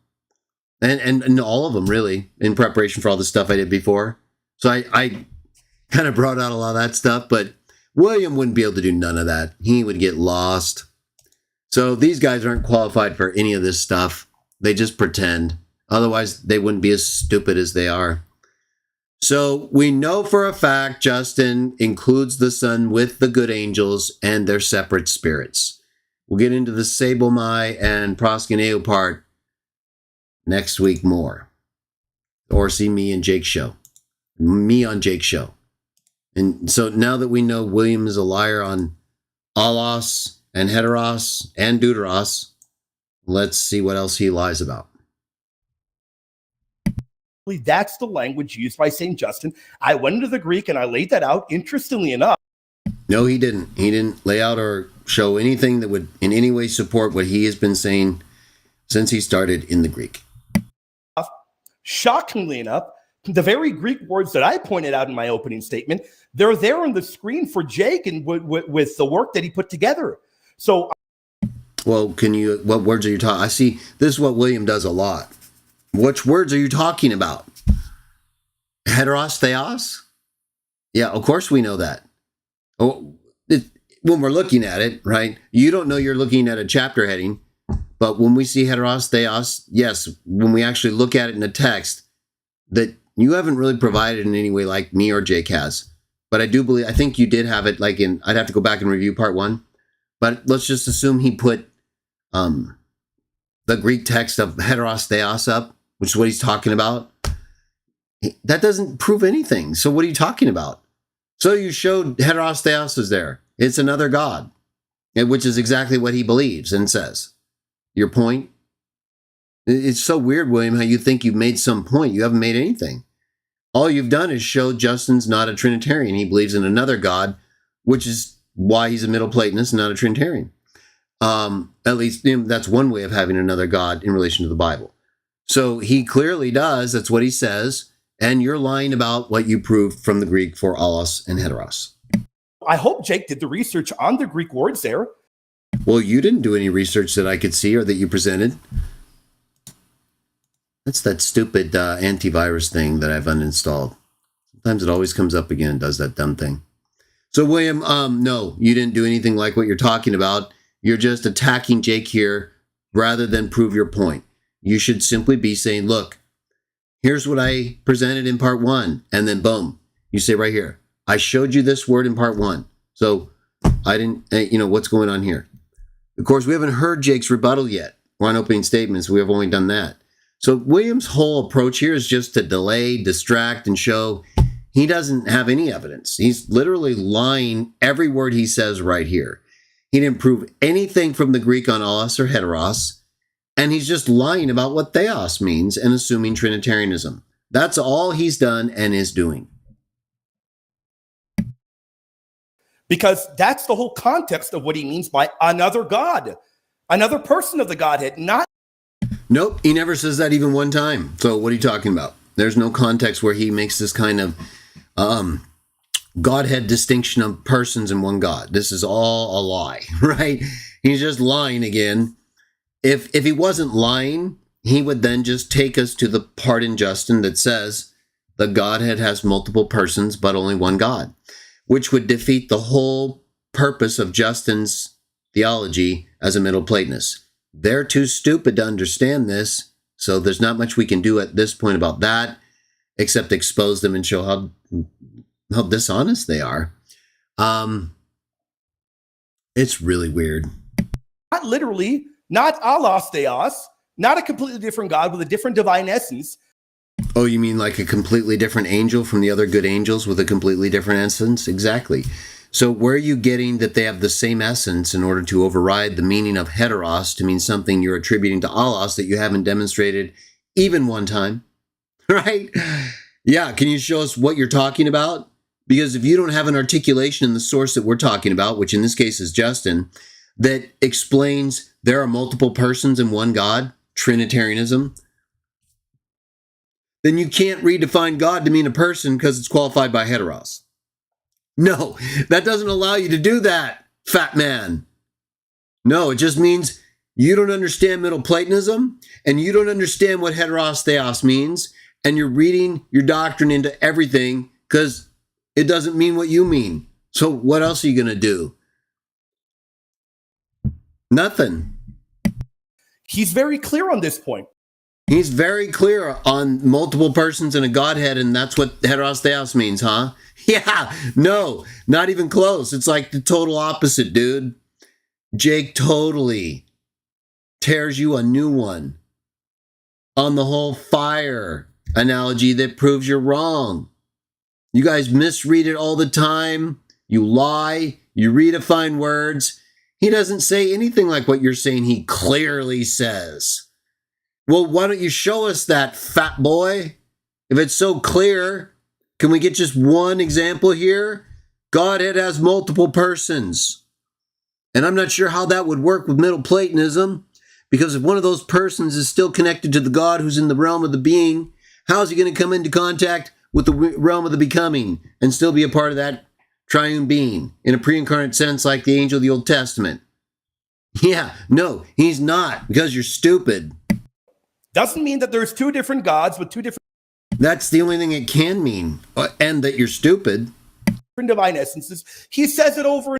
and all of them really in preparation for all the stuff I did before. So I kind of brought out a lot of that stuff, but William wouldn't be able to do none of that. He would get lost. So these guys aren't qualified for any of this stuff. They just pretend. Otherwise, they wouldn't be as stupid as they are. So we know for a fact Justin includes the son with the good angels and their separate spirits. We'll get into the Sabomai and Proskuneo part next week more. Or see me and Jake's show. Me on Jake's show. And so now that we know William is a liar on allos and heteros and deuteros, let's see what else he lies about. That's the language used by St. Justin. I went into the Greek and I laid that out. Interestingly enough, no, he didn't. He didn't lay out or show anything that would in any way support what he has been saying since he started in the Greek. Shockingly enough, the very Greek words that I pointed out in my opening statement, they're there on the screen for Jake and with the work that he put together. So, well, what words are you talking? I see this is what William does a lot. Which words are you talking about? Heteros, theos? Yeah, of course we know that. Oh, when we're looking at it, right? You don't know you're looking at a chapter heading. But when we see heteros, theos, yes, when we actually look at it in the text, that you haven't really provided in any way like me or Jake has. But I think you did have it like I'd have to go back and review part 1. But let's just assume he put the Greek text of heteros theos up, which is what he's talking about. That doesn't prove anything. So what are you talking about? So you showed heteros theos is there. It's another God, which is exactly what he believes and says. Your point? It's so weird, William, how you think you've made some point. You haven't made anything. All you've done is show Justin's not a Trinitarian. He believes in another God, which is why he's a Middle Platonist and not a Trinitarian. At least that's one way of having another God in relation to the Bible. So he clearly does. That's what he says. And you're lying about what you proved from the Greek for allos and heteros. I hope Jake did the research on the Greek words there. Well, you didn't do any research that I could see or that you presented. That's that stupid antivirus thing that I've uninstalled. Sometimes it always comes up again and does that dumb thing. So, William, no, you didn't do anything like what you're talking about. You're just attacking Jake here rather than prove your point. You should simply be saying, look, here's what I presented in part 1. And then, boom, you say right here, I showed you this word in part 1. So I didn't, what's going on here? Of course, we haven't heard Jake's rebuttal yet. We're on opening statements. We have only done that. So William's whole approach here is just to delay, distract, and show he doesn't have any evidence. He's literally lying every word he says right here. He didn't prove anything from the Greek on allos or heteros, and he's just lying about what theos means and assuming Trinitarianism. That's all he's done and is doing. Because that's the whole context of what he means by another God, another person of the Godhead, not. Nope, he never says that even one time. So what are you talking about? There's no context where he makes this kind of Godhead distinction of persons in one God. This is all a lie, right? He's just lying again. If he wasn't lying, he would then just take us to the part in Justin that says the Godhead has multiple persons, but only one God, which would defeat the whole purpose of Justin's theology as a Middle Platonist. They're too stupid to understand this, so there's not much we can do at this point about that, except expose them and show how dishonest they are. It's really weird. Not literally, not allos theos, not a completely different God with a different divine essence. Oh, you mean like a completely different angel from the other good angels with a completely different essence? Exactly. So where are you getting that they have the same essence in order to override the meaning of heteros to mean something you're attributing to allos that you haven't demonstrated even one time? Right? Yeah, can you show us what you're talking about? Because if you don't have an articulation in the source that we're talking about, which in this case is Justin, that explains there are multiple persons in one God, Trinitarianism, then you can't redefine God to mean a person because it's qualified by heteros. No, that doesn't allow you to do that, fat man. No, it just means you don't understand Middle Platonism and you don't understand what heteros theos means, and you're reading your doctrine into everything because it doesn't mean what you mean. So what else are you going to do? Nothing. He's very clear on this point. He's very clear on multiple persons in a Godhead, and that's what heteros theos means, huh? Yeah, no, not even close. It's like the total opposite, dude. Jake totally tears you a new one on the whole fire analogy that proves you're wrong. You guys misread it all the time. You lie. You redefine words. He doesn't say anything like what you're saying he clearly says. Well, why don't you show us that, fat boy? If it's so clear, can we get just one example here? Godhead has multiple persons. And I'm not sure how that would work with Middle Platonism, because if one of those persons is still connected to the God who's in the realm of the being, how is he going to come into contact with the realm of the becoming and still be a part of that triune being in a pre-incarnate sense like the angel of the Old Testament? Yeah, no, he's not, because you're stupid. Doesn't mean that there's two different gods with two different. That's the only thing it can mean, and that you're stupid. Divine essences. He says it over.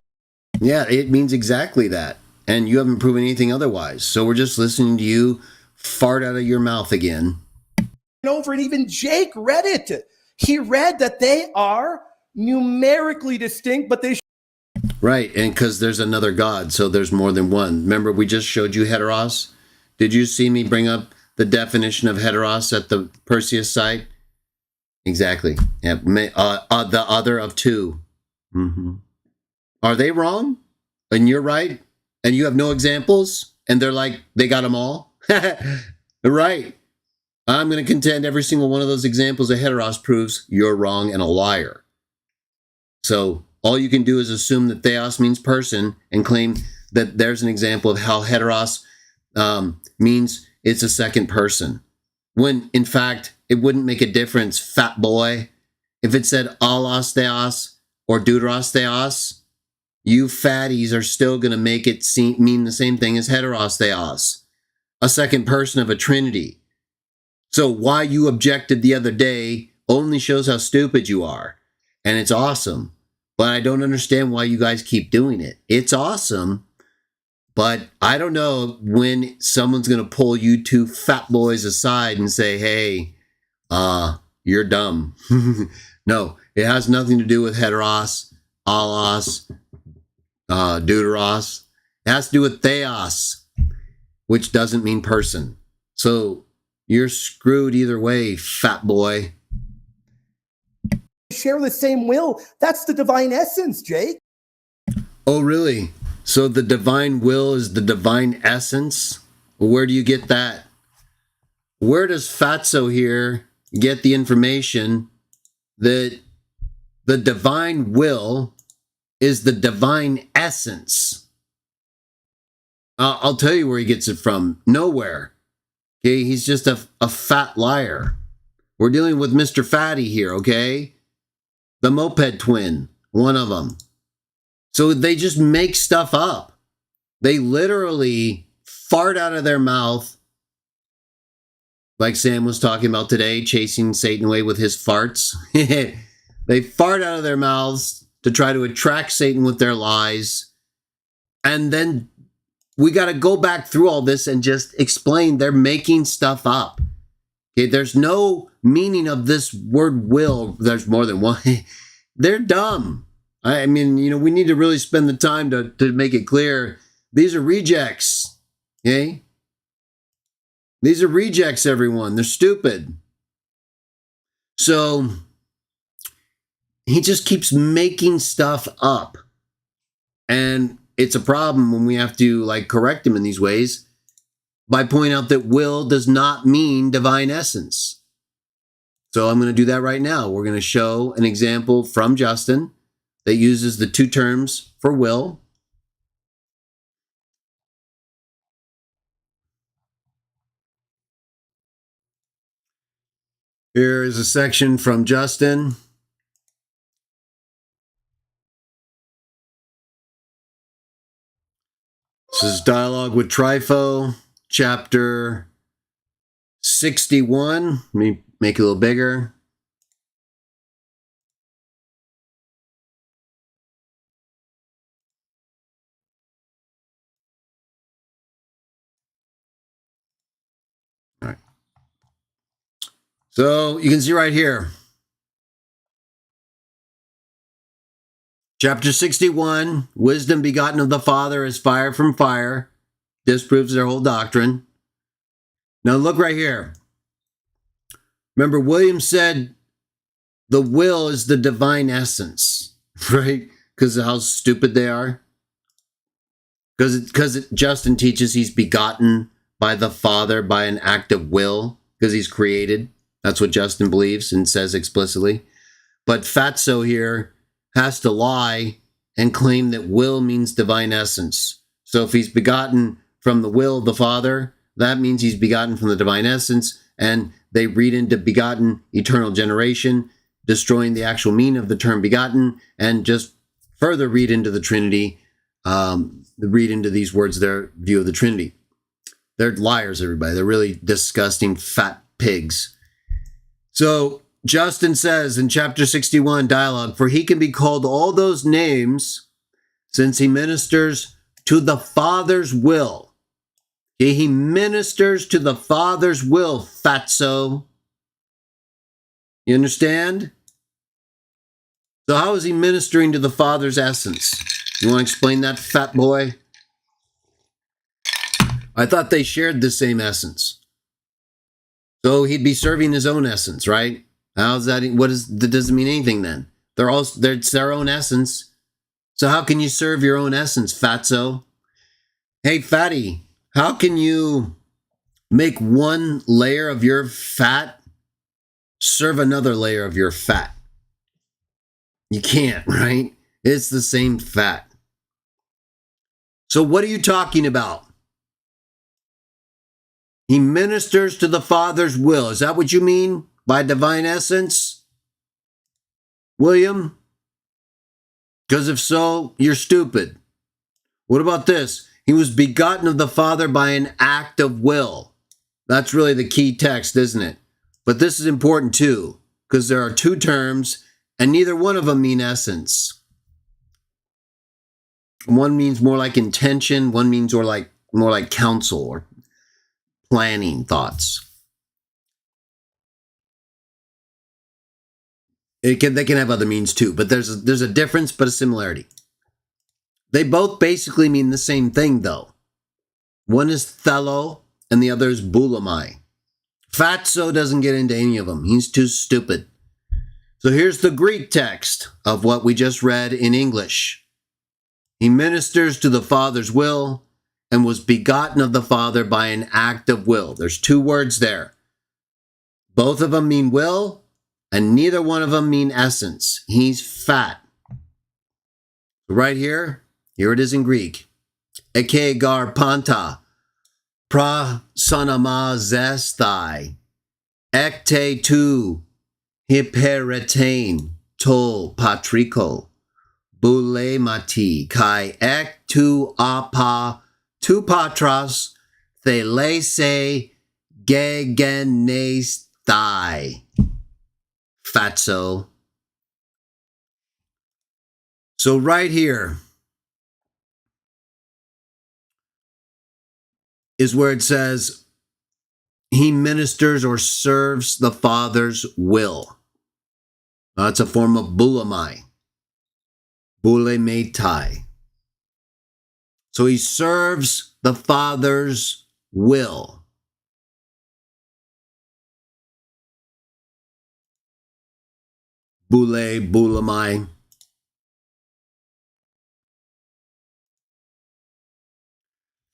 Yeah, it means exactly that. And you haven't proven anything otherwise. So we're just listening to you fart out of your mouth again. Over, and even Jake read it. He read that they are numerically distinct, but they Right, and because there's another God, so there's more than one. Remember, we just showed you heteros? Did you see me bring up the definition of heteros at the Perseus site? Exactly. Yeah, the other of two. Mm-hmm. Are they wrong? And you're right? And you have no examples? And they're like, they got them all? Right. I'm going to contend every single one of those examples of heteros proves you're wrong and a liar. So all you can do is assume that theos means person and claim that there's an example of how heteros means it's a second person. When, in fact, it wouldn't make a difference, fat boy. If it said allos theos or deuteros theos, you fatties are still going to make it mean the same thing as heteros theos, a second person of a trinity. So why you objected the other day only shows how stupid you are. And it's awesome. But I don't understand why you guys keep doing it. It's awesome. But I don't know when someone's going to pull you two fat boys aside and say, hey, you're dumb. No, it has nothing to do with heteros, allos, deuteros. It has to do with theos, which doesn't mean person. So you're screwed either way, fat boy. share the same will. That's the divine essence, Jake. Oh, really? So the divine will is the divine essence? Where do you get that? Where does Fatso here get the information that the divine will is the divine essence? I'll tell you where he gets it from. Nowhere. Okay, he's just a fat liar. We're dealing with Mr. Fatty here, okay? The moped twin, one of them. So they just make stuff up. They literally fart out of their mouth, like Sam was talking about today, chasing Satan away with his farts. They fart out of their mouths to try to attract Satan with their lies. And then we got to go back through all this and just explain they're making stuff up. Okay, there's no meaning of this word will. There's more than one. They're dumb. I mean, you know, we need to really spend the time to make it clear. These are rejects. Okay? These are rejects, everyone. They're stupid. So he just keeps making stuff up. And it's a problem when we have to like correct him in these ways by pointing out that will does not mean divine essence. So I'm going to do that right now. We're going to show an example from Justin that uses the two terms for will. Here is a section from Justin. This is Dialogue with Trypho, chapter 61. Let me make it a little bigger. All right. So you can see right here. Chapter 61, wisdom begotten of the Father is fire from fire. Disproves their whole doctrine. Now look right here. Remember, William said the will is the divine essence, right? Because of how stupid they are. Because Justin teaches he's begotten by the Father by an act of will, because he's created. That's what Justin believes and says explicitly. But Fatso here has to lie and claim that will means divine essence. So if he's begotten from the will of the Father, that means he's begotten from the divine essence, and they read into begotten eternal generation, destroying the actual meaning of the term begotten, and just further read into the Trinity, read into these words their view of the Trinity. They're liars, everybody. They're really disgusting fat pigs. So Justin says in chapter 61, dialogue, for he can be called all those names since he ministers to the Father's will. Okay, he ministers to the Father's will, fatso. You understand? So how is he ministering to the Father's essence? You want to explain that, fat boy? I thought they shared the same essence. So he'd be serving his own essence, right? How's that? That doesn't mean anything then. It's their own essence. So how can you serve your own essence, fatso? Hey, fatty, how can you make one layer of your fat serve another layer of your fat? You can't, right? It's the same fat. So what are you talking about? He ministers to the Father's will. Is that what you mean by divine essence, William? Because if so, you're stupid. What about this? He was begotten of the Father by an act of will. That's really the key text, isn't it? But this is important too, because there are two terms, and neither one of them mean essence. One means more like intention, one means more like counsel or planning thoughts. They can have other means too, but there's a difference, but a similarity. They both basically mean the same thing, though. One is thelo, and the other is bulamai. Fatso doesn't get into any of them. He's too stupid. So here's the Greek text of what we just read in English. He ministers to the Father's will and was begotten of the Father by an act of will. There's two words there. Both of them mean will, and neither one of them mean essence. He's fat. Right here it is in Greek. Eke gar panta, pra sanama zestai, ekte tu hyperetain tol patriko, bulemati, kai ek tu apa tu patras, thelese gegenestai. Fatso. So right here is where it says he ministers or serves the Father's will. Now, it's a form of bulamai. Bulemetai. So he serves the Father's will. Bulamai.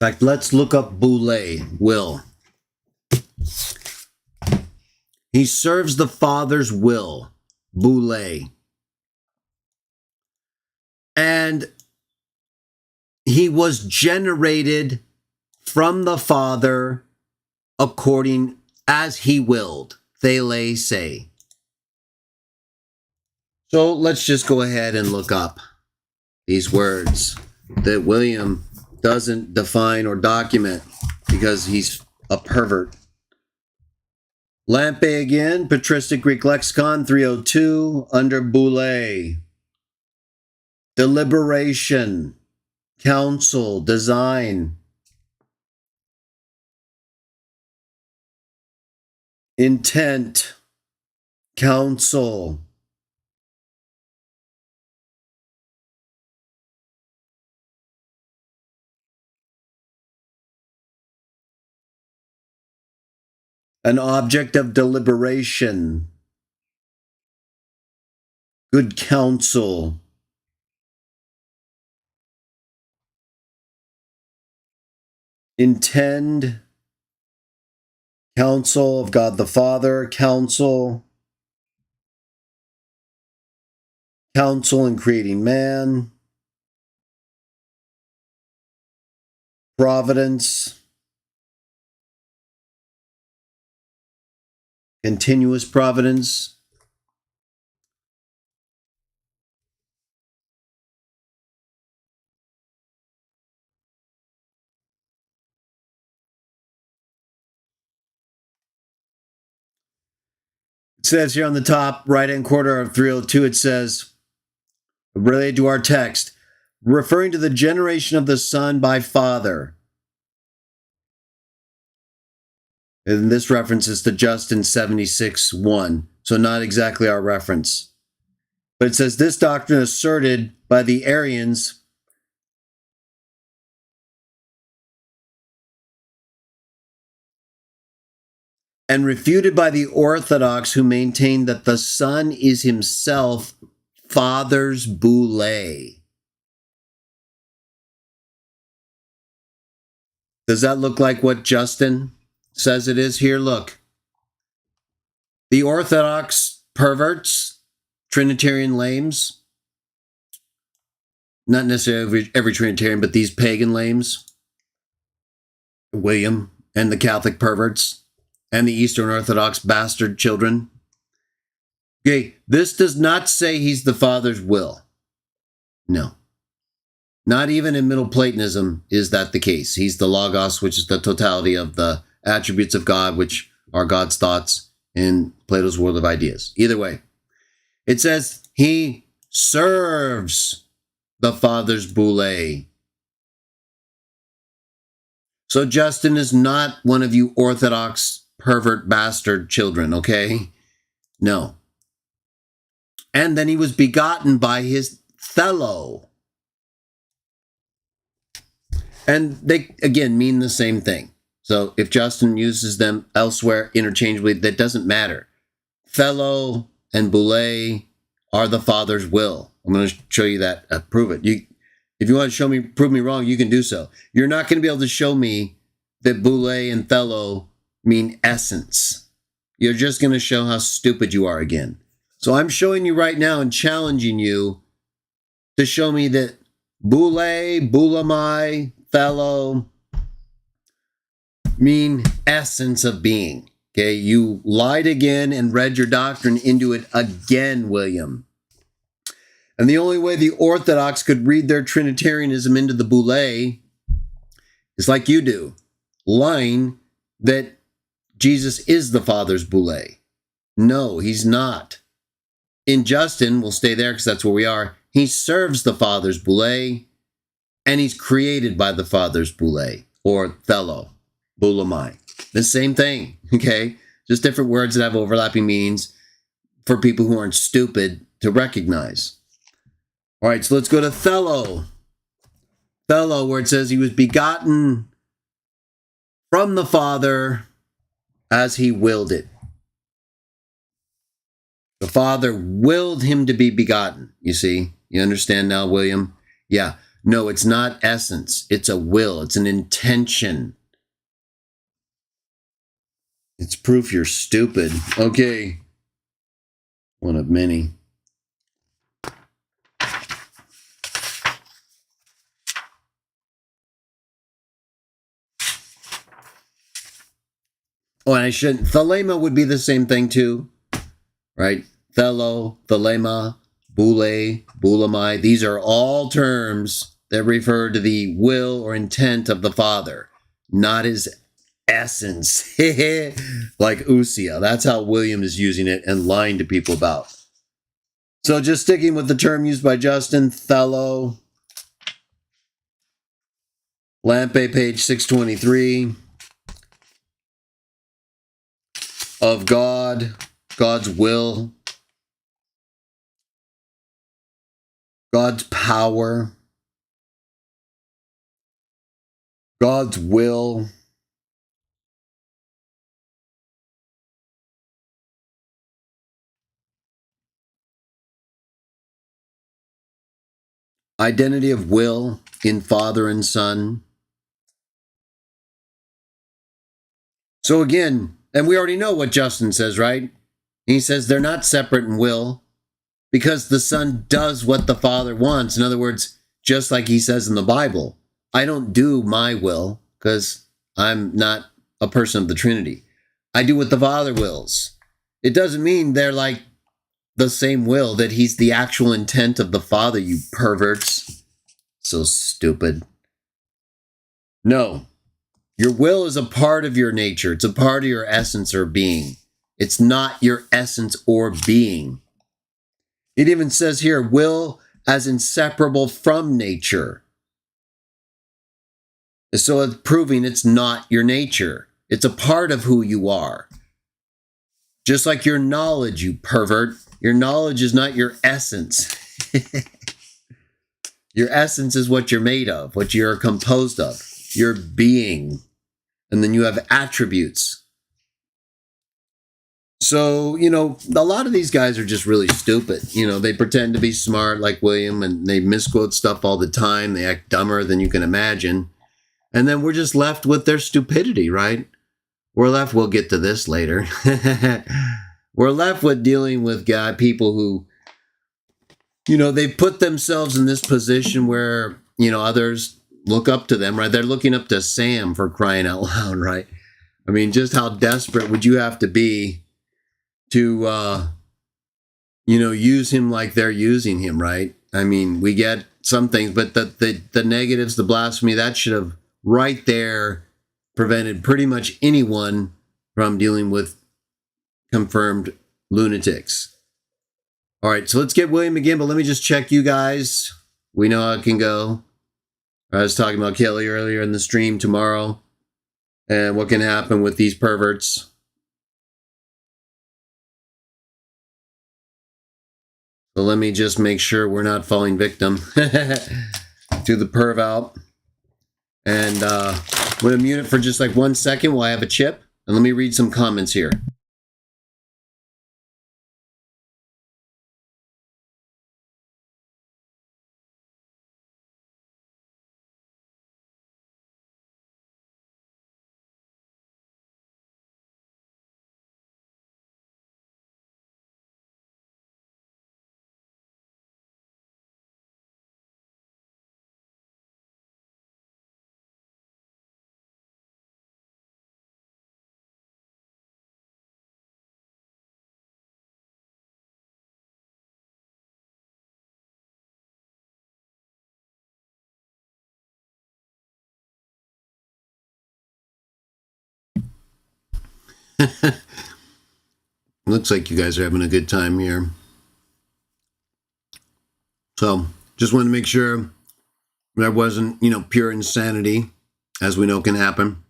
In fact, let's look up will. He serves the Father's will. And he was generated from the Father according as he willed. Thelese. So let's just go ahead and look up these words that William doesn't define or document because he's a pervert. Lampe again, Patristic Greek Lexicon 302, under boule. Deliberation, counsel, design. Intent, counsel. An object of deliberation, good counsel, intend, counsel of God the Father, counsel in creating man, providence, continuous providence, it says here on the top right-hand corner of 302, it says, related to our text, referring to the generation of the Son by Father. And this reference is to Justin 76:1, so not exactly our reference. But it says, this doctrine asserted by the Arians and refuted by the Orthodox, who maintain that the Son is himself Father's boule. Does that look like what Justin says it is here? Look. The Orthodox perverts, Trinitarian lames, not necessarily every Trinitarian, but these pagan lames, William, and the Catholic perverts, and the Eastern Orthodox bastard children. Okay, this does not say he's the Father's will. No. Not even in Middle Platonism is that the case. He's the Logos, which is the totality of the attributes of God, which are God's thoughts in Plato's world of ideas. Either way, it says he serves the Father's boule. So Justin is not one of you Orthodox pervert bastard children, okay? No. And then he was begotten by his fellow. And they, again, mean the same thing. So if Justin uses them elsewhere interchangeably, that doesn't matter. Fellow and boule are the Father's will. I'm going to show you that, prove it. If you want to prove me wrong, you can do so. You're not going to be able to show me that boule and fellow mean essence. You're just going to show how stupid you are again. So I'm showing you right now and challenging you to show me that boule, boulamai, fellow mean essence of being. Okay, you lied again and read your doctrine into it again, William. And the only way the Orthodox could read their Trinitarianism into the boule is like you do, lying that Jesus is the Father's boule. No, he's not. In Justin, we'll stay there because that's where we are, he serves the Father's boule, and he's created by the Father's boule, or fellow, boulamai. The same thing, okay? Just different words that have overlapping meanings for people who aren't stupid to recognize. All right, so let's go to fellow. Fellow, where it says he was begotten from the Father as he willed it. The Father willed him to be begotten, you see? You understand now, William? Yeah. No, it's not essence. It's a will. It's an intention. It's proof you're stupid. Okay. One of many. Oh, and I shouldn't. Thelema would be the same thing too, right? Thelo, thelema, boule, boulamai. These are all terms that refer to the will or intent of the Father, not his essence. Like ousia. That's how William is using it and lying to people about. So just sticking with the term used by Justin, thelo. Lampe, page 623. Of God, God's will, God's power, God's will, identity of will in Father and Son. So again, and we already know what Justin says, right? He says they're not separate in will because the Son does what the Father wants. In other words, just like he says in the Bible, I don't do my will because I'm not a person of the Trinity. I do what the Father wills. It doesn't mean they're like the same will, that he's the actual intent of the Father, you perverts. So stupid. No. Your will is a part of your nature. It's a part of your essence or being. It's not your essence or being. It even says here, will as inseparable from nature. So it's proving it's not your nature. It's a part of who you are. Just like your knowledge, you pervert. Your knowledge is not your essence. Your essence is what you're made of, what you're composed of, your being. And then you have attributes. So, a lot of these guys are just really stupid. They pretend to be smart like William, and they misquote stuff all the time. They act dumber than you can imagine. And then we're just left with their stupidity, right? We'll get to this later. We're left with dealing with people who, they put themselves in this position where, others look up to them, right? They're looking up to Sam, for crying out loud, right? I mean, just how desperate would you have to be to, use him like they're using him, right? I mean, we get some things, but the negatives, the blasphemy, that should have right there prevented pretty much anyone from dealing with confirmed lunatics. All right, so let's get William again, but let me just check you guys. We know how it can go. I was talking about Kelly earlier in the stream tomorrow and what can happen with these perverts. So let me just make sure we're not falling victim to the perv out. And I'm going to mute it for just like 1 second while I have a chip. And let me read some comments here. Looks like you guys are having a good time here. So, just wanted to make sure there wasn't, pure insanity, as we know can happen.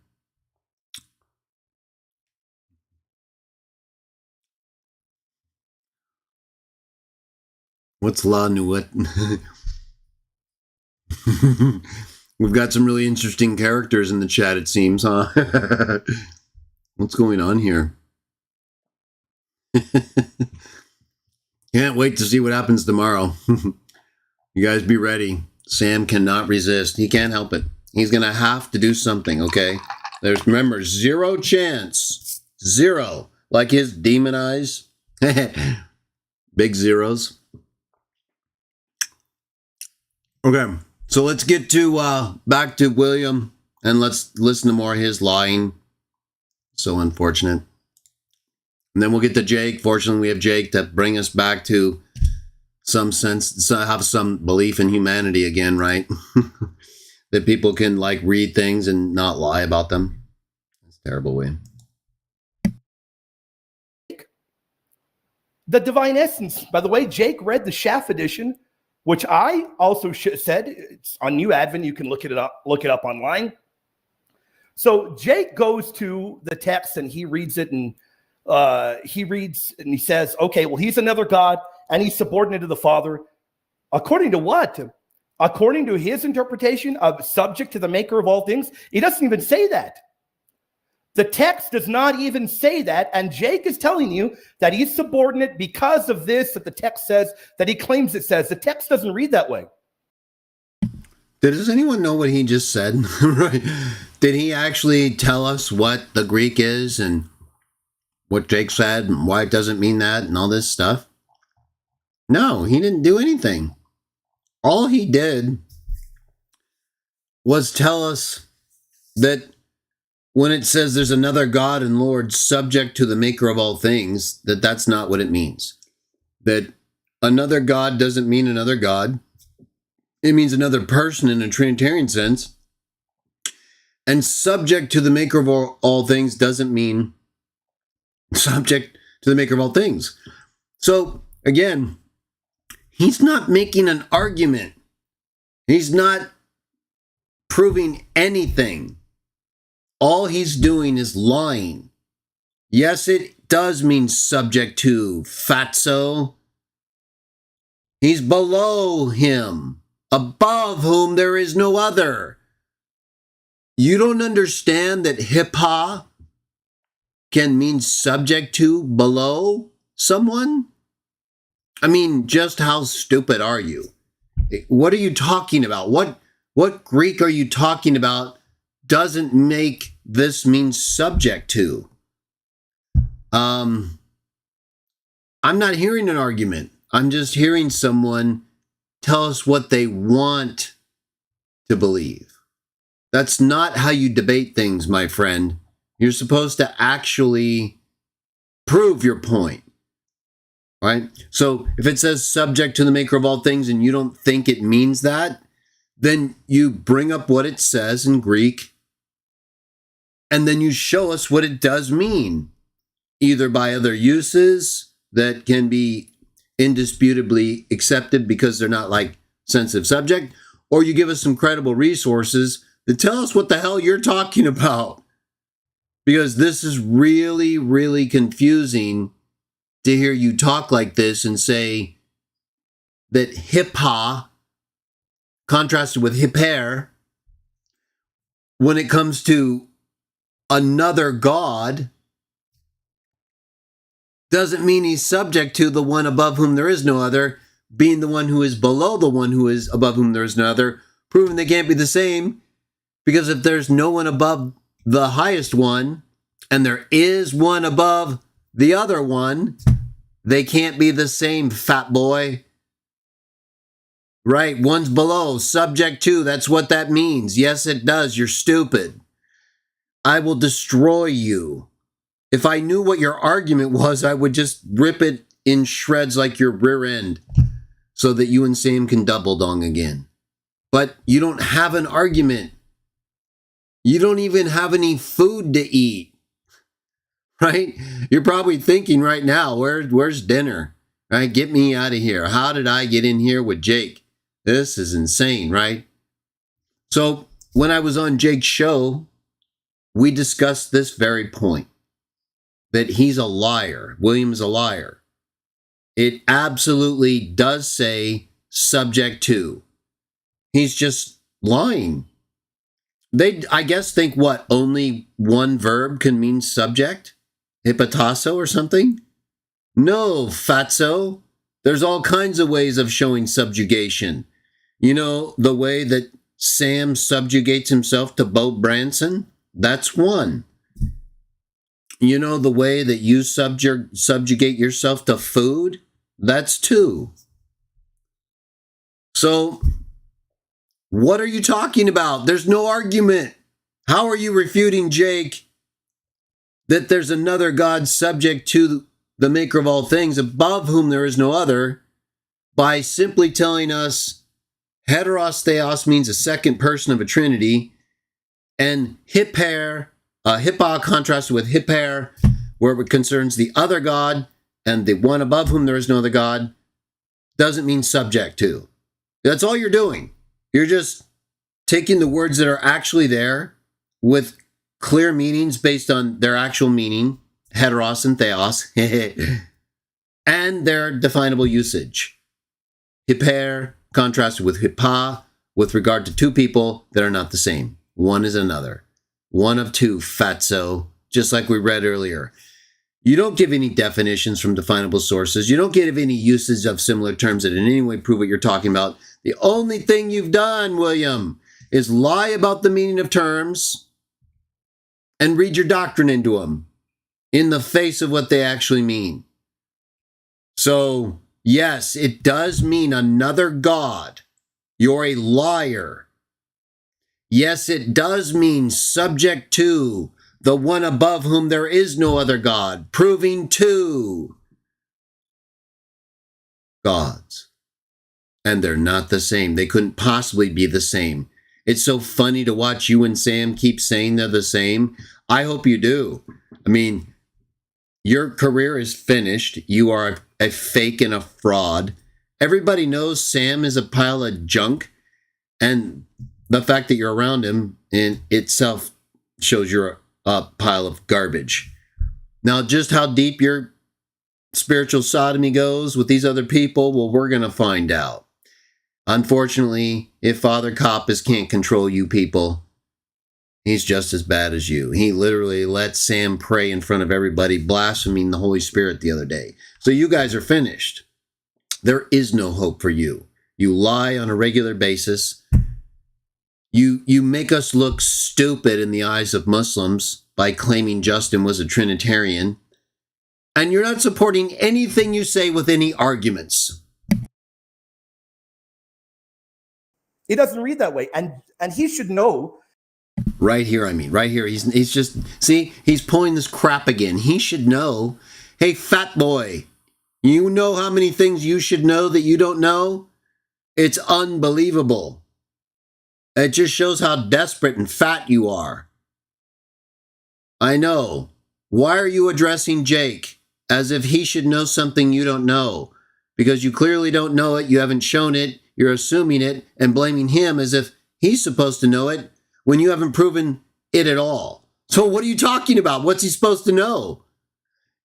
What's La Nuit? We've got some really interesting characters in the chat, it seems, huh? What's going on here? Can't wait to see what happens tomorrow. You guys be ready. Sam cannot resist. He can't help it. He's going to have to do something, okay? Remember, 0 chance. 0. Like his demon eyes. Big zeros. Okay, so let's get to back to William, and let's listen to more of his lying. So unfortunate. And then we'll get to Jake. Fortunately, we have Jake to bring us back to some sense, have some belief in humanity again, right? That people can read things and not lie about them. That's a terrible way. The divine essence. By the way, Jake read the Schaff edition, which I also said it's on New Advent. You can look it up online. So Jake goes to the text and he reads it, and he says, okay, well, he's another God and he's subordinate to the Father. According to what? According to his interpretation of subject to the maker of all things. He doesn't even say that. The text does not even say that, and Jake is telling you that he's subordinate because of this that the text says, that he claims it says. The text doesn't read that way. Does anyone know what he just said? Right? Did he actually tell us what the Greek is and what Jake said and why it doesn't mean that and all this stuff? No, he didn't do anything. All he did was tell us that when it says there's another God and Lord subject to the maker of all things, that's not what it means. That another God doesn't mean another God. It means another person in a Trinitarian sense. And subject to the maker of all things doesn't mean subject to the maker of all things. So, again, He's not making an argument. He's not proving anything. All he's doing is lying. Yes, it does mean subject to, fatso. He's below him, above whom there is no other. You don't understand that hippa can mean subject to, below someone? I mean, just how stupid are you? What are you talking about? What Greek are you talking about doesn't make this mean subject to? I'm not hearing an argument. I'm just hearing someone tell us what they want to believe. That's not how you debate things, my friend. You're supposed to actually prove your point, right? So if it says subject to the maker of all things and you don't think it means that, then you bring up what it says in Greek and then you show us what it does mean, either by other uses that can be indisputably accepted because they're not like sensitive subject, or you give us some credible resources that tell us what the hell you're talking about. Because this is really, really confusing to hear you talk like this and say that hippa contrasted with hipper, when it comes to another god, doesn't mean he's subject to the one above whom there is no other, being the one who is below the one who is above whom there is no other, proving they can't be the same, because if there's no one above the highest one, and there is one above the other one, they can't be the same, fat boy. Right, one's below, subject to, that's what that means. Yes, it does, you're stupid. I will destroy you. If I knew what your argument was, I would just rip it in shreds like your rear end so that you and Sam can double dong again. But you don't have an argument. You don't even have any food to eat, right? You're probably thinking right now, where's dinner? Right? Get me out of here. How did I get in here with Jake? This is insane, right? So when I was on Jake's show, we discussed this very point. That he's a liar. William's a liar. It absolutely does say subject to. He's just lying. They, I guess, think what? Only one verb can mean subject? Hippotasso or something? No, fatso. There's all kinds of ways of showing subjugation. You know, the way that Sam subjugates himself to Bo Branson? That's one. You know, the way that you subjugate yourself to food? That's two. So, what are you talking about? There's no argument. How are you refuting Jake that there's another God subject to the maker of all things, above whom there is no other, by simply telling us heteros theos means a second person of a trinity, and hippa contrasted with hipper, where it concerns the other God and the one above whom there is no other God, doesn't mean subject to. That's all you're doing. You're just taking the words that are actually there with clear meanings based on their actual meaning, heteros and theos, and their definable usage. Hipper contrasted with hippa with regard to two people that are not the same. One is another. One of two, fatso, just like we read earlier. You don't give any definitions from definable sources. You don't give any usage of similar terms that in any way prove what you're talking about. The only thing you've done, William, is lie about the meaning of terms and read your doctrine into them in the face of what they actually mean. So, yes, it does mean another God. You're a liar. Yes, it does mean subject to the one above whom there is no other God, proving two gods. And they're not the same. They couldn't possibly be the same. It's so funny to watch you and Sam keep saying they're the same. I hope you do. I mean, your career is finished. You are a fake and a fraud. Everybody knows Sam is a pile of junk, and the fact that you're around him in itself shows you're a pile of garbage. Now, just how deep your spiritual sodomy goes with these other people, well, we're going to find out. Unfortunately, if Father Coppus can't control you people, he's just as bad as you. He literally let Sam pray in front of everybody, blaspheming the Holy Spirit the other day. So you guys are finished. There is no hope for you. You lie on a regular basis. You make us look stupid in the eyes of Muslims by claiming Justin was a Trinitarian. And you're not supporting anything you say with any arguments. It doesn't read that way. And he should know. Right here, he's just, see, he's pulling this crap again. He should know, hey, fat boy, you know how many things you should know that you don't know? It's unbelievable. It just shows how desperate and fat you are. I know. Why are you addressing Jake as if he should know something you don't know? Because you clearly don't know it, you haven't shown it, you're assuming it, and blaming him as if he's supposed to know it when you haven't proven it at all. So what are you talking about? What's he supposed to know?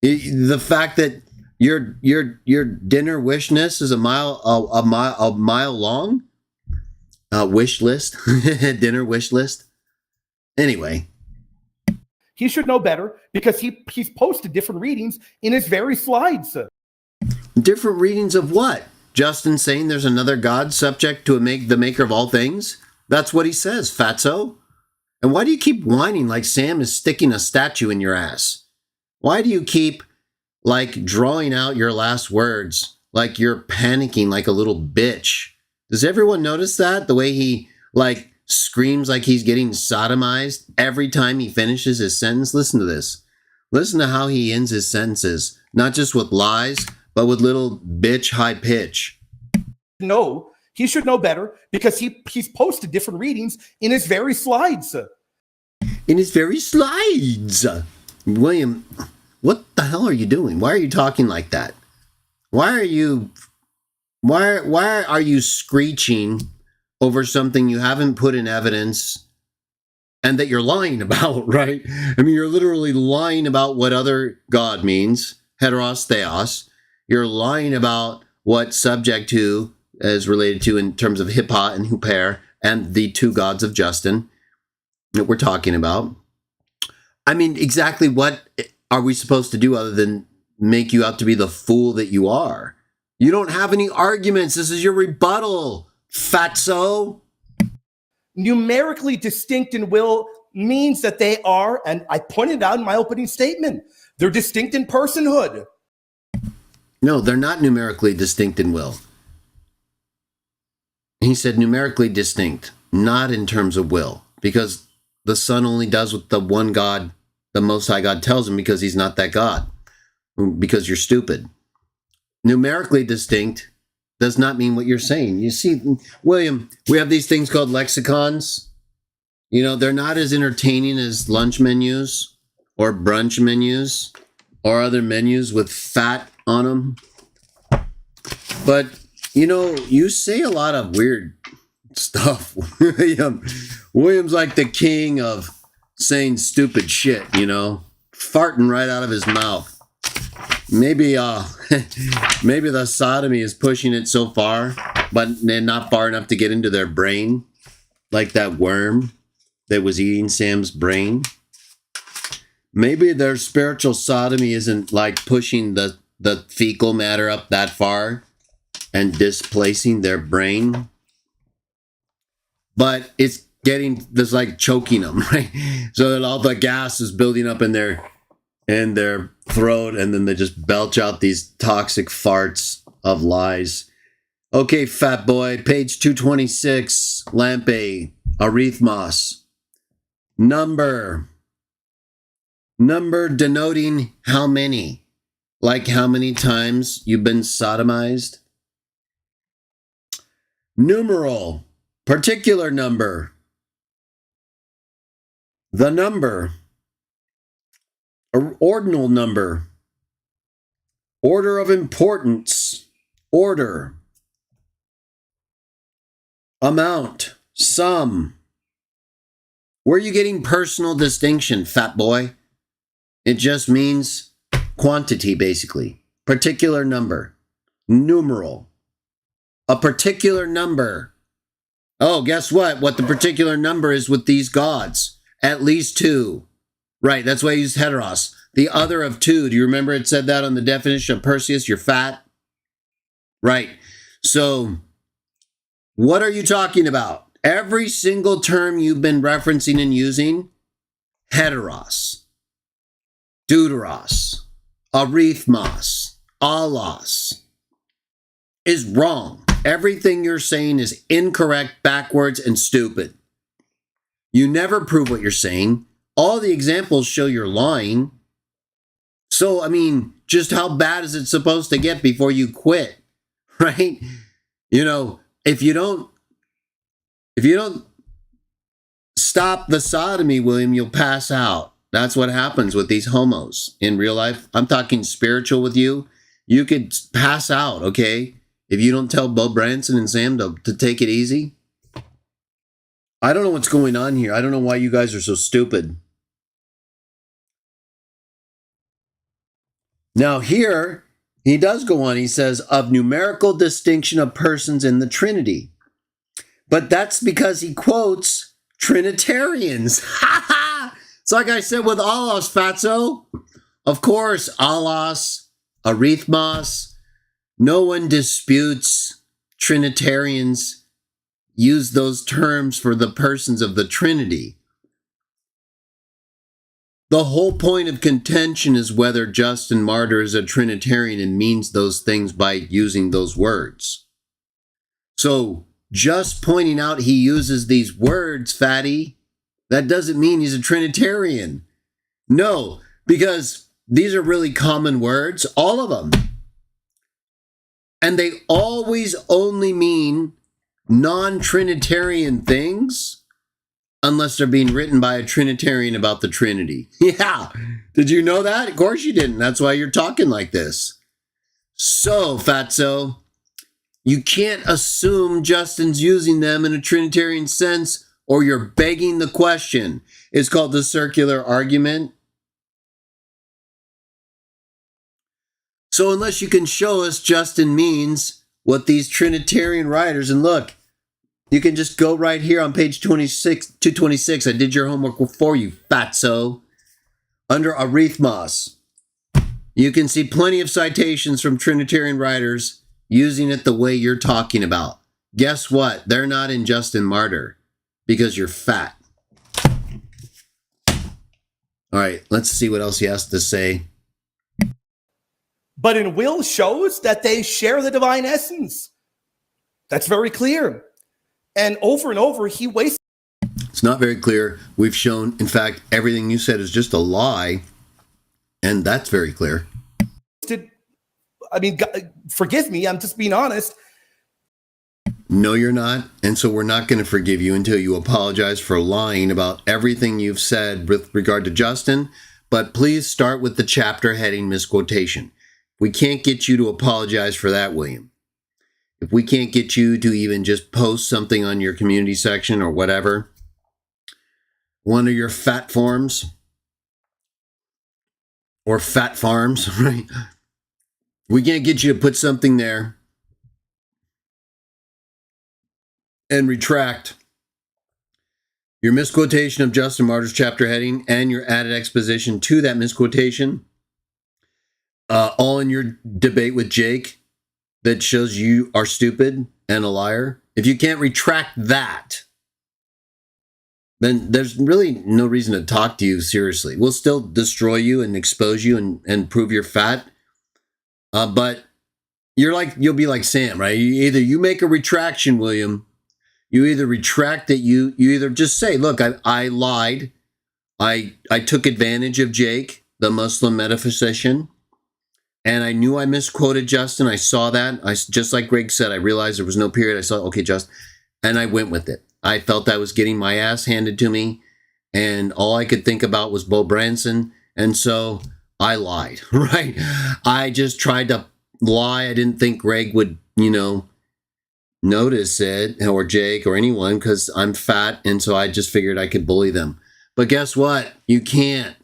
The fact that your dinner wish list is a mile long? Wish list? Dinner wish list? Anyway. He should know better because he's posted different readings in his very slides. Different readings of what? Justin saying there's another God subject to the maker of all things? That's what he says, fatso. And why do you keep whining like Sam is sticking a statue in your ass? Why do you keep, like, drawing out your last words like you're panicking like a little bitch? Does everyone notice that? The way he, like, screams like he's getting sodomized every time he finishes his sentence? Listen to this. Listen to how he ends his sentences. Not just with lies, but with little bitch high pitch. No, he should know better because he's posted different readings in his very slides. In his very slides. William, what the hell are you doing? Why are you talking like that? Why are you screeching over something you haven't put in evidence and that you're lying about, right? I mean, you're literally lying about what other God means, heteros theos. You're lying about what subject to is related to in terms of hippa and huper and the two gods of Justin that we're talking about. I mean, exactly what are we supposed to do other than make you out to be the fool that you are? You don't have any arguments. This is your rebuttal, fatso. Numerically distinct in will means that they are, and I pointed out in my opening statement, they're distinct in personhood. No, they're not numerically distinct in will. He said numerically distinct, not in terms of will, because the Son only does what the one God, the Most High God, tells him because he's not that God, because you're stupid. Numerically distinct does not mean what you're saying. You see, William, we have these things called lexicons. You know, they're not as entertaining as lunch menus or brunch menus or other menus with fat on them. But, you know, you say a lot of weird stuff. William's like the king of saying stupid shit, you know, farting right out of his mouth. Maybe maybe the sodomy is pushing it so far, but not far enough to get into their brain, like that worm that was eating Sam's brain. Maybe their spiritual sodomy isn't like pushing the fecal matter up that far and displacing their brain, but it's getting this, like, choking them, right? So that all the gas is building up in their throat, and then they just belch out these toxic farts of lies. Okay, fat boy, page 226, Lampe, arithmos. Number denoting how many, like how many times you've been sodomized. Numeral, particular number. The number. Ordinal number. Order of importance. Order. amount, sum. Where are you getting personal distinction, fat boy? It just means quantity, basically. Particular number. Numeral. A particular number. Oh, guess what? What the particular number is with these gods. At least 2. Right, that's why I used heteros. The other of 2. Do you remember it said that on the definition of Perseus? You're fat? Right. So, what are you talking about? Every single term you've been referencing and using, heteros, deuteros, arithmos, allos, is wrong. Everything you're saying is incorrect, backwards, and stupid. You never prove what you're saying. All the examples show you're lying. So, I mean, just how bad is it supposed to get before you quit? Right? You know, if you don't stop the sodomy, William, you'll pass out. That's what happens with these homos in real life. I'm talking spiritual with you. You could pass out, okay? If you don't tell Bo Branson and Sam to take it easy. I don't know what's going on here. I don't know why you guys are so stupid. Now here, he does go on. He says, of numerical distinction of persons in the Trinity. But that's because he quotes Trinitarians. It's like I said with allos, fatso. Of course, allos, arithmos. No one disputes Trinitarians use those terms for the persons of the Trinity. The whole point of contention is whether Justin Martyr is a Trinitarian and means those things by using those words. So, just pointing out he uses these words, fatty, that doesn't mean he's a Trinitarian. No, because these are really common words, all of them. And they always only mean non-Trinitarian things unless they're being written by a Trinitarian about the Trinity. Yeah. Did you know that? Of course you didn't. That's why you're talking like this. So, fatso, you can't assume Justin's using them in a Trinitarian sense or you're begging the question. It's called the circular argument. So unless you can show us Justin means what these Trinitarian writers, and look, you can just go right here on page 226. I did your homework for you, fatso. Under arithmos, you can see plenty of citations from Trinitarian writers using it the way you're talking about. Guess what? They're not in Justin Martyr because you're fat. All right, let's see what else he has to say. But in Will shows that they share the divine essence. That's very clear. And over, he wastes. It's not very clear. We've shown, in fact, everything you said is just a lie. And that's very clear. I mean, forgive me, I'm just being honest. No, you're not. And so we're not going to forgive you until you apologize for lying about everything you've said with regard to Justin. But please start with the chapter heading misquotation. We can't get you to apologize for that, William. If we can't get you to even just post something on your community section or whatever, one of your fat forms or fat farms, right? We can't get you to put something there and retract your misquotation of Justin Martyr's chapter heading and your added exposition to that misquotation, all in your debate with Jake that shows you are stupid and a liar. If you can't retract that, then there's really no reason to talk to you seriously. We'll still destroy you and expose you and prove you're fat. But you'll be like Sam, right? Either you make a retraction, William. You either retract that you either just say, look, I lied. I took advantage of Jake, the Muslim metaphysician. And I knew I misquoted Justin. I saw that. Just like Greg said, I realized there was no period. I saw, okay, Justin. And I went with it. I felt I was getting my ass handed to me. And all I could think about was Bo Branson. And so I lied, right? I just tried to lie. I didn't think Greg would, notice it, or Jake, or anyone, because I'm fat, and so I just figured I could bully them. But guess what? You can't.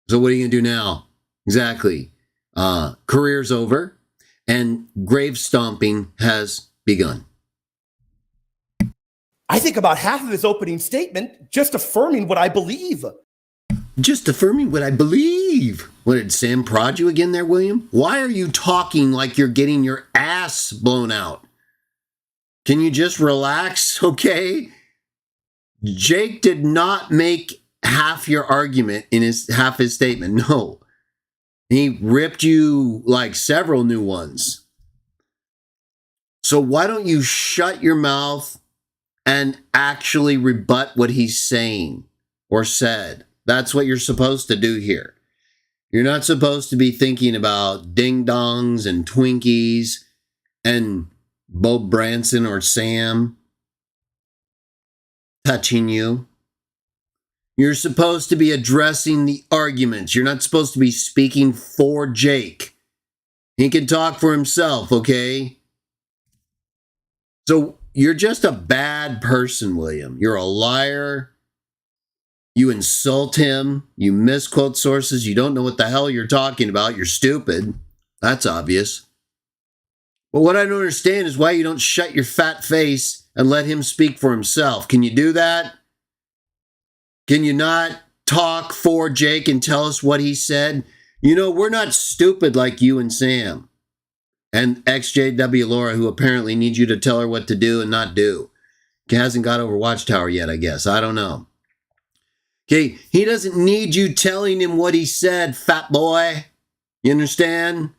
So what are you going to do now? Exactly. Career's over, and grave stomping has begun. I think about half of his opening statement just affirming what I believe. Just affirming what I believe. What, did Sam prod you again there, William? Why are you talking like you're getting your ass blown out? Can you just relax, okay? Jake did not make half your argument in half his statement. No. He ripped you like several new ones. So why don't you shut your mouth and actually rebut what he's saying or said? That's what you're supposed to do here. You're not supposed to be thinking about ding-dongs and Twinkies and Bo Branson or Sam touching you. You're supposed to be addressing the arguments. You're not supposed to be speaking for Jake. He can talk for himself, okay? So you're just a bad person, William. You're a liar. You insult him. You misquote sources. You don't know what the hell you're talking about. You're stupid. That's obvious. But what I don't understand is why you don't shut your fat face and let him speak for himself. Can you do that? Can you not talk for Jake and tell us what he said? You know, we're not stupid like you and Sam. And XJW Laura, who apparently needs you to tell her what to do and not do. He hasn't got over Watchtower yet, I guess. I don't know. Okay, he doesn't need you telling him what he said, fat boy. You understand?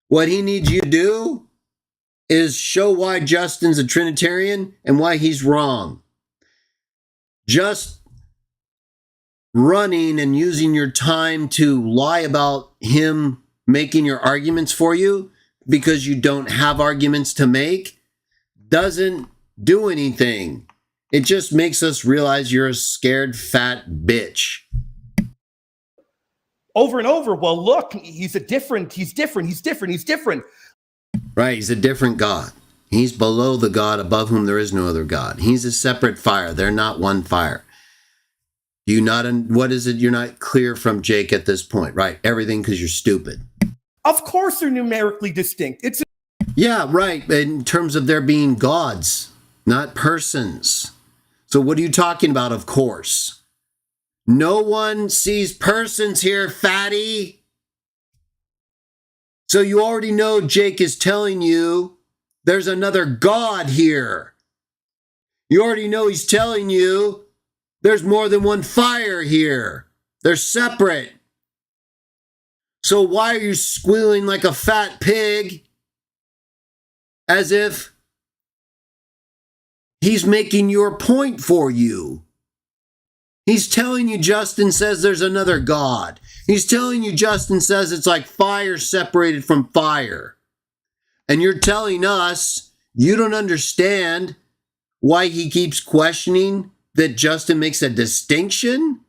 What he needs you to do is show why Justin's a Trinitarian and why he's wrong. Just running and using your time to lie about him making your arguments for you because you don't have arguments to make doesn't do anything. It just makes us realize you're a scared fat bitch. Over and over, well, look, he's different. Right, he's a different God. He's below the God above whom there is no other God. He's a separate fire. They're not one fire. What is it you're not clear from Jake at this point? Right, everything because you're stupid. Of course they're numerically distinct. Yeah, right, in terms of there being gods, not persons. So what are you talking about, of course? No one sees persons here, fatty. So you already know Jake is telling you there's another God here. You already know he's telling you there's more than one fire here. They're separate. So why are you squealing like a fat pig as if he's making your point for you? He's telling you Justin says there's another God. He's telling you Justin says it's like fire separated from fire. And you're telling us you don't understand why he keeps questioning that Justin makes a distinction?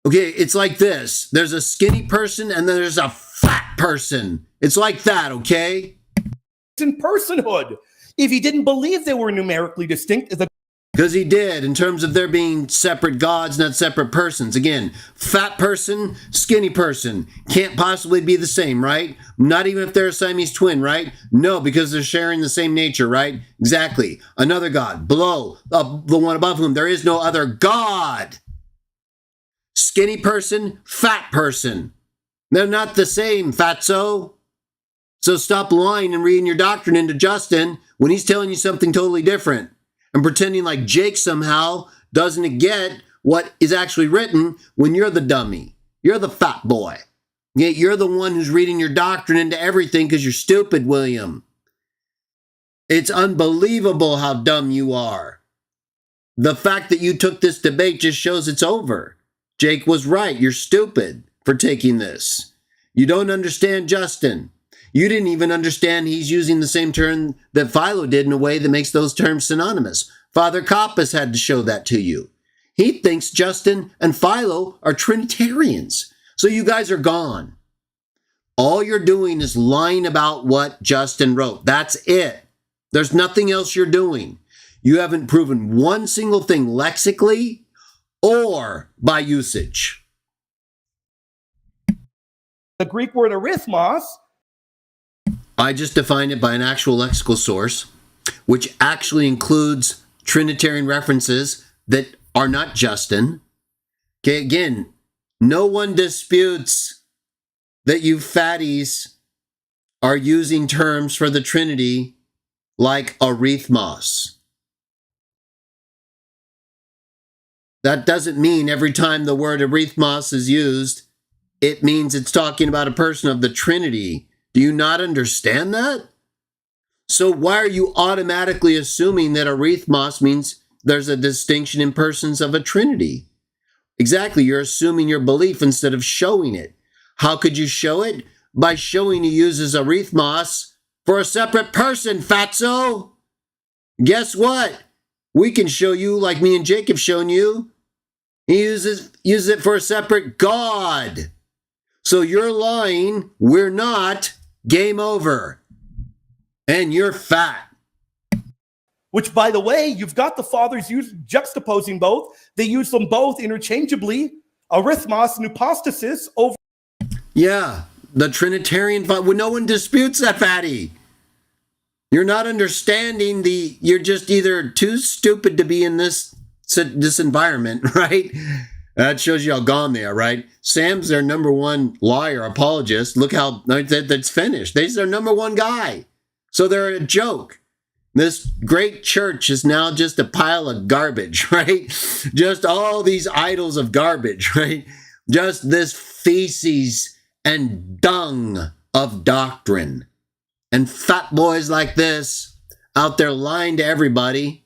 Okay, it's like this. There's a skinny person and then there's a fat person. It's like that, okay? It's in personhood. If he didn't believe they were numerically distinct, because he did, in terms of there being separate gods, not separate persons. Again, fat person, skinny person. Can't possibly be the same, right? Not even if they're a Siamese twin, right? No, because they're sharing the same nature, right? Exactly. Another God, below, the one above whom there is no other God. Skinny person, fat person. They're not the same, fatso. So stop lying and reading your doctrine into Justin when he's telling you something totally different. And pretending like Jake somehow doesn't get what is actually written when you're the dummy. You're the fat boy. Yet you're the one who's reading your doctrine into everything because you're stupid, William. It's unbelievable how dumb you are. The fact that you took this debate just shows it's over. Jake was right. You're stupid for taking this. You don't understand Justin. You didn't even understand he's using the same term that Philo did in a way that makes those terms synonymous. Father Coppas had to show that to you. He thinks Justin and Philo are Trinitarians. So you guys are gone. All you're doing is lying about what Justin wrote. That's it. There's nothing else you're doing. You haven't proven one single thing lexically or by usage. The Greek word arithmos. I just defined it by an actual lexical source, which actually includes Trinitarian references that are not Justin. Okay, again, no one disputes that you fatties are using terms for the Trinity like arithmos. That doesn't mean every time the word arithmos is used, it means it's talking about a person of the Trinity. Do you not understand that? So why are you automatically assuming that arithmos means there's a distinction in persons of a Trinity? Exactly, you're assuming your belief instead of showing it. How could you show it? By showing he uses arithmos for a separate person, fatso. Guess what? We can show you, like me and Jake have shown you, he uses it for a separate God. So you're lying, we're not, game over. And you're fat. Which, by the way, you've got the fathers juxtaposing both. They use them both interchangeably. Arithmos and hypostasis over. Yeah, the Trinitarian, no one disputes that, fatty. You're not understanding you're just either too stupid to be in this environment, right? That shows you how gone they are, right? Sam's their number one liar, apologist. Look how that's finished. He's their number one guy. So they're a joke. This great church is now just a pile of garbage, right? Just all these idols of garbage, right? Just this feces and dung of doctrine. And fat boys like this out there lying to everybody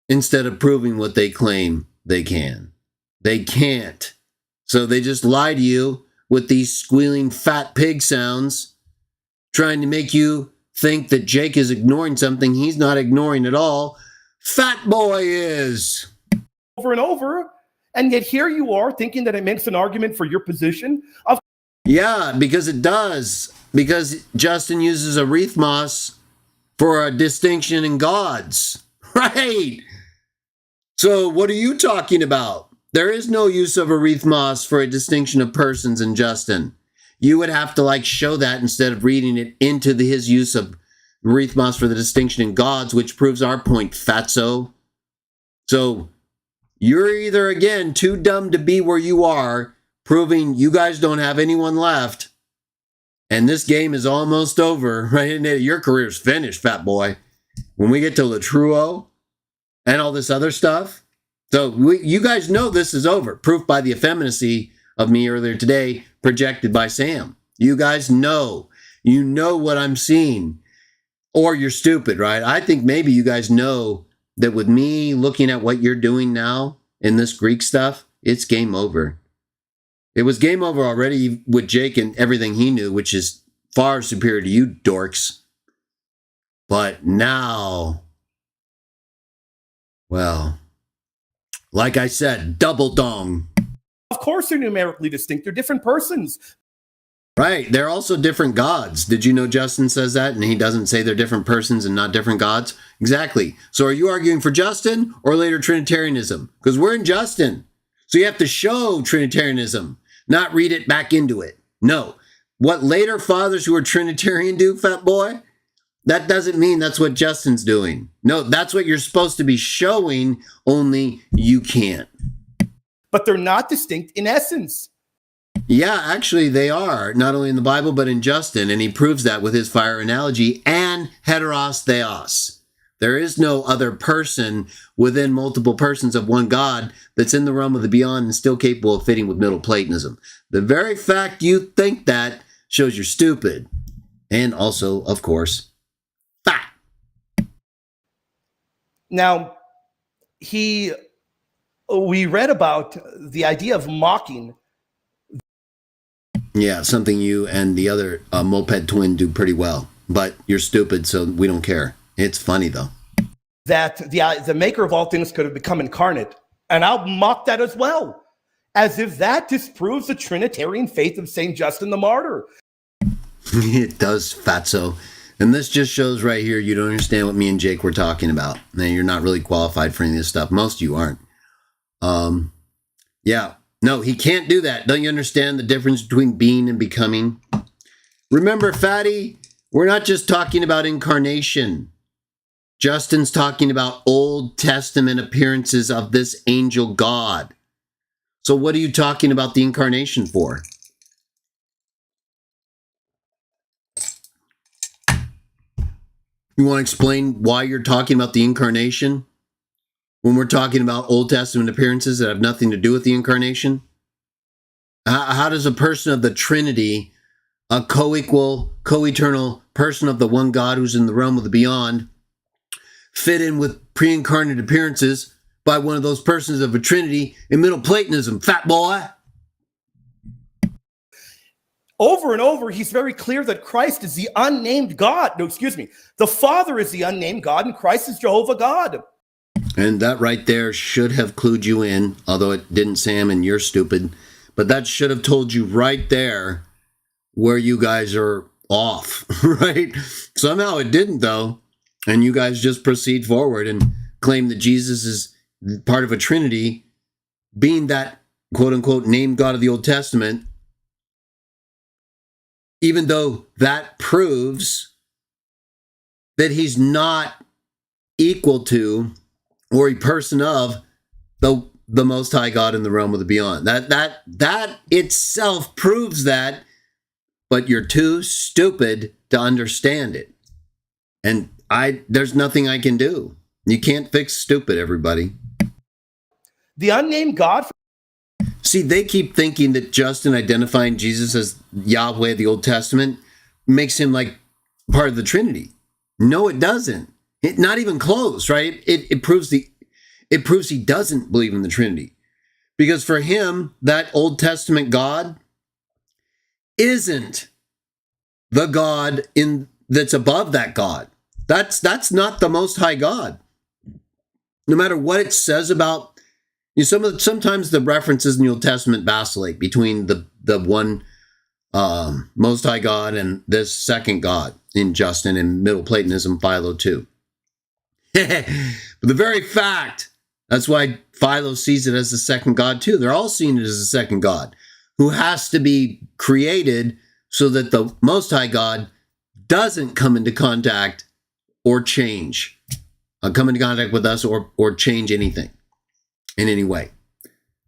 instead of proving what they claim they can. They can't. So they just lie to you with these squealing fat pig sounds, trying to make you think that Jake is ignoring something he's not ignoring at all. Fat boy is. Over and over. And yet here you are thinking that it makes an argument for your position. Yeah, because it does. Because Justin uses arithmos for a distinction in gods. Right. So what are you talking about? There is no use of arithmos for a distinction of persons in Justin. You would have to show that instead of reading it into his use of arithmos for the distinction in gods, which proves our point, fatso. So you're either, again, too dumb to be where you are, proving you guys don't have anyone left, and this game is almost over, right? Your career's finished, fat boy. When we get to Latruo and all this other stuff, so you guys know this is over. Proof by the effeminacy of me earlier today, projected by Sam. You guys know. You know what I'm seeing. Or you're stupid, right? I think maybe you guys know that with me looking at what you're doing now in this Greek stuff, it's game over. It was game over already with Jake and everything he knew, which is far superior to you dorks. But now, well, like I said, double dong. Of course they're numerically distinct. They're different persons. Right. They're also different gods. Did you know Justin says that and he doesn't say they're different persons and not different gods? Exactly. So are you arguing for Justin or later Trinitarianism? Because we're in Justin. So you have to show Trinitarianism, not read it back into it. No. What later fathers who are Trinitarian do, fat boy, that doesn't mean that's what Justin's doing. No, that's what you're supposed to be showing, only you can't. But they're not distinct in essence. Yeah, actually they are, not only in the Bible, but in Justin, and he proves that with his fire analogy and heteros theos. There is no other person within multiple persons of one God that's in the realm of the beyond and still capable of fitting with Middle Platonism. The very fact you think that shows you're stupid. And also, of course, fat. Now, we read about the idea of mocking. Yeah, something you and the other moped twin do pretty well. But you're stupid, so we don't care. It's funny, though. That the maker of all things could have become incarnate. And I'll mock that as well. as if that disproves the Trinitarian faith of St. Justin the Martyr. It does, fatso. And this just shows right here you don't understand what me and Jake were talking about. Now, you're not really qualified for any of this stuff. Most of you aren't. Yeah. No, he can't do that. Don't you understand the difference between being and becoming? Remember, fatty, we're not just talking about incarnation. Justin's talking about Old Testament appearances of this angel God. So what are you talking about the incarnation for? You want to explain why you're talking about the incarnation when we're talking about Old Testament appearances that have nothing to do with the incarnation? How does a person of the Trinity, a co-equal, co-eternal person of the one God who's in the realm of the beyond, fit in with pre-incarnate appearances by one of those persons of a Trinity in Middle Platonism, fat boy? Over and over, he's very clear that Christ is the unnamed God. No, excuse me. The Father is the unnamed God, and Christ is Jehovah God. And that right there should have clued you in, although it didn't, Sam, and you're stupid. But that should have told you right there where you guys are off, right? Somehow it didn't, though. And you guys just proceed forward and claim that Jesus is part of a Trinity, being that quote-unquote named God of the Old Testament, even though that proves that he's not equal to or a person of the Most High God in the realm of the beyond. That itself proves that, but you're too stupid to understand it. And there's nothing I can do. You can't fix stupid, everybody. The unnamed God. See, they keep thinking that Justin identifying Jesus as Yahweh of the Old Testament makes him like part of the Trinity. No, it doesn't. Not even close, right? It proves he doesn't believe in the Trinity. Because for him, that Old Testament God isn't the God that's above that God. That's not the Most High God. No matter what it says about, sometimes the references in the Old Testament vacillate between the one Most High God and this second God in Justin and Middle Platonism, Philo too. But the very fact, that's why Philo sees it as the second God too. They're all seeing it as the second God who has to be created so that the Most High God doesn't come into contact or change, come into contact with us or change anything in any way.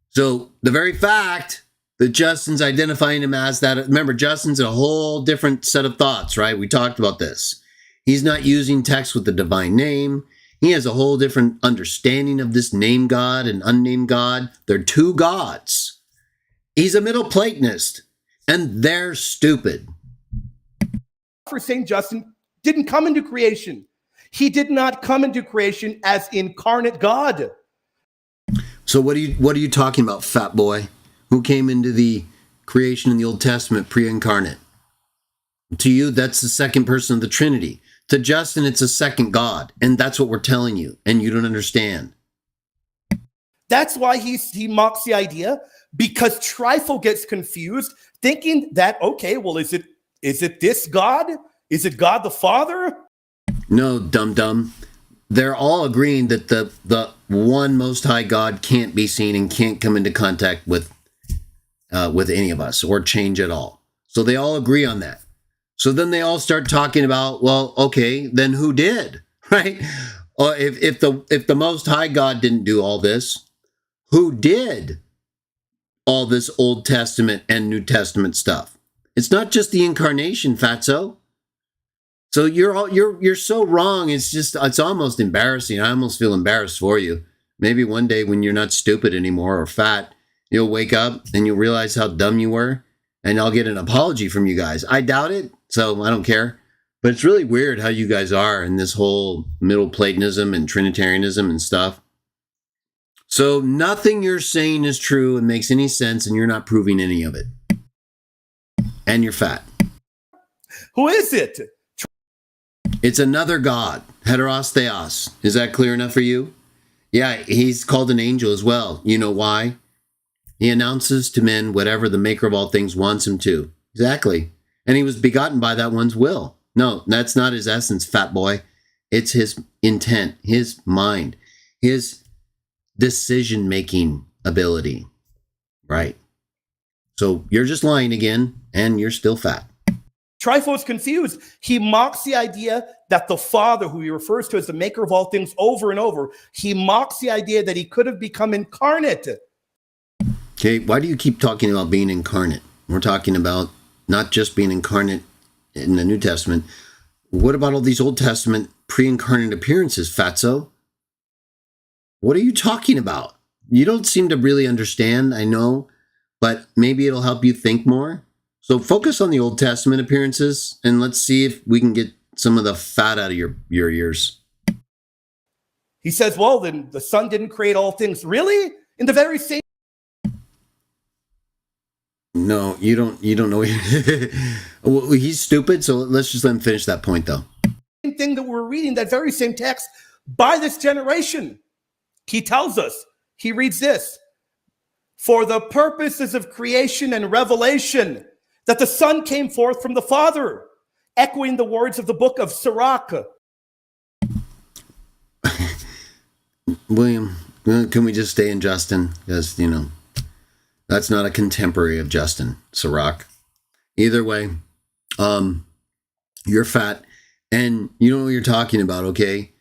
So the very fact that Justin's identifying him as that, remember, Justin's a whole different set of thoughts, right? We talked about this. He's not using text with the divine name. He has a whole different understanding of this named God and unnamed God. They're two gods. He's a Middle Platonist, and they're stupid. For St. Justin didn't come into creation. He did not come into creation as incarnate God. So what are you talking about, fat boy? Who came into the creation in the Old Testament pre-incarnate? To you, that's the second person of the Trinity. To Justin, it's a second God, and that's what we're telling you, and you don't understand. That's why he mocks the idea, because Trifle gets confused, thinking that, okay, well, is it this God? Is it God the Father? No, dum-dum. They're all agreeing that the one Most High God can't be seen and can't come into contact with any of us or change at all. So they all agree on that. So then they all start talking about, well, okay, then who did, right? If the Most High God didn't do all this, who did all this Old Testament and New Testament stuff? It's not just the incarnation, fatso. So you're so wrong. It's almost embarrassing. I almost feel embarrassed for you. Maybe one day when you're not stupid anymore or fat, you'll wake up and you'll realize how dumb you were, and I'll get an apology from you guys. I doubt it, so I don't care. But it's really weird how you guys are in this whole Middle Platonism and Trinitarianism and stuff. So nothing you're saying is true and makes any sense, and you're not proving any of it. And you're fat. Who is it? It's another God, heteros theos. Is that clear enough for you? Yeah, he's called an angel as well. You know why? He announces to men whatever the maker of all things wants him to. Exactly. And he was begotten by that one's will. No, that's not his essence, fat boy. It's his intent, his mind, his decision-making ability. Right. So you're just lying again, and you're still fat. Trypho is confused. He mocks the idea that the Father, who he refers to as the maker of all things over and over, he mocks the idea that he could have become incarnate. Okay, why do you keep talking about being incarnate? We're talking about not just being incarnate in the New Testament. What about all these Old Testament pre-incarnate appearances, fatso? What are you talking about? You don't seem to really understand, I know, but maybe it'll help you think more. So focus on the Old Testament appearances, and let's see if we can get some of the fat out of your ears. He says, well, then the Son didn't create all things. Really? In the very same... No, you don't know. Well, he's stupid, so let's just let him finish that point, though. Same thing that we're reading, that very same text, by this generation. He tells us, he reads this, for the purposes of creation and revelation, that the Son came forth from the Father, echoing the words of the book of Sirach. William, can we just stay in Justin? Because, that's not a contemporary of Justin, Sirach. Either way, you're fat, and you don't know what you're talking about, okay?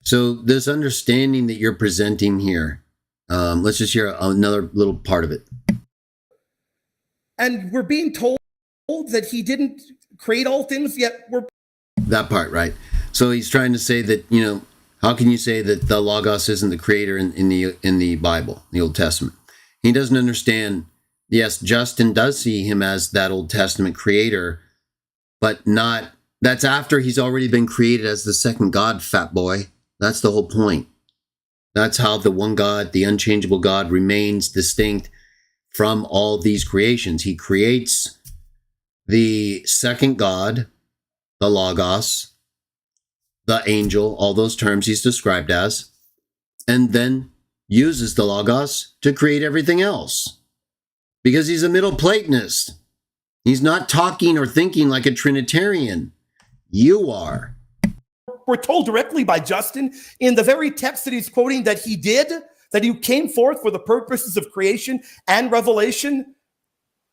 So this understanding that you're presenting here, let's just hear another little part of it. And we're being told that he didn't create all things, yet we're... That part, right? So he's trying to say that, how can you say that the Logos isn't the creator in the Bible, the Old Testament? He doesn't understand. Yes, Justin does see him as that Old Testament creator, but not... That's after he's already been created as the second God, fat boy. That's the whole point. That's how the one God, the unchangeable God, remains distinct from all these creations. He creates the second God, the Logos, the angel, all those terms he's described as, and then uses the Logos to create everything else. Because he's a Middle Platonist. He's not talking or thinking like a Trinitarian. You are. We're told directly by Justin in the very text that he's quoting that he did, that he came forth for the purposes of creation and revelation.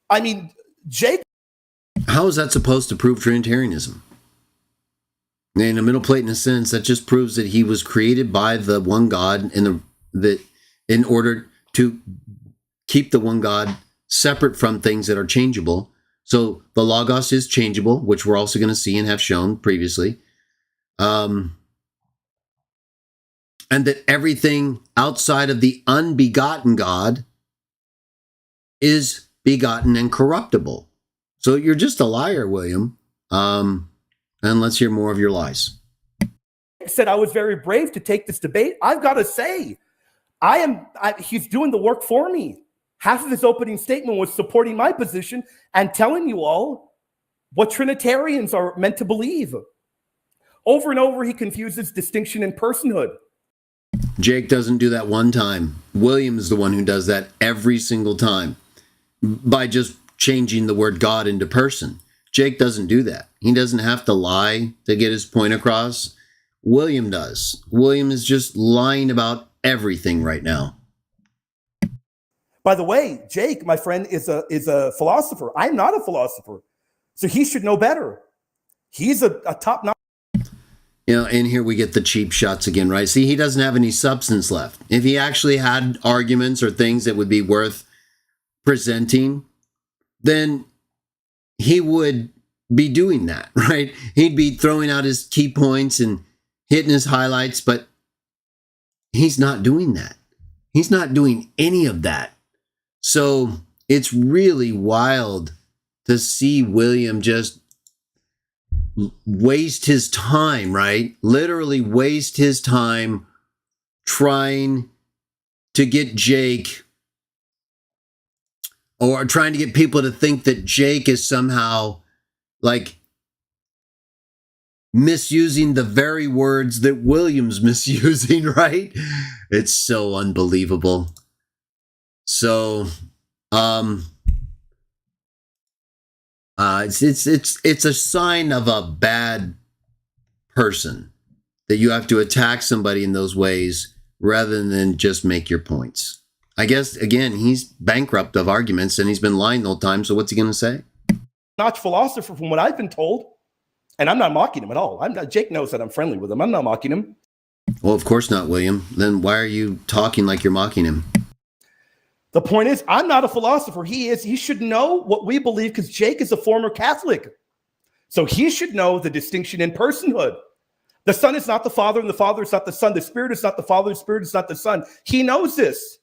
I mean, Jake. How is that supposed to prove Trinitarianism? In a Middle Platonist sense, that just proves that he was created by the one God in order to keep the one God separate from things that are changeable. So the Logos is changeable, which we're also going to see and have shown previously. And that everything outside of the unbegotten God is begotten and corruptible. So you're just a liar, William. And let's hear more of your lies. Said I was very brave to take this debate. I've got to say, he's doing the work for me. Half of his opening statement was supporting my position and telling you all what Trinitarians are meant to believe. Over and over, he confuses distinction and personhood. Jake doesn't do that one time. William is the one who does that every single time by just changing the word God into person. Jake doesn't do that. He doesn't have to lie to get his point across. William does. William is just lying about everything right now. By the way, Jake, my friend, is a philosopher. I'm not a philosopher, so he should know better. He's a top-notch. And here we get the cheap shots again, right? See, he doesn't have any substance left. If he actually had arguments or things that would be worth presenting, then he would be doing that, right? He'd be throwing out his key points and hitting his highlights, but he's not doing that. He's not doing any of that. So it's really wild to see William just waste his time, right? Literally waste his time trying to get Jake, or trying to get people to think that Jake is somehow like misusing the very words that William's misusing, right? It's so unbelievable. So It's a sign of a bad person that you have to attack somebody in those ways rather than just make your points. I guess, again, he's bankrupt of arguments and he's been lying the whole time. So what's he going to say? Not philosopher from what I've been told. And I'm not mocking him at all. Jake knows that I'm friendly with him. I'm not mocking him. Well, of course not, William. Then why are you talking like you're mocking him? The point is, I'm not a philosopher. He is. He should know what we believe because Jake is a former Catholic. So he should know the distinction in personhood. The Son is not the Father, and the Father is not the Son. The Spirit is not the Father, the Spirit is not the Son. He knows this.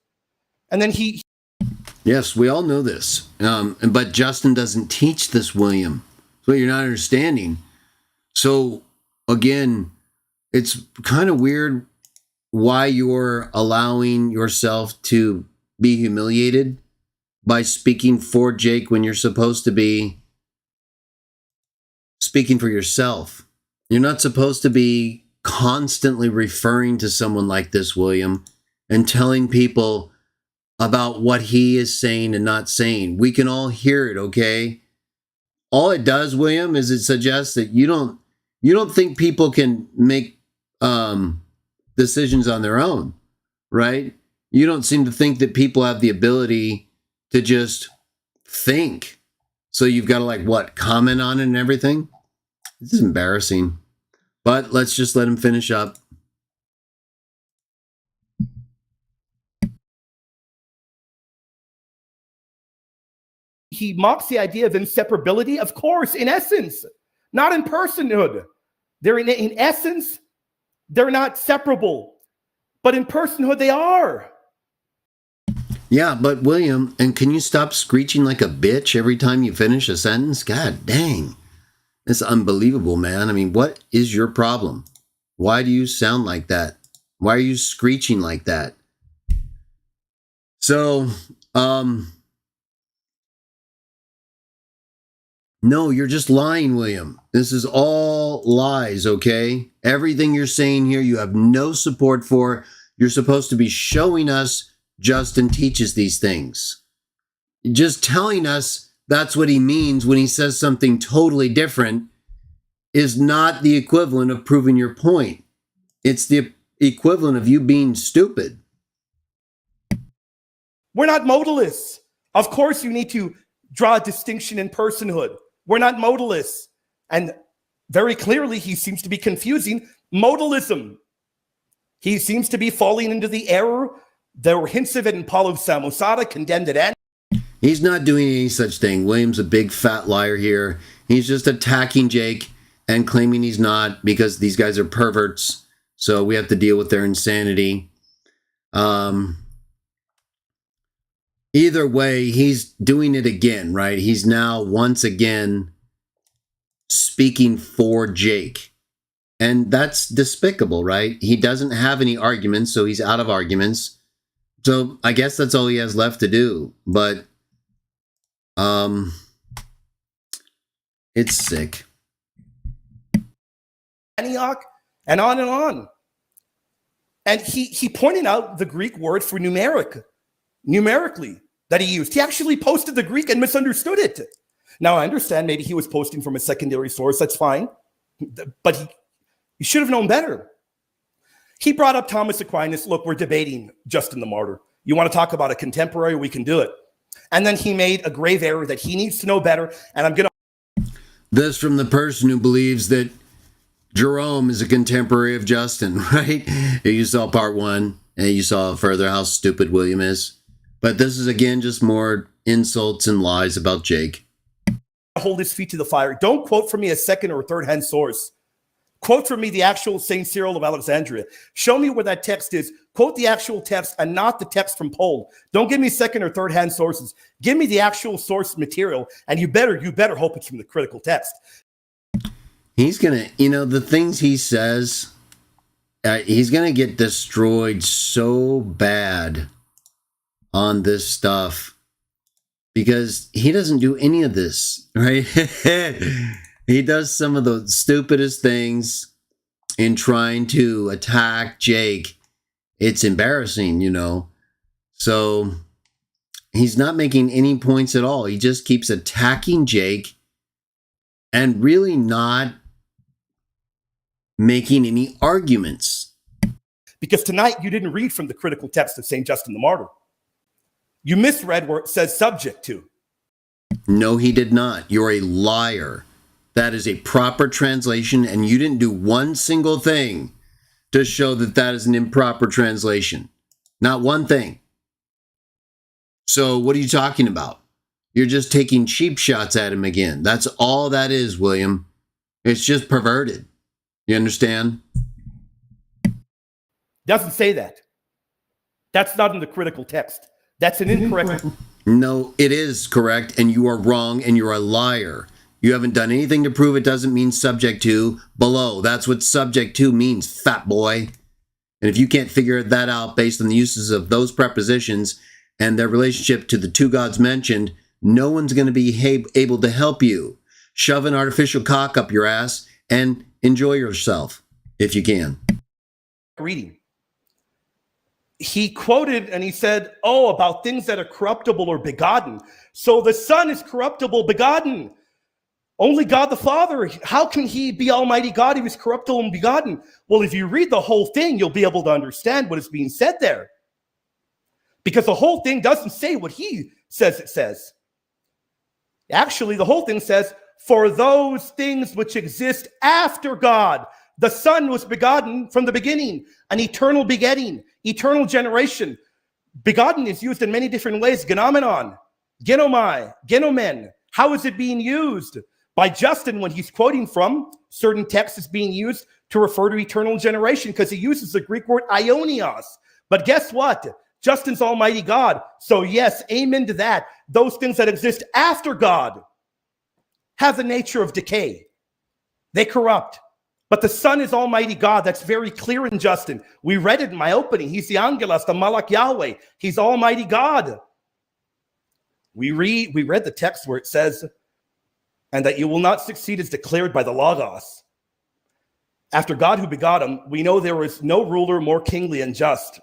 And then he... Yes, we all know this. But Justin doesn't teach this, William. So you're not understanding. So, again, it's kind of weird why you're allowing yourself to be humiliated by speaking for Jake when you're supposed to be speaking for yourself. You're not supposed to be constantly referring to someone like this, William, and telling people about what he is saying and not saying. We can all hear it, okay? All it does, William, is it suggests that you don't think people can make decisions on their own, right? You don't seem to think that people have the ability to just think. So you've got to comment on it and everything. This is embarrassing. But let's just let him finish up. He mocks the idea of inseparability, of course, in essence, not in personhood. They're in essence, they're not separable, but in personhood, they are. Yeah, but William, and can you stop screeching like a bitch every time you finish a sentence? God dang. It's unbelievable, man. I mean, what is your problem? Why do you sound like that? Why are you screeching like that? So, no, you're just lying, William. This is all lies, okay? Everything you're saying here, you have no support for. You're supposed to be showing us Justin teaches these things. Just telling us that's what he means when he says something totally different is not the equivalent of proving your point. It's the equivalent of you being stupid. We're not modalists. Of course, you need to draw a distinction in personhood. We're not modalists. And very clearly, he seems to be confusing modalism. He seems to be falling into the error. There were hints of it in Paulo Samosata, condemned at end. He's not doing any such thing. William's a big fat liar here. He's just attacking Jake and claiming he's not because these guys are perverts. So we have to deal with their insanity. Either way, he's doing it again, right? He's now once again speaking for Jake. And that's despicable, right? He doesn't have any arguments, so he's out of arguments. So I guess that's all he has left to do. But it's sick. Antioch, and on and on. And he pointed out the Greek word for numerically, that he used. He actually posted the Greek and misunderstood it. Now, I understand maybe he was posting from a secondary source. That's fine. But he should have known better. He brought up Thomas Aquinas. Look, we're debating Justin the Martyr. You want to talk about a contemporary? We can do it. And then he made a grave error that he needs to know better. And I'm going to... This from the person who believes that Jerome is a contemporary of Justin, right? You saw part one, and you saw further how stupid William is. But this is, again, just more insults and lies about Jake. Hold his feet to the fire. Don't quote from me a second or third hand source. Quote from me the actual St. Cyril of Alexandria. Show me where that text is. Quote the actual text and not the text from Paul. Don't give me second or third hand sources. Give me the actual source material, and you better hope it's from the critical text. He's going to, the things he says, he's going to get destroyed so bad on this stuff because he doesn't do any of this, right? He does some of the stupidest things in trying to attack Jake. It's embarrassing, So He's not making any points at all. He just keeps attacking Jake and really not making any arguments. Because tonight you didn't read from the critical text of St. Justin the Martyr. You misread where it says subject to. No, he did not. You're a liar. That is a proper translation, and you didn't do one single thing to show that that is an improper translation. Not one thing. So what are you talking about? You're just taking cheap shots at him again. That's all that is, William. It's just perverted. You understand? Doesn't say that. That's not in the critical text. That's an incorrect. No, it is correct, and you are wrong, and you're a liar. You haven't done anything to prove it doesn't mean subject to below. That's what subject to means, fat boy. And if you can't figure that out based on the uses of those prepositions and their relationship to the two gods mentioned, no one's going to be able to help you. Shove an artificial cock up your ass and enjoy yourself, if you can. Reading. He quoted and he said, oh, about things that are corruptible or begotten. So the Son is corruptible, begotten. Only God the Father. How can he be Almighty God? He was corruptible and begotten. Well, if you read the whole thing, you'll be able to understand what is being said there. Because the whole thing doesn't say what he says it says. Actually, the whole thing says, for those things which exist after God, the Son was begotten from the beginning, an eternal begetting, eternal generation. Begotten is used in many different ways. Genomenon, genomai, genomen. How is it being used? By Justin, when he's quoting from, certain text is being used to refer to eternal generation because he uses the Greek word aionios. But guess what? Justin's Almighty God. So yes, amen to that. Those things that exist after God have the nature of decay. They corrupt. But the Son is Almighty God. That's very clear in Justin. We read it in my opening. He's the Angelos, the Malach Yahweh. He's Almighty God. We read the text where it says, and that you will not succeed is declared by the Logos. After God who begot him, we know there is no ruler more kingly and just.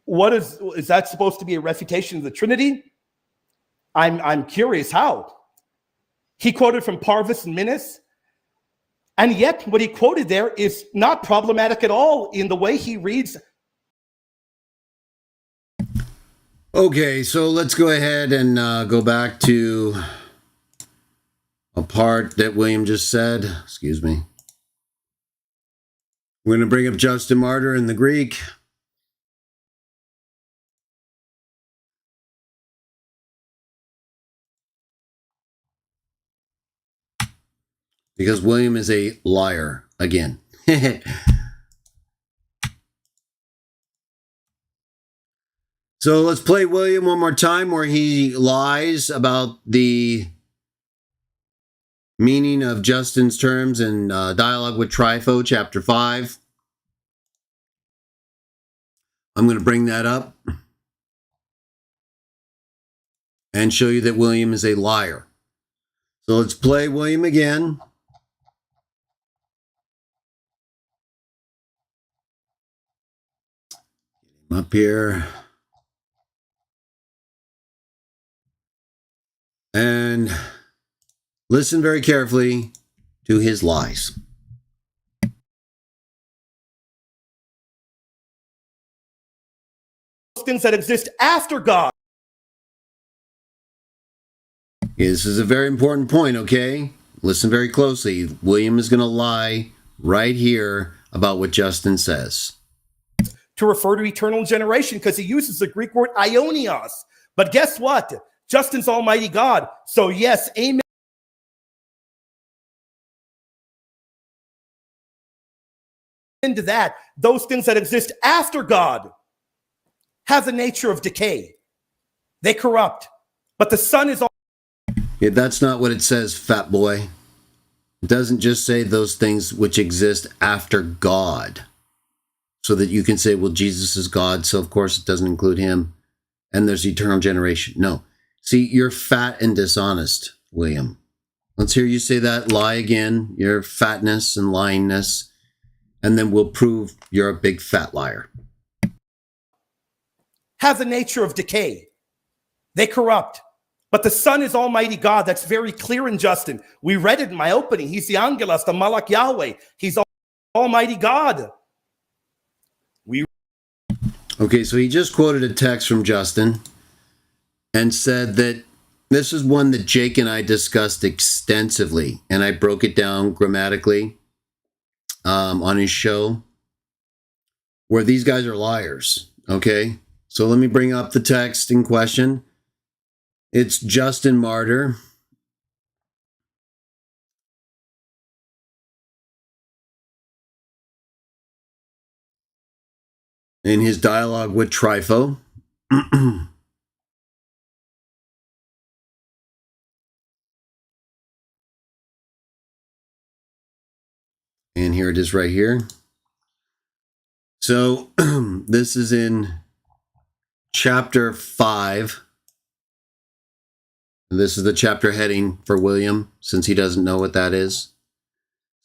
What is that supposed to be a refutation of the Trinity? I'm curious how. He quoted from Parvis and Minis, and yet what he quoted there is not problematic at all in the way he reads. Okay, so let's go ahead and go back to a part that William just said. Excuse me. We're going to bring up Justin Martyr in the Greek. Because William is a liar again. So let's play William one more time where he lies about the meaning of Justin's terms in Dialogue with Trypho, chapter 5. I'm going to bring that up and show you that William is a liar. So let's play William again. Get him up here. And listen very carefully to his lies. Things that exist after God. This is a very important point, okay? Listen very closely. William is going to lie right here about what Justin says. To refer to eternal generation because he uses the Greek word aionios. But guess what? Justin's Almighty God. So yes, amen to that. Those things that exist after God have the nature of decay. They corrupt. But the Son is all. Yeah, that's not what it says, fat boy. It doesn't just say those things which exist after God. So that you can say, well, Jesus is God, so of course it doesn't include him. And there's eternal generation. No. See, you're fat and dishonest, William. Let's hear you say that lie again, your fatness and lyingness, and then we'll prove you're a big fat liar. Have the nature of decay. They corrupt. But the Son is Almighty God. That's very clear in Justin. We read it in my opening. He's the Angelos, the Malach Yahweh. He's Almighty God. Okay, so he just quoted a text from Justin and said that this is one that Jake and I discussed extensively, and I broke it down grammatically on his show, where these guys are liars, okay? So let me bring up the text in question. It's Justin Martyr. In his dialogue with Trypho. And here it is right here. So this is in chapter 5. This is the chapter heading for William, since he doesn't know what that is.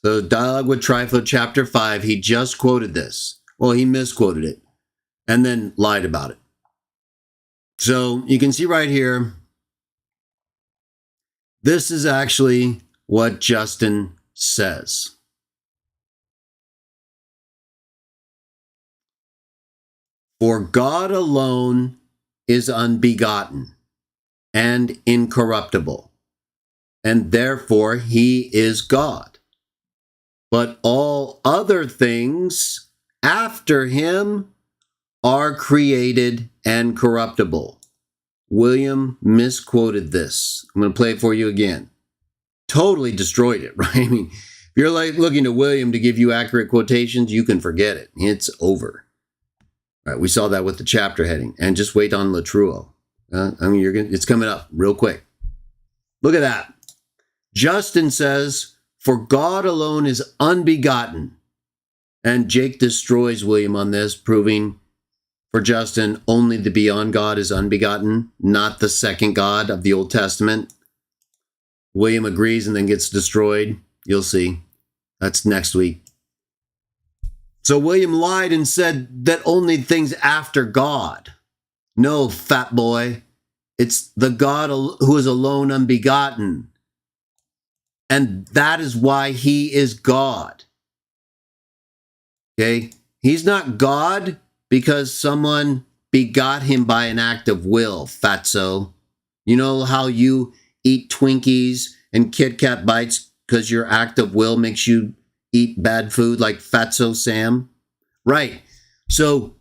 So dialogue with Trypho, chapter 5, he just quoted this. Well, he misquoted it and then lied about it. So you can see right here, this is actually what Justin says. For God alone is unbegotten and incorruptible, and therefore he is God. But all other things after him are created and corruptible. William misquoted this. I'm going to play it for you again. Totally destroyed it, right? I mean, if you're like looking to William to give you accurate quotations, you can forget it. It's over. All right, we saw that with the chapter heading. And just wait on Latruo. It's coming up real quick. Look at that. Justin says, for God alone is unbegotten. And Jake destroys William on this, proving for Justin only the beyond God is unbegotten, not the second God of the Old Testament. William agrees and then gets destroyed. You'll see. That's next week. So William lied and said that only things after God. No, fat boy. It's the God who is alone unbegotten. And that is why he is God. Okay? He's not God because someone begot him by an act of will, fatso. You know how you eat Twinkies and Kit Kat bites because your act of will makes you eat bad food like Fatso Sam? Right. So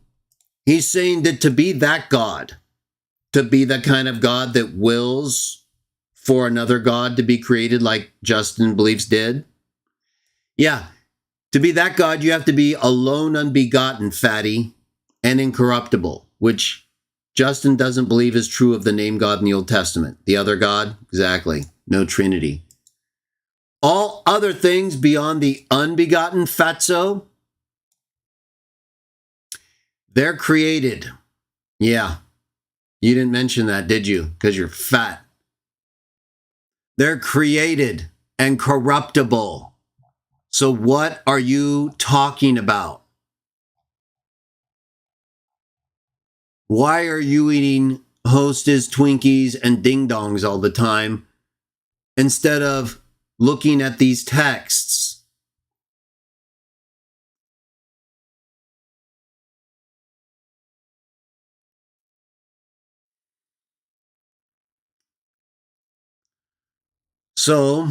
he's saying that to be that God, to be the kind of God that wills for another God to be created like Justin believes did. Yeah. To be that God, you have to be alone, unbegotten, fatty, and incorruptible, which Justin doesn't believe is true of the name God in the Old Testament. The other God, exactly. No Trinity. All other things beyond the unbegotten fatso, they're created. Yeah. You didn't mention that, did you? Because you're fat. They're created and corruptible. So what are you talking about? Why are you eating Hostess Twinkies and Ding Dongs all the time instead of looking at these texts? So,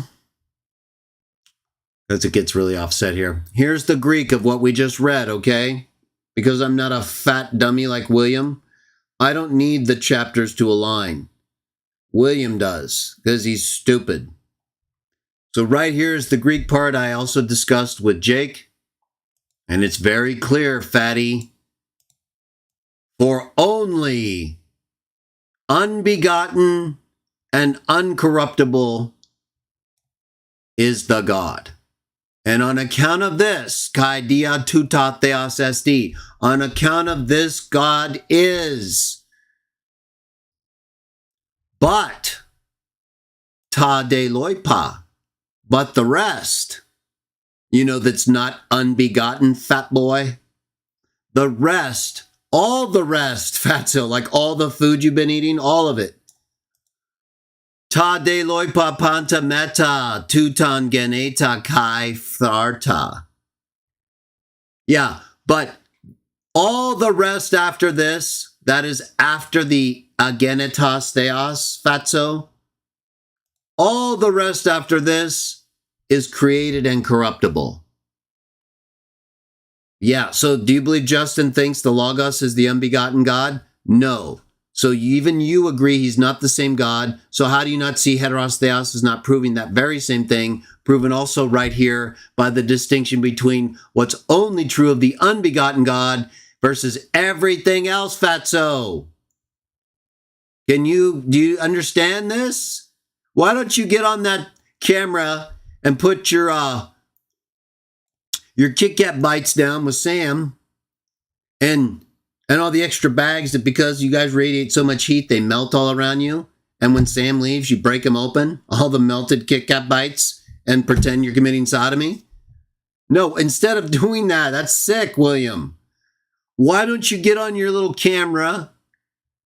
as it gets really offset here, here's the Greek of what we just read, okay? Because I'm not a fat dummy like William, I don't need the chapters to align. William does, because he's stupid. So right here is the Greek part I also discussed with Jake. And it's very clear, fatty. For only unbegotten and uncorruptible is the God. And on account of this, kai dia tuta theos esti, on account of this, God is. But ta de loipa, but the rest, you know, that's not unbegotten, fat boy. The rest, all the rest, fatso, like all the food you've been eating, all of it, Ta de loipa panta meta tutan geneta kai tharta. Yeah, but all the rest after this, that is after the agenitas theos, fatso, all the rest after this is created and corruptible. Yeah, so do you believe Justin thinks the Logos is the unbegotten God? No. So even you agree he's not the same God. So how do you not see heteros theos is not proving that very same thing, proven also right here by the distinction between what's only true of the unbegotten God versus everything else, fatso? Do you understand this? Why don't you get on that camera and put your Kit Kat bites down with Sam and all the extra bags that because you guys radiate so much heat, they melt all around you. And when Sam leaves, you break them open, all the melted Kit Kat bites, and pretend you're committing sodomy? No, instead of doing that, that's sick, William. Why don't you get on your little camera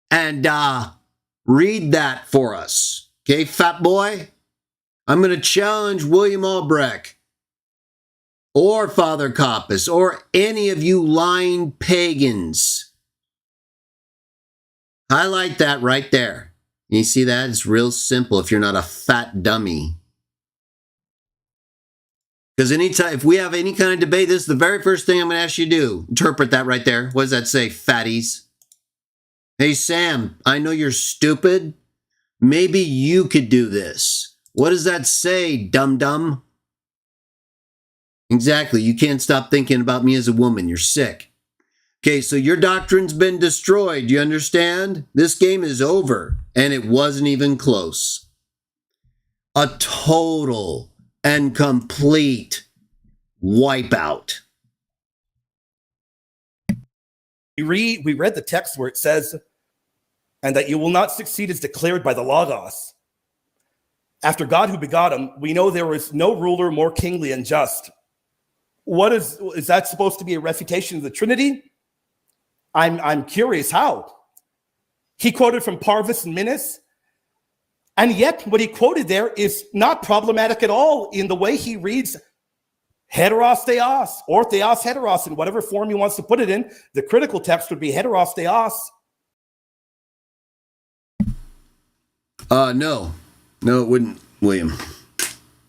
and read that for us? Okay, fat boy? I'm going to challenge William Albrecht or Father Coppus or any of you lying pagans. Highlight that right there. You see that? It's real simple if you're not a fat dummy. Because anytime, if we have any kind of debate, this is the very first thing I'm going to ask you to do. Interpret that right there. What does that say, fatties? Hey, Sam, I know you're stupid. Maybe you could do this. What does that say, dum-dum? Exactly. You can't stop thinking about me as a woman. You're sick. Okay, so your doctrine's been destroyed. You understand? This game is over, and it wasn't even close. A total and complete wipeout. We read the text where it says, and that you will not succeed is declared by the Logos. After God who begot him, we know there is no ruler more kingly and just. What is that supposed to be a refutation of the Trinity? I'm curious how. He quoted from Parvis and Minis, and yet what he quoted there is not problematic at all in the way he reads heteros theos or theos heteros in whatever form he wants to put it in. The critical text would be heteros theos. No, it wouldn't, William.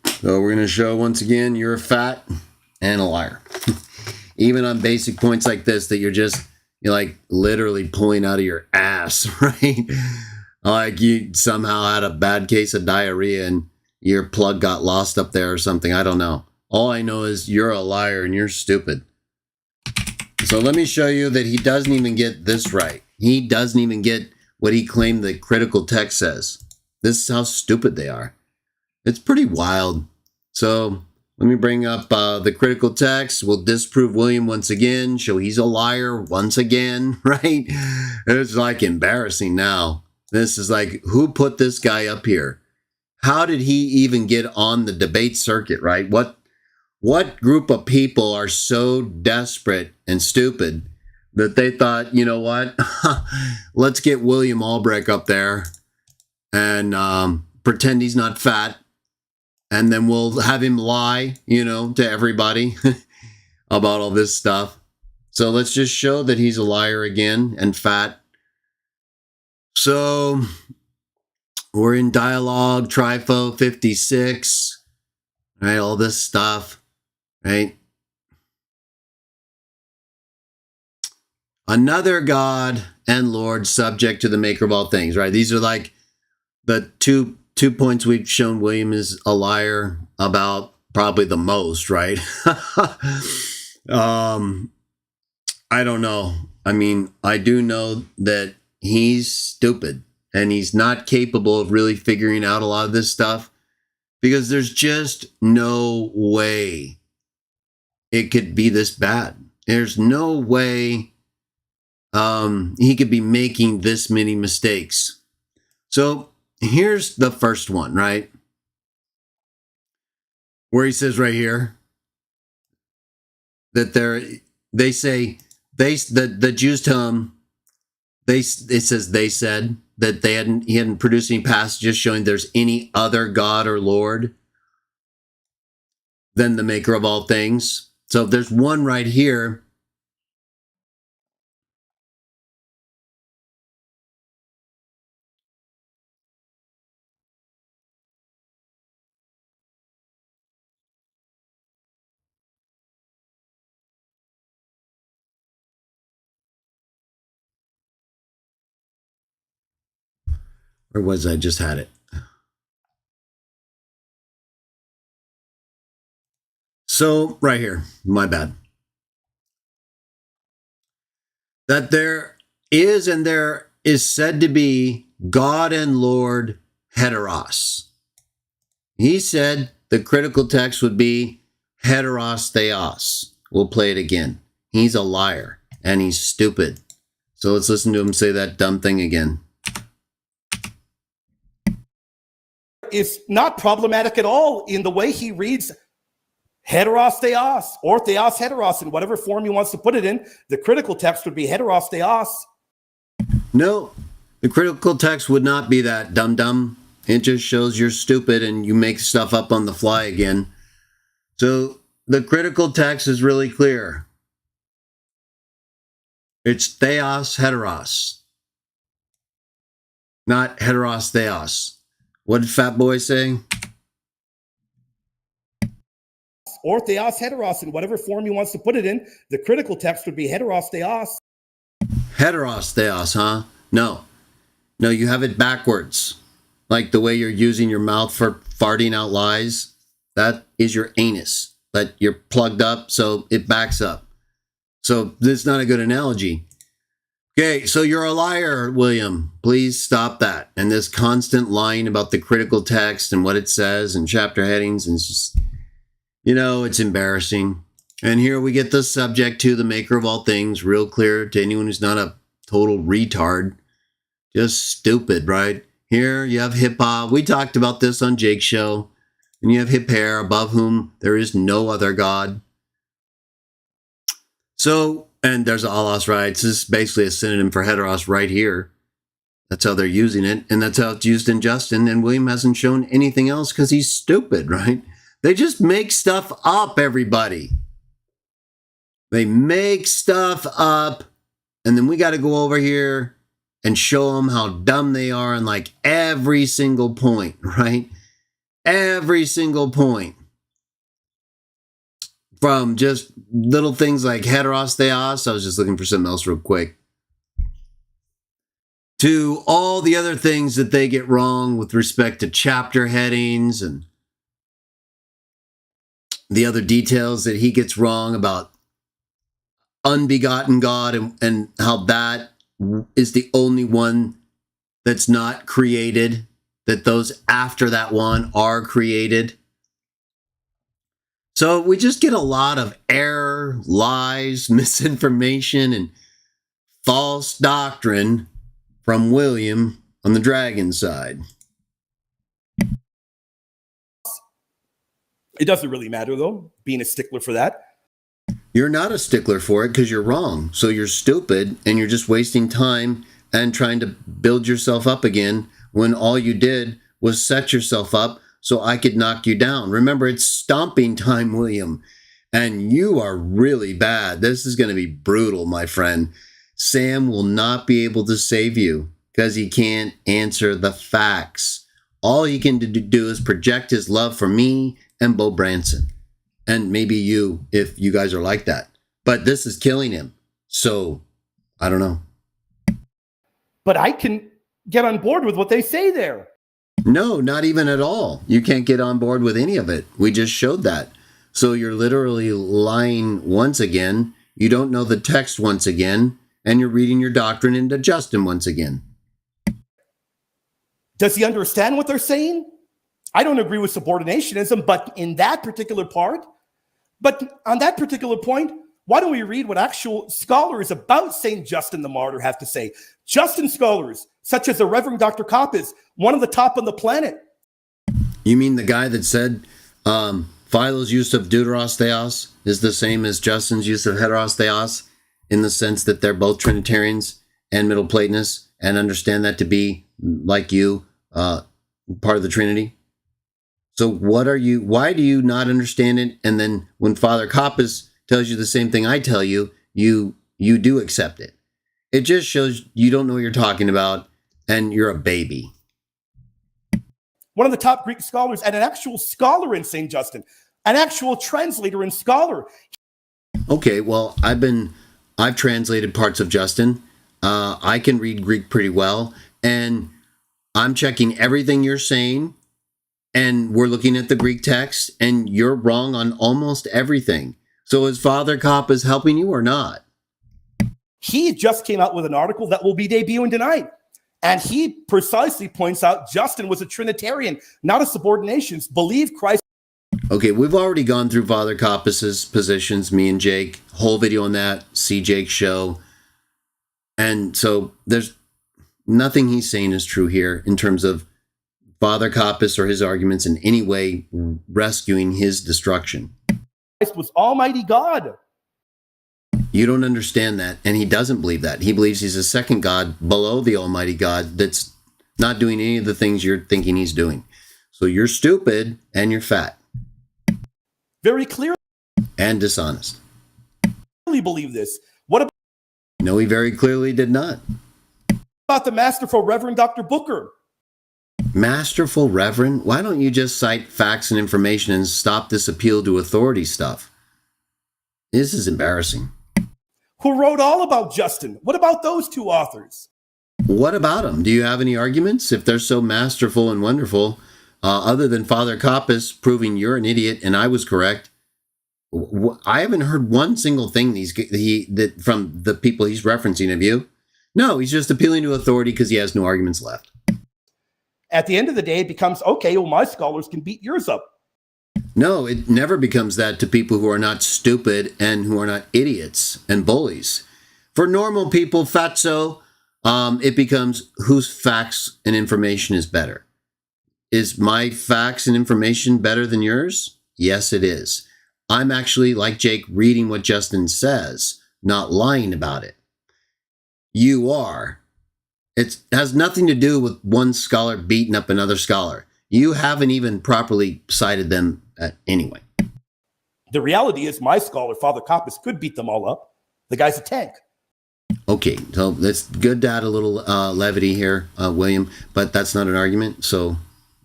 So we're going to show once again you're a fat and a liar. Even on basic points like this that you're like literally pulling out of your ass, right? Like you somehow had a bad case of diarrhea and your plug got lost up there or something. I don't know. All I know is you're a liar and you're stupid. So let me show you that he doesn't even get this right. He doesn't even get what he claimed the critical text says. This is how stupid they are. It's pretty wild. So let me bring up the critical text. We'll disprove William once again. Show he's a liar once again, right? It's like embarrassing now. This is like, who put this guy up here? How did he even get on the debate circuit, right? What group of people are so desperate and stupid that they thought, you know what? Let's get William Albrecht up there and pretend he's not fat. And then we'll have him lie, to everybody about all this stuff. So let's just show that he's a liar again and fat. So we're in dialogue, Trifo 56, right? All this stuff, right? Another God and Lord subject to the maker of all things, right? These are like the two points we've shown William is a liar about probably the most, right? I don't know. I mean, I do know that he's stupid and he's not capable of really figuring out a lot of this stuff because there's just no way it could be this bad. There's no way he could be making this many mistakes. So here's the first one, right? Where he says right here that the Jews tell him it says they said that he hadn't produced any passages showing there's any other God or Lord than the maker of all things. So if there's one right here, or was I just had it? So right here, my bad. That there is and there is said to be God and Lord heteros. He said the critical text would be heteros theos. We'll play it again. He's a liar and he's stupid. So let's listen to him say that dumb thing again. It's not problematic at all in the way he reads heteros theos or theos heteros in whatever form he wants to put it in. The critical text would be heteros theos. No, the critical text would not be that dumb. It just shows you're stupid and you make stuff up on the fly again. So the critical text is really clear. It's theos heteros, not heteros theos. What did Fat Boy say? Or theos heteros in whatever form he wants to put it in. The critical text would be heteros theos. Heteros theos, huh? No, you have it backwards. Like the way you're using your mouth for farting out lies. That is your anus. That you're plugged up, so it backs up. So this is not a good analogy. Okay, so you're a liar, William. Please stop that. And this constant lying about the critical text and what it says and chapter headings, and it's just, it's embarrassing. And here we get the subject to the maker of all things, real clear to anyone who's not a total retard. Just stupid, right? Here you have hip-hop. We talked about this on Jake's show. And you have hip hair, above whom there is no other God. So, and there's allos, right? This is basically a synonym for heteros right here. That's how they're using it. And that's how it's used in Justin. And William hasn't shown anything else because he's stupid, right? They just make stuff up, everybody. They make stuff up. And then we got to go over here and show them how dumb they are on like every single point, right? Every single point. From just little things like heteros theos, I was just looking for something else real quick, to all the other things that they get wrong with respect to chapter headings and the other details that he gets wrong about unbegotten God and how that is the only one that's not created, that those after that one are created. So we just get a lot of error, lies, misinformation, and false doctrine from William on the dragon side. It doesn't really matter, though, being a stickler for that. You're not a stickler for it because you're wrong. So you're stupid and you're just wasting time and trying to build yourself up again when all you did was set yourself up so I could knock you down. Remember, it's stomping time, William. And you are really bad. This is going to be brutal, my friend. Sam will not be able to save you because he can't answer the facts. All he can do is project his love for me and Bo Branson. And maybe you, if you guys are like that. But this is killing him. So, I don't know. But I can get on board with what they say there. No, not even at all. You can't get on board with any of it. We just showed that. So you're literally lying once again. You don't know the text once again. And you're reading your doctrine into Justin once again. Does he understand what they're saying? I don't agree with subordinationism, but in that particular part, but on that particular point, why don't we read what actual scholars about St. Justin the Martyr have to say? Justin scholars, such as the Reverend Dr. Kopp, is one of the top on the planet. You mean the guy that said Philo's use of deuteros theos is the same as Justin's use of heteros theos, in the sense that they're both Trinitarians and Middle Platonists and understand that to be, like you, part of the Trinity? So why do you not understand it? And then when Father Kappas tells you the same thing I tell you, you do accept it. It just shows you don't know what you're talking about and you're a baby. One of the top Greek scholars and an actual scholar in St. Justin, an actual translator and scholar. Okay, well, I've translated parts of Justin. I can read Greek pretty well, and I'm checking everything you're saying, and we're looking at the Greek text, and you're wrong on almost everything. So is Father Kappas helping you or not? He just came out with an article that will be debuting tonight. And he precisely points out Justin was a Trinitarian, not a subordinationist, believed Christ. Okay, we've already gone through Father Kappas's positions, me and Jake, whole video on that, see Jake's show. And so there's nothing he's saying is true here in terms of Father Kappas or his arguments in any way rescuing his destruction. Christ was Almighty God. You don't understand that, and he doesn't believe that. He believes he's a second God below the Almighty God that's not doing any of the things you're thinking he's doing. So you're stupid and you're fat. Very clearly. And dishonest. Believe this. What about? No, he very clearly did not. About the masterful Reverend Dr. Booker? Masterful Reverend? Why don't you just cite facts and information and stop this appeal to authority stuff? This is embarrassing. Who wrote all about Justin? What about those two authors? What about them? Do you have any arguments? If they're so masterful and wonderful, other than Father Kappas proving you're an idiot and I was correct, I haven't heard one single thing that from the people he's referencing of you. No, he's just appealing to authority because he has no arguments left. At the end of the day, it becomes, okay, well, my scholars can beat yours up. No, it never becomes that to people who are not stupid and who are not idiots and bullies. For normal people, fatso, it becomes whose facts and information is better. Is my facts and information better than yours? Yes, it is. I'm actually, like Jake, reading what Justin says, not lying about it. You are. It has nothing to do with one scholar beating up another scholar. You haven't even properly cited them anyway. The reality is my scholar, Father Kappas, could beat them all up. The guy's a tank. Okay, so it's good to add a little levity here, William, but that's not an argument, so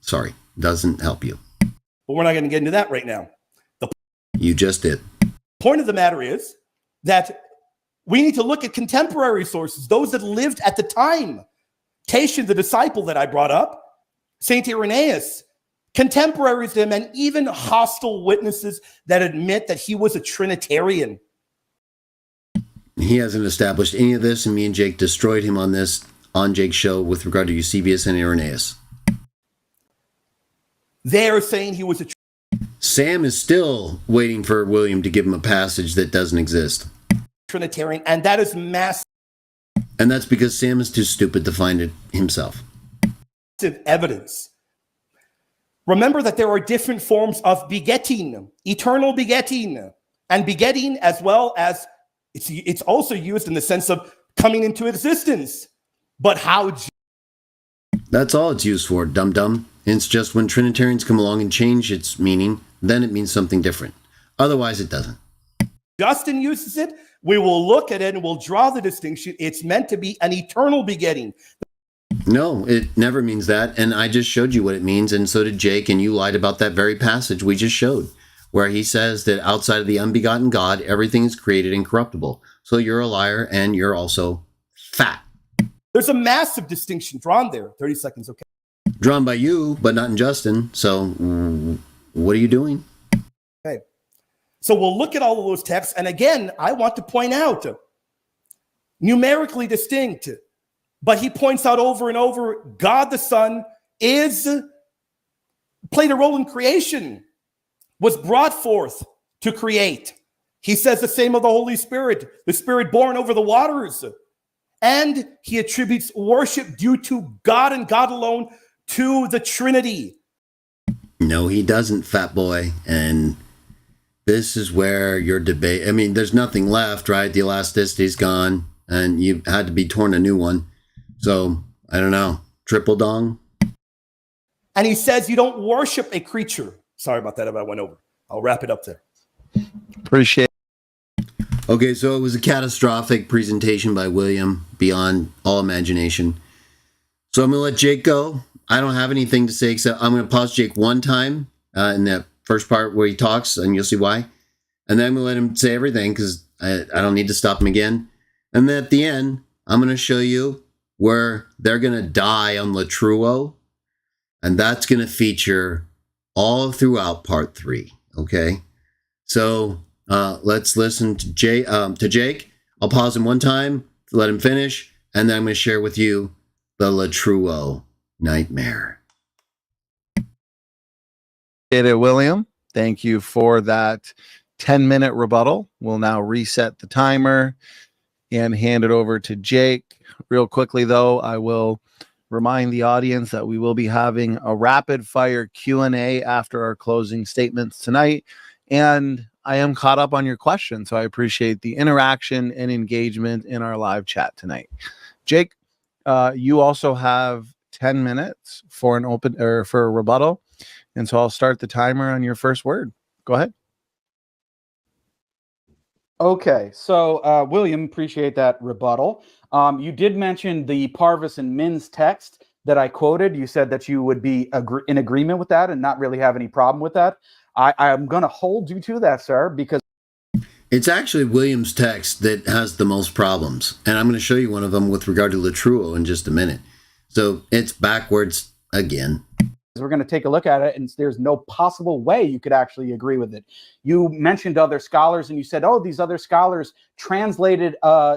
sorry, doesn't help you. But we're not going to get into that right now. You just did. Point of the matter is that we need to look at contemporary sources, those that lived at the time. Tatian, the disciple that I brought up, St. Irenaeus, contemporaries to him, and even hostile witnesses that admit that he was a Trinitarian. He hasn't established any of this, and me and Jake destroyed him on this, on Jake's show with regard to Eusebius and Irenaeus. They're saying he was a Sam is still waiting for William to give him a passage that doesn't exist. Trinitarian, and that is massive And that's because Sam is too stupid to find it himself. evidence. Remember that there are different forms of begetting, eternal begetting, and begetting as well as it's also used in the sense of coming into existence. But how? That's all it's used for, dum-dum. It's just when Trinitarians come along and change its meaning, then it means something different. Otherwise, it doesn't. Justin uses it. We will look at it and we'll draw the distinction. It's meant to be an eternal begetting. No, it never means that. And I just showed you what it means. And so did Jake. And you lied about that very passage we just showed, where he says that outside of the unbegotten God, everything is created incorruptible. So you're a liar and you're also fat. There's a massive distinction drawn there. 30 seconds, okay. Drawn by you, but not in Justin. So what are you doing? Okay. So we'll look at all of those texts. And again, I want to point out, numerically distinct, but he points out over and over, God the Son played a role in creation, was brought forth to create. He says the same of the Holy Spirit, the Spirit born over the waters. And he attributes worship due to God and God alone to the Trinity. No, he doesn't, fat boy. And this is where your debate, I mean, there's nothing left, right? The elasticity's gone. and you had to be torn a new one. So I don't know, triple dong. And he says you don't worship a creature. Sorry about that if I went over. I'll wrap it up there. Appreciate it. Okay, so it was a catastrophic presentation by William, beyond all imagination. So I'm going to let Jake go. I don't have anything to say except I'm going to pause Jake one time in that first part where he talks, and you'll see why. And then I'm going to let him say everything because I don't need to stop him again. And then at the end, I'm going to show you where they're going to die on Latruo. And that's going to feature all throughout part 3. Okay? So let's listen to Jake. I'll pause him one time to let him finish. And then I'm going to share with you the Latruo nightmare. Appreciate it, William. Thank you for that 10-minute rebuttal. We'll now reset the timer and hand it over to Jake. Real quickly, though, I will remind the audience that we will be having a rapid fire Q&A after our closing statements tonight. And I am caught up on your questions, so I appreciate the interaction and engagement in our live chat tonight. Jake, you also have 10 minutes for a rebuttal. And so I'll start the timer on your first word. Go ahead. Okay, so William, appreciate that rebuttal. You did mention the Parvis and Min's text that I quoted. You said that you would be in agreement with that and not really have any problem with that. I'm going to hold you to that, sir, because it's actually William's text that has the most problems. And I'm going to show you one of them with regard to Latruo in just a minute. So it's backwards again. we're going to take a look at it, and there's no possible way you could actually agree with it. You mentioned other scholars, and you said, oh, these other scholars translated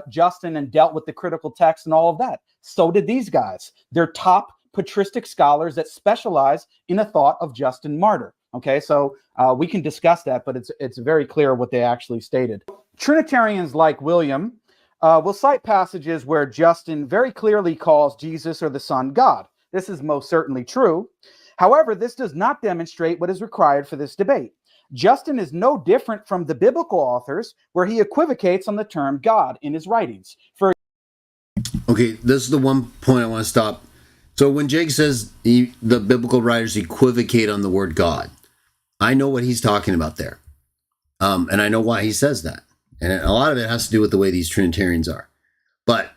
Justin and dealt with the critical text and all of that. So did these guys. They're top patristic scholars that specialize in the thought of Justin Martyr. Okay, so we can discuss that, but it's very clear what they actually stated. Trinitarians like William will cite passages where Justin very clearly calls Jesus or the Son God. This is most certainly true. However, this does not demonstrate what is required for this debate. Justin is no different from the biblical authors where he equivocates on the term God in his writings. Okay, this is the one point I want to stop. So when Jake says the biblical writers equivocate on the word God, I know what he's talking about there. And I know why he says that. And a lot of it has to do with the way these Trinitarians are. But,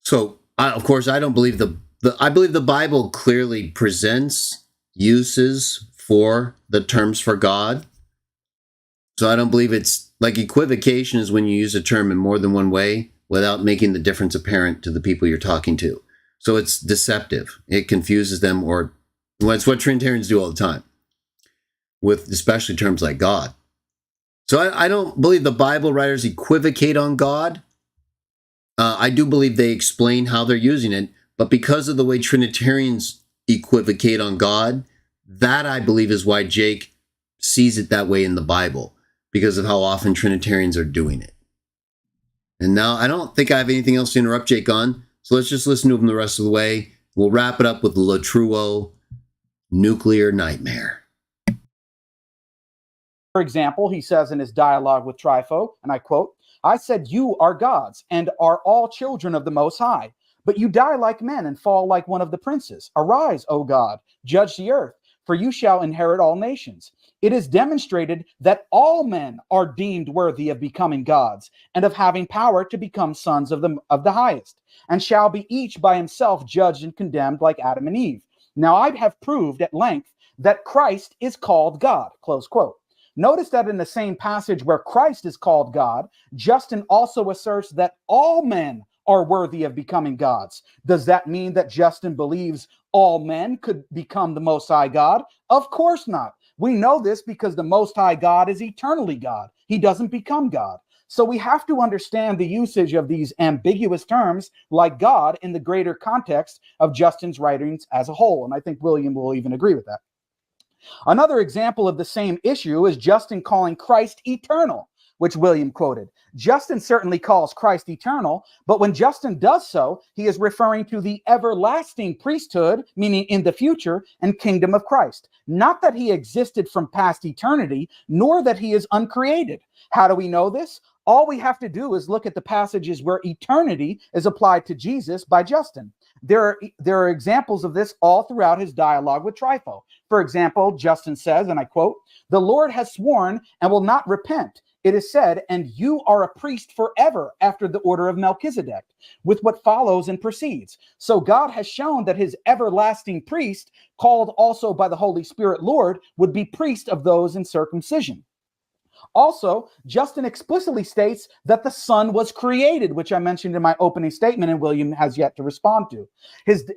so, of course, I don't believe I believe the Bible clearly presents uses for the terms for God. So I don't believe it's, like equivocation is when you use a term in more than one way without making the difference apparent to the people you're talking to. So it's deceptive. It confuses them, or well, it's what Trinitarians do all the time, with especially terms like God. So I don't believe the Bible writers equivocate on God. I do believe they explain how they're using it, but because of the way Trinitarians equivocate on God, that I believe is why Jake sees it that way in the Bible, because of how often Trinitarians are doing it. And now I don't think I have anything else to interrupt Jake on, so let's just listen to him the rest of the way. We'll wrap it up with the Latruo nuclear nightmare. For example, he says in his dialogue with Trypho, and I quote, I said, you are gods and are all children of the Most High, but you die like men and fall like one of the princes. Arise, O God, judge the earth, for you shall inherit all nations. It is demonstrated that all men are deemed worthy of becoming gods and of having power to become sons of the highest, and shall be each by himself judged and condemned like Adam and Eve. Now I have proved at length that Christ is called God, close quote. Notice that in the same passage where Christ is called God, Justin also asserts that all men are worthy of becoming gods. Does that mean that Justin believes all men could become the Most High God? Of course not. We know this because the Most High God is eternally God. He doesn't become God. So we have to understand the usage of these ambiguous terms like God in the greater context of Justin's writings as a whole. And I think William will even agree with that. Another example of the same issue is Justin calling Christ eternal, which William quoted. Justin certainly calls Christ eternal, but when Justin does so, he is referring to the everlasting priesthood, meaning in the future, and kingdom of Christ. Not that he existed from past eternity, nor that he is uncreated. How do we know this? All we have to do is look at the passages where eternity is applied to Jesus by Justin. There are examples of this all throughout his dialogue with Trypho. For example, Justin says, and I quote, "The Lord has sworn and will not repent. It is said, and you are a priest forever after the order of Melchizedek," with what follows and proceeds. So God has shown that his everlasting priest, called also by the Holy Spirit Lord, would be priest of those in circumcision. Also, Justin explicitly states that the Son was created, which I mentioned in my opening statement, and William has yet to respond to.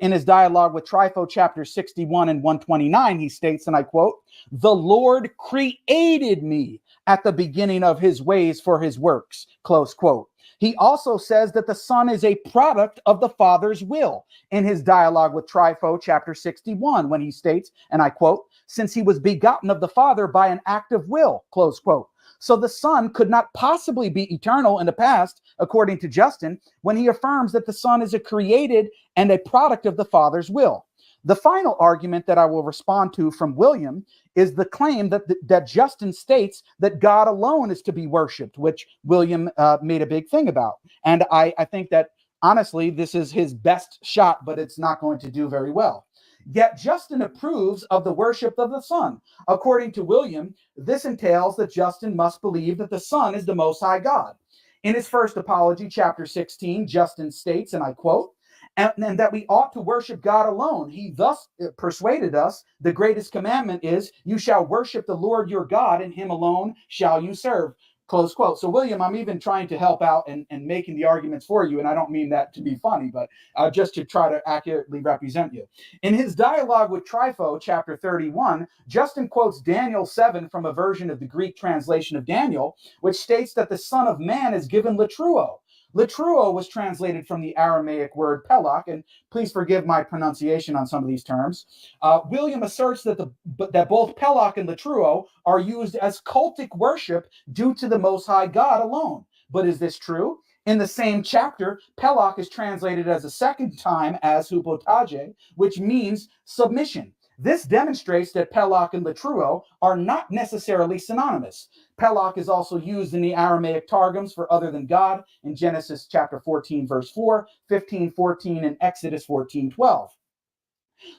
In his dialogue with Trypho, chapter 61 and 129, he states, and I quote, "The Lord created me at the beginning of his ways for his works," close quote. He also says that the Son is a product of the Father's will in his dialogue with Trypho, chapter 61, when he states, and I quote, "Since he was begotten of the Father by an act of will," close quote. So the Son could not possibly be eternal in the past, according to Justin, when he affirms that the Son is a created and a product of the Father's will. The final argument that I will respond to from William is the claim that Justin states that God alone is to be worshipped, which William made a big thing about. And I think that, honestly, this is his best shot, but it's not going to do very well. Yet Justin approves of the worship of the Son. According to William, this entails that Justin must believe that the Son is the Most High God. In his first apology, chapter 16, Justin states, and I quote, and that we ought to worship God alone. He thus persuaded us, the greatest commandment is, you shall worship the Lord your God, and him alone shall you serve. Close quote. So, William, I'm even trying to help out and making the arguments for you, and I don't mean that to be funny, but just to try to accurately represent you. In his dialogue with Trypho, chapter 31, Justin quotes Daniel 7 from a version of the Greek translation of Daniel, which states that the Son of Man is given latruo. Latruo was translated from the Aramaic word pelak, and please forgive my pronunciation on some of these terms. William asserts that both pelak and latruo are used as cultic worship due to the Most High God alone. But is this true? In the same chapter, pelak is translated as a second time as hupotage, which means submission. This demonstrates that pelak and latruo are not necessarily synonymous. Pelak is also used in the Aramaic Targums for other than God in Genesis chapter 14, verse 4, 15:14, and Exodus 14:12.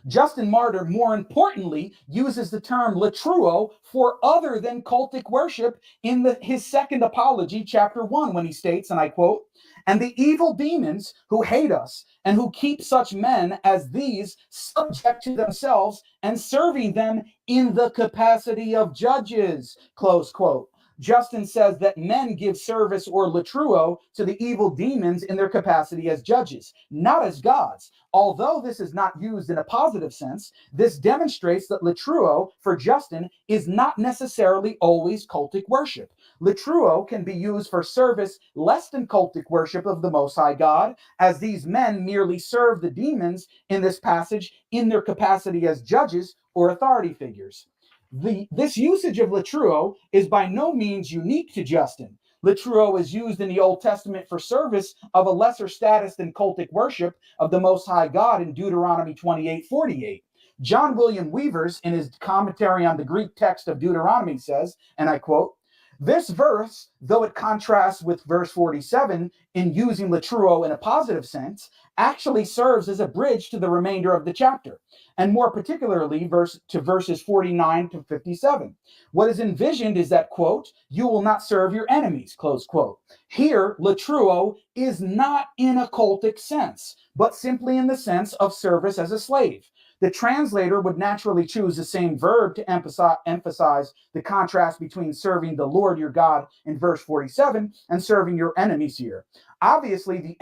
Justin Martyr, more importantly, uses the term latruo for other than cultic worship in his second apology, chapter 1, when he states, and I quote, "And the evil demons who hate us and who keep such men as these subject to themselves and serving them in the capacity of judges," close quote. Justin says that men give service or latruo to the evil demons in their capacity as judges, not as gods. Although this is not used in a positive sense, this demonstrates that latruo for Justin is not necessarily always cultic worship. Latruo can be used for service less than cultic worship of the Most High God, as these men merely serve the demons in this passage in their capacity as judges or authority figures. This usage of latruo is by no means unique to Justin. Latruo is used in the Old Testament for service of a lesser status than cultic worship of the Most High God in Deuteronomy 28:48. John William Weavers, in his commentary on the Greek text of Deuteronomy, says, and I quote, "This verse, though it contrasts with verse 47 in using latruo in a positive sense, actually serves as a bridge to the remainder of the chapter, and more particularly verses 49 to 57. What is envisioned is that, quote, you will not serve your enemies, close quote. Here, latruo is not in a cultic sense, but simply in the sense of service as a slave. The translator would naturally choose the same verb to emphasize the contrast between serving the Lord your God in verse 47 and serving your enemies here. Obviously, the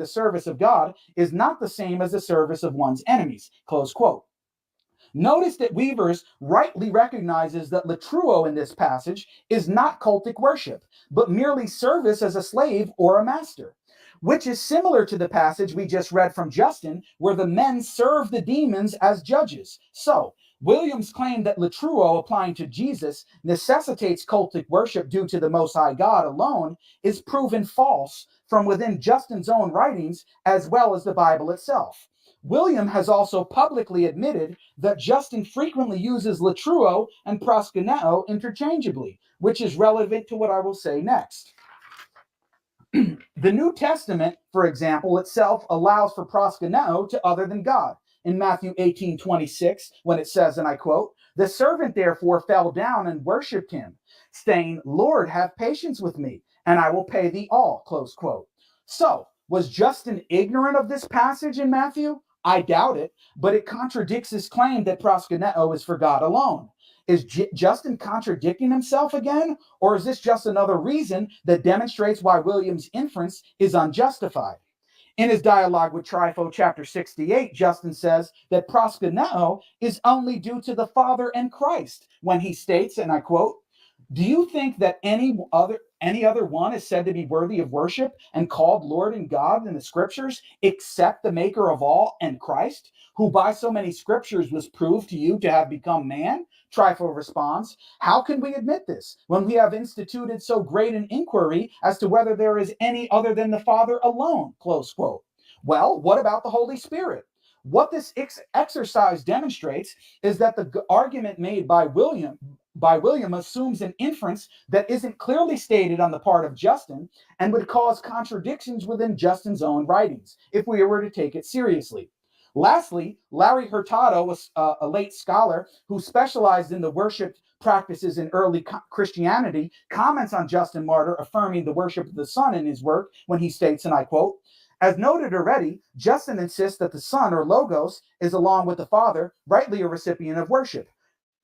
service of God is not the same as the service of one's enemies, close quote. Notice that Weavers rightly recognizes that latruo in this passage is not cultic worship, but merely service as a slave or a master, which is similar to the passage we just read from Justin, where the men serve the demons as judges. So, Williams' claim that latruo applying to Jesus necessitates cultic worship due to the Most High God alone is proven false from within Justin's own writings as well as the Bible itself. William has also publicly admitted that Justin frequently uses latruo and proskuneo interchangeably, which is relevant to what I will say next. The New Testament, for example, itself allows for proskuneo to other than God. In Matthew 18:26, when it says, and I quote, "The servant therefore fell down and worshipped him, saying, Lord, have patience with me, and I will pay thee all," close quote. So, was Justin ignorant of this passage in Matthew? I doubt it, but it contradicts his claim that proskuneo is for God alone. Is Justin contradicting himself again? Or is this just another reason that demonstrates why William's inference is unjustified? In his dialogue with Trypho, chapter 68, Justin says that proskuneo is only due to the Father and Christ when he states, and I quote, "Do you think that any other one is said to be worthy of worship and called Lord and God in the scriptures, except the maker of all and Christ, who by so many scriptures was proved to you to have become man?" Trypho responds, "How can we admit this when we have instituted so great an inquiry as to whether there is any other than the Father alone?" Close quote. Well, what about the Holy Spirit? What this exercise demonstrates is that the argument made by William assumes an inference that isn't clearly stated on the part of Justin and would cause contradictions within Justin's own writings if we were to take it seriously. Lastly, Larry Hurtado was a late scholar who specialized in the worship practices in early Christianity, comments on Justin Martyr affirming the worship of the Son in his work when he states, and I quote, "As noted already, Justin insists that the Son, or Logos, is along with the Father, rightly a recipient of worship,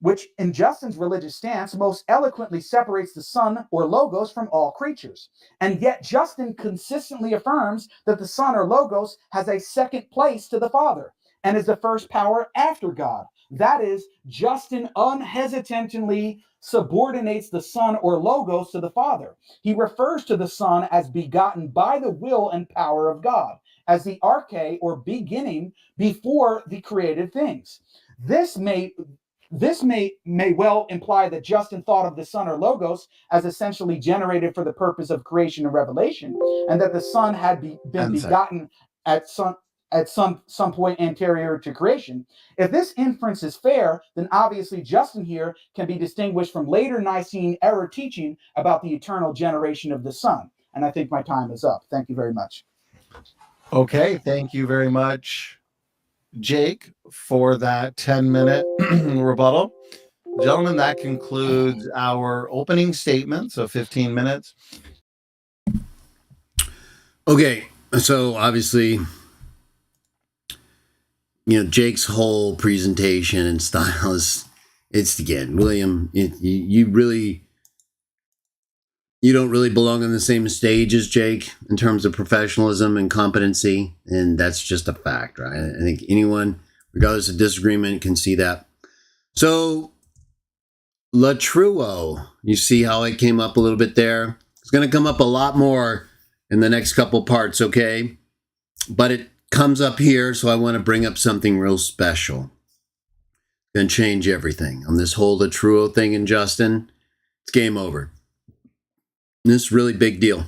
which in Justin's religious stance most eloquently separates the Son, or Logos, from all creatures. And yet Justin consistently affirms that the Son, or Logos, has a second place to the Father and is the first power after God. That is, Justin unhesitantly subordinates the Son, or Logos, to the Father. He refers to the Son as begotten by the will and power of God, as the arche, or beginning, before the created things. This may well imply that Justin thought of the Son, or Logos, as essentially generated for the purpose of creation and revelation, and that the Son had been begotten at some point anterior to creation. If this inference is fair, then obviously Justin here can be distinguished from later Nicene error teaching about the eternal generation of the Son. And I think my time is up. Thank you very much. Okay, thank you very much, Jake, for that 10-minute rebuttal. Gentlemen, that concludes our opening statement, so 15 minutes. Okay, so obviously, Jake's whole presentation and style it's again, William, you don't really belong on the same stage as Jake in terms of professionalism and competency, and that's just a fact, right? I think anyone, regardless of disagreement, can see that. So, latruo, you see how it came up a little bit there? It's going to come up a lot more in the next couple parts, okay? But it comes up here, so I want to bring up something real special. It's going to change everything. On this whole latruo thing in Justin, it's game over. This is a really big deal.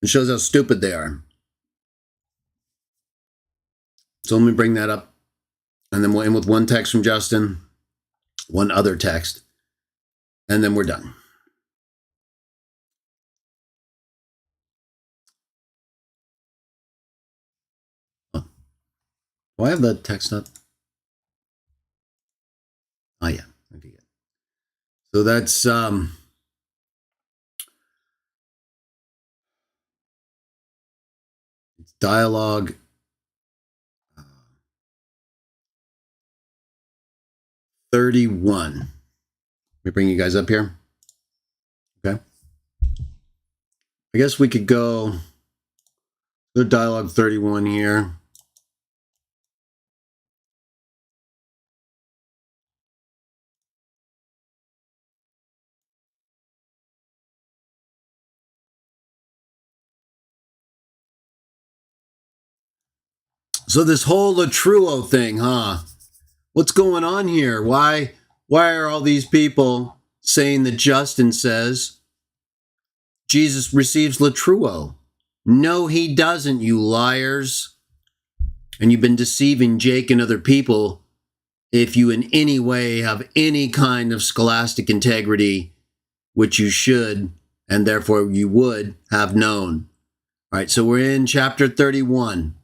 It shows how stupid they are. So let me bring that up. And then we'll end with one text from Justin, one other text, and then we're done. Oh. Do I have the text up? Oh, yeah. Okay. So that's... dialogue 31. Let me bring you guys up here. Okay. I guess we could go dialogue 31 here. So this whole latruo thing, huh? What's going on here? Why are all these people saying that Justin says Jesus receives latruo? No, he doesn't, you liars. and you've been deceiving Jake and other people, if you in any way have any kind of scholastic integrity, which you should, and therefore you would have known. All right, so we're in chapter 31.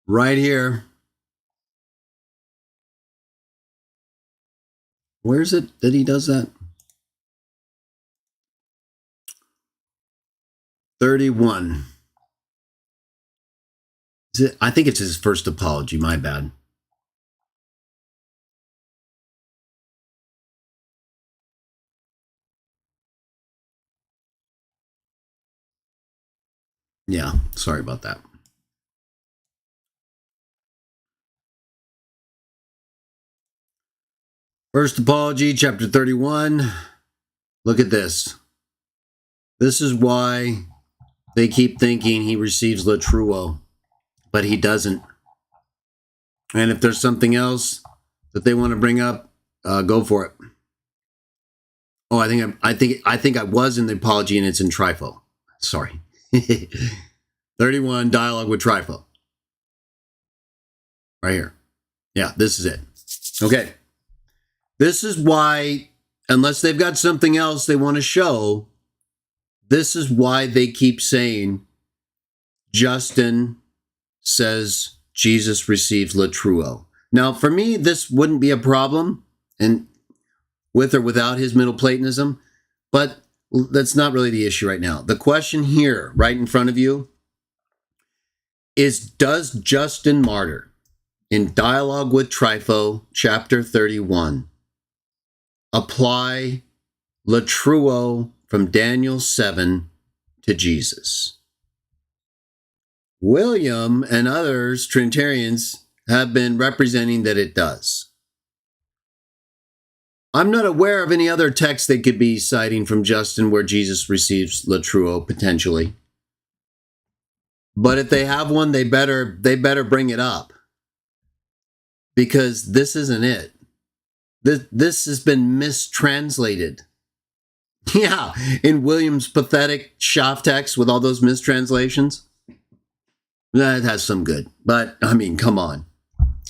Right here. Where is it that he does that? 31. Is it? I think it's his first apology. My bad. Yeah, sorry about that. First apology, chapter 31. Look at this. This is why they keep thinking he receives Latruo, but he doesn't. And if there's something else that they want to bring up, go for it. Oh, I think I was in the apology and it's in Trifo. Sorry. 31, dialogue with Trifo. Right here. Yeah, this is it. Okay. This is why, unless they've got something else they want to show, this is why they keep saying Justin says Jesus receives Latruo. Now, for me, this wouldn't be a problem, and with or without his Middle Platonism, but that's not really the issue right now. The question here, right in front of you, is does Justin Martyr, in Dialogue with Trifo, chapter 31, apply Latruo from Daniel 7 to Jesus? William and others, Trinitarians, have been representing that it does. I'm not aware of any other text they could be citing from Justin where Jesus receives Latruo, potentially. But if they have one, they better bring it up. Because this isn't it. This has been mistranslated. Yeah, in William's pathetic Schaff text with all those mistranslations. That has some good. But, I mean, come on.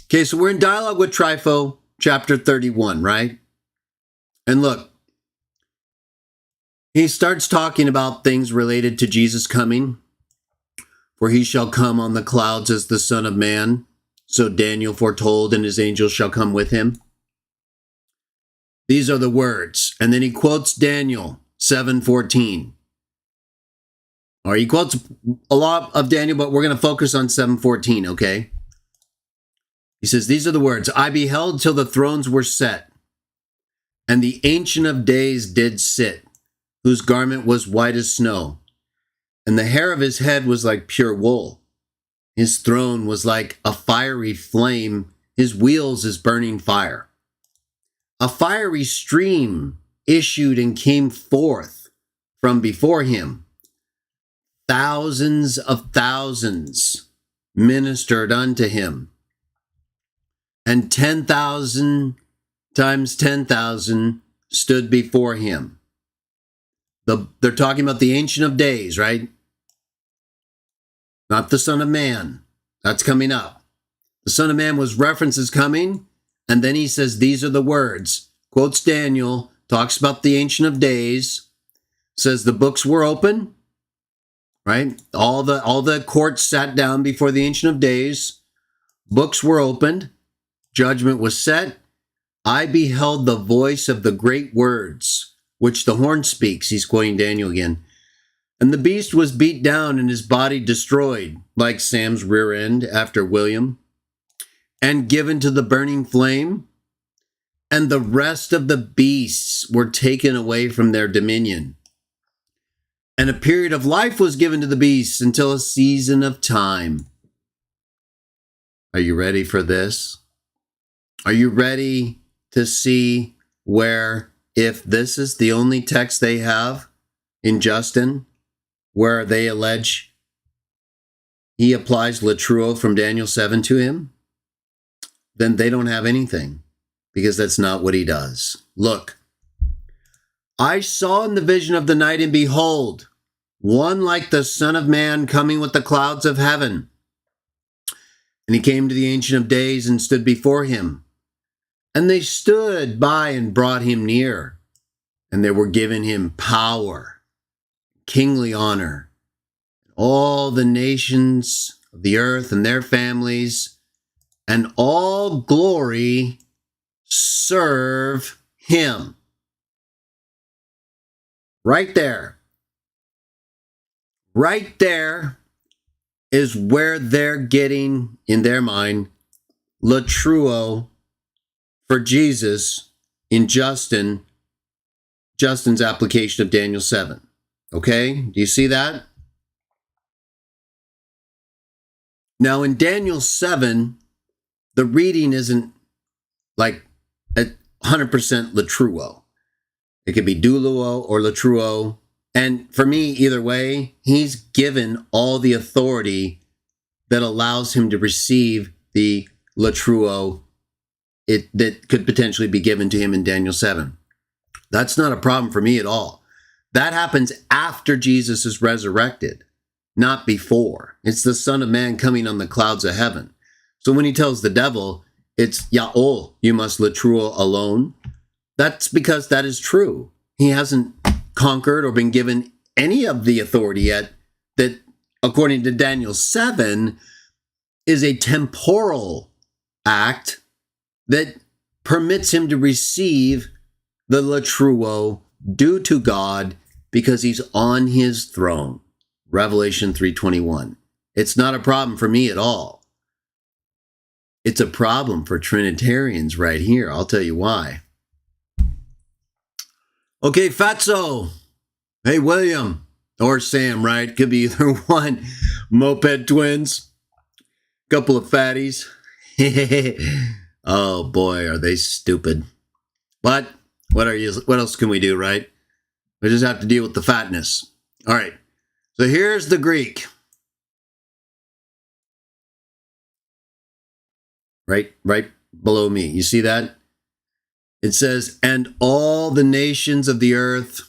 Okay, so we're in Dialogue with Trifo, chapter 31, right? And look, he starts talking about things related to Jesus coming. For he shall come on the clouds as the Son of Man. So Daniel foretold, and his angels shall come with him. These are the words. And then he quotes Daniel 7:14. Or he quotes a lot of Daniel, but we're going to focus on 7:14, okay? He says, these are the words. I beheld till the thrones were set, and the Ancient of Days did sit, whose garment was white as snow, and the hair of his head was like pure wool. His throne was like a fiery flame, his wheels as burning fire. A fiery stream issued and came forth from before him. Thousands of thousands ministered unto him, and 10,000 times 10,000 stood before him. They're talking about the Ancient of Days, right? Not the Son of Man. That's coming up. The Son of Man was referenced as coming, and then he says, these are the words. Quotes Daniel, talks about the Ancient of Days, says the books were open, right? All the courts sat down before the Ancient of Days. Books were opened. Judgment was set. I beheld the voice of the great words, which the horn speaks. He's quoting Daniel again. And the beast was beat down and his body destroyed, like Sam's rear end after William, and given to the burning flame. And the rest of the beasts were taken away from their dominion. And a period of life was given to the beasts until a season of time. Are you ready for this? Are you ready to see where, if this is the only text they have in Justin, where they allege he applies Latruo from Daniel 7 to him, then they don't have anything, because that's not what he does. Look, I saw in the vision of the night, and behold, one like the Son of Man coming with the clouds of heaven. And he came to the Ancient of Days and stood before him. And they stood by and brought him near. And they were given him power, kingly honor. All the nations of the earth and their families, and all glory serve him. Right there. Right there is where they're getting, in their mind, latruo for Jesus in Justin's application of Daniel 7. Okay? Do you see that? Now, in Daniel 7, the reading isn't like 100% latruo. It could be douluo or latruo. And for me, either way, he's given all the authority that allows him to receive the latruo that could potentially be given to him in Daniel 7. That's not a problem for me at all. That happens after Jesus is resurrected, not before. It's the Son of Man coming on the clouds of heaven. So when he tells the devil, it's Ya'ol, you must latruo alone. That's because that is true. He hasn't conquered or been given any of the authority yet that, according to Daniel 7, is a temporal act that permits him to receive the latruo due to God because he's on his throne. Revelation 3:21. It's not a problem for me at all. It's a problem for Trinitarians right here. I'll tell you why. Okay, Fatso. Hey, William. Or Sam, right? Could be either one. Moped twins. Couple of fatties. Oh, boy, are they stupid. But what else can we do, right? We just have to deal with the fatness. All right. So here's the Greek. Right below me. You see that? It says, and all the nations of the earth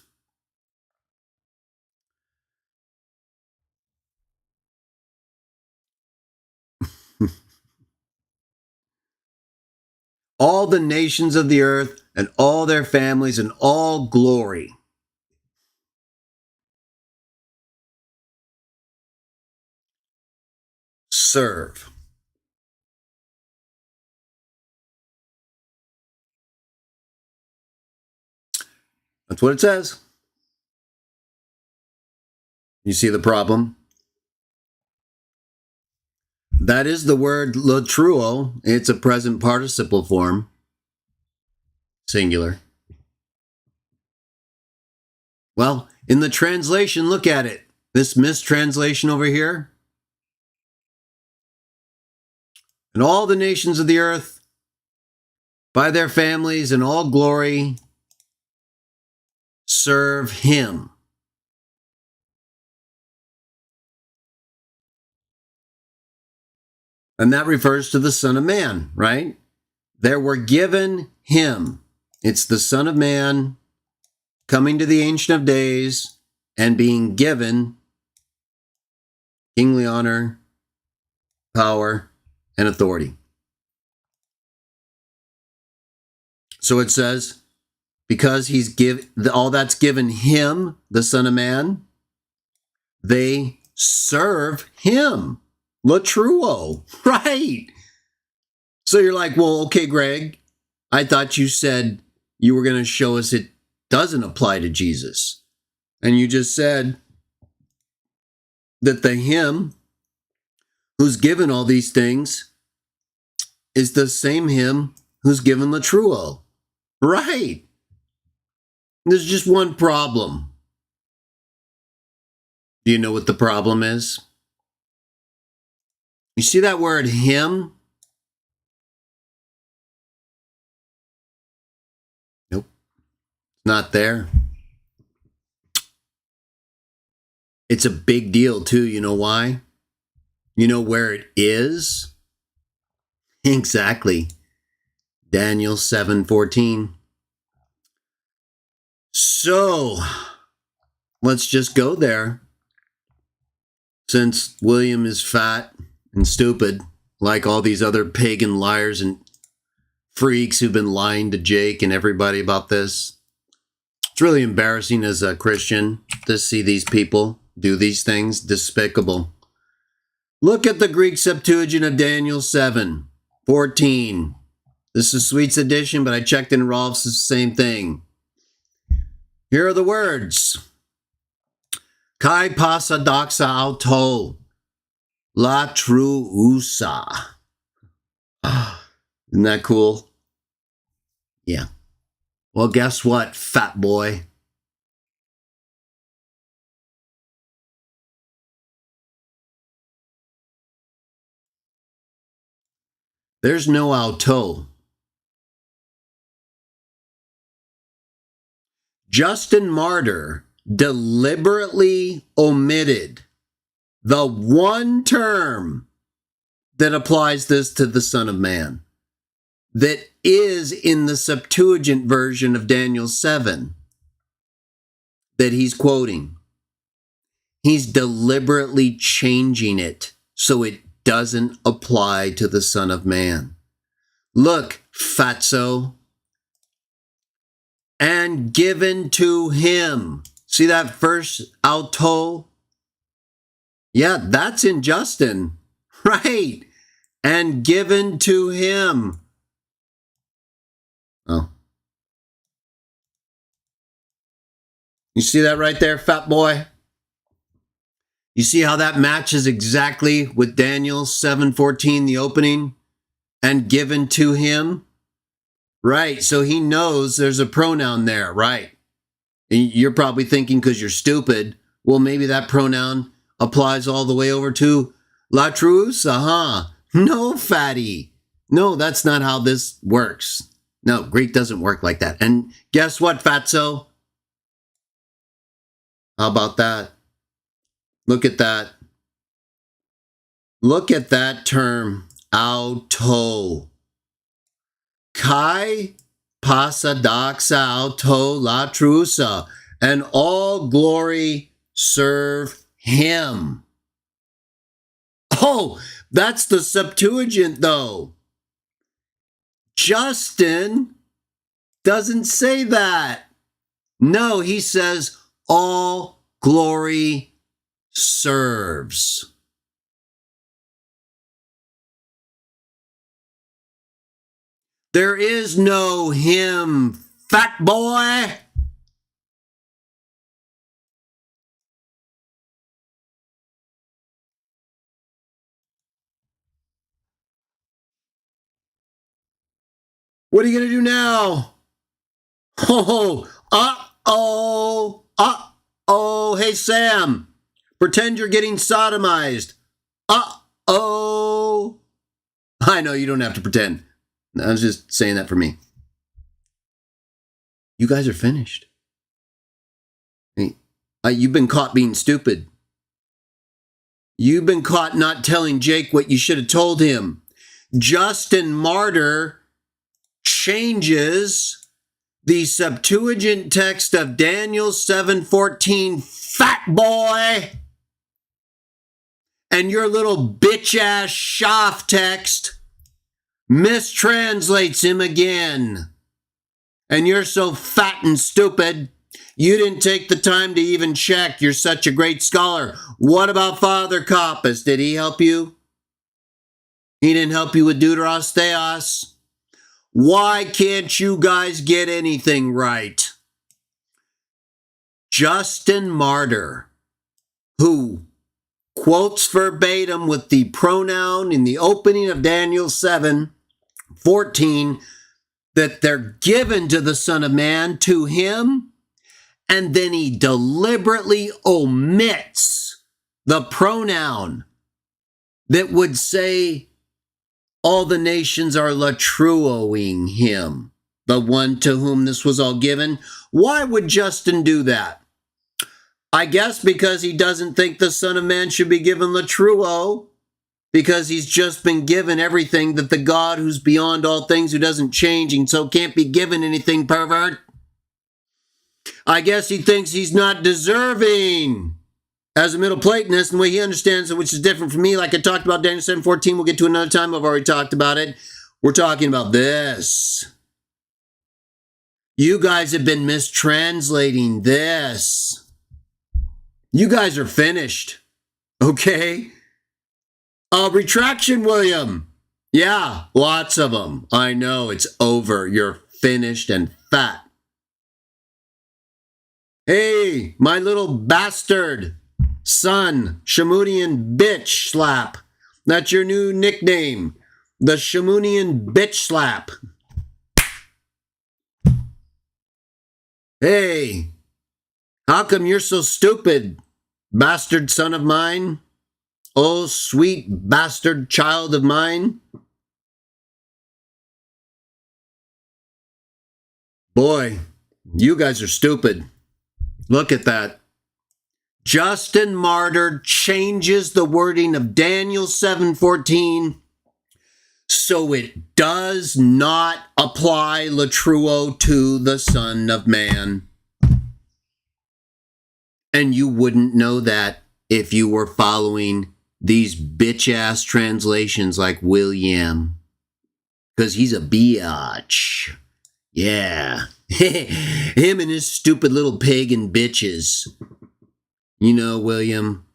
all the nations of the earth and all their families and all glory serve. That's what it says. You see the problem? That is the word latruo. It's a present participle form. Singular. Well, in the translation, look at it. This mistranslation over here. And all the nations of the earth, by their families and all glory, serve him. And that refers to the Son of Man, right? There were given him. It's the Son of Man coming to the Ancient of Days and being given kingly honor, power, and authority. So it says, because he's all that's given him, the Son of Man, they serve him. Latruo, right? So you're like, well, okay, Greg, I thought you said you were going to show us it doesn't apply to Jesus. And you just said that the him who's given all these things is the same him who's given latruo. Right. There's just one problem. Do you know what the problem is? You see that word him? Nope. Not there. It's a big deal too. You know why? You know where it is? Exactly. Daniel 7:14. So let's just go there. Since William is fat and stupid, like all these other pagan liars and freaks who've been lying to Jake and everybody about this. It's really embarrassing as a Christian to see these people do these things. Despicable. Look at the Greek Septuagint of Daniel 7:14. This is Sweet's edition, but I checked in Rolf's, it's the same thing. Here are the words. Kai pasadoxa auto la truusa. Isn't that cool? Yeah. Well, guess what, fat boy? There's no auto. Justin Martyr deliberately omitted the one term that applies this to the Son of Man that is in the Septuagint version of Daniel 7 that he's quoting. He's deliberately changing it so it doesn't apply to the Son of Man. Look, fatso. And given to him. See that first auto? Yeah, that's in Justin. Right. And given to him. Oh. You see that right there, fat boy? You see how that matches exactly with Daniel 7:14, the opening? And given to him? Right, so he knows there's a pronoun there, right? And you're probably thinking because you're stupid, well, maybe that pronoun applies all the way over to la truusa, huh? No, fatty. No, that's not how this works. No, Greek doesn't work like that. And guess what, fatso? How about that? Look at that. Look at that term, auto. Kai pasadoxa auto la trusa, and all glory serve him. Oh, that's the Septuagint, though. Justin doesn't say that. No, he says all glory serves. There is no him, fat boy. What are you going to do now? Oh, uh-oh. Hey, Sam, pretend you're getting sodomized. Uh-oh. I know you don't have to pretend. I was just saying that for me. You guys are finished. You've been caught being stupid. You've been caught not telling Jake what you should have told him. Justin Martyr changes the Septuagint text of Daniel 7:14, fat boy. And your little bitch-ass Schaff text mistranslates him again. And you're so fat and stupid, you didn't take the time to even check. You're such a great scholar. What about Father Coppas? Did he help you? He didn't help you with Deuteros Theos. Why can't you guys get anything right? Justin Martyr, who quotes verbatim with the pronoun in the opening of Daniel 7:14, that they're given to the Son of Man, to him, and then he deliberately omits the pronoun that would say all the nations are latruoing him, the one to whom this was all given. Why would Justin do that? I guess because he doesn't think the Son of Man should be given latruo, because he's just been given everything that the God who's beyond all things, who doesn't change, and so can't be given anything, pervert. I guess he thinks he's not deserving as a Middle Platonist, and the way he understands it, which is different from me. Like I talked about Daniel 7:14, we'll get to another time. I've already talked about it. We're talking about this. You guys have been mistranslating this. You guys are finished. Okay? Retraction, William. Yeah, lots of them. I know, it's over. You're finished and fat. Hey, my little bastard son, Shamunian bitch slap. That's your new nickname. The Shamunian bitch slap. Hey, how come you're so stupid, bastard son of mine? Oh, sweet bastard child of mine. Boy, you guys are stupid. Look at that. Justin Martyr changes the wording of Daniel 7:14 so it does not apply latruo to the Son of Man. And you wouldn't know that if you were following these bitch-ass translations like William. Because he's a biatch. Yeah. Him and his stupid little pagan bitches. You know, William,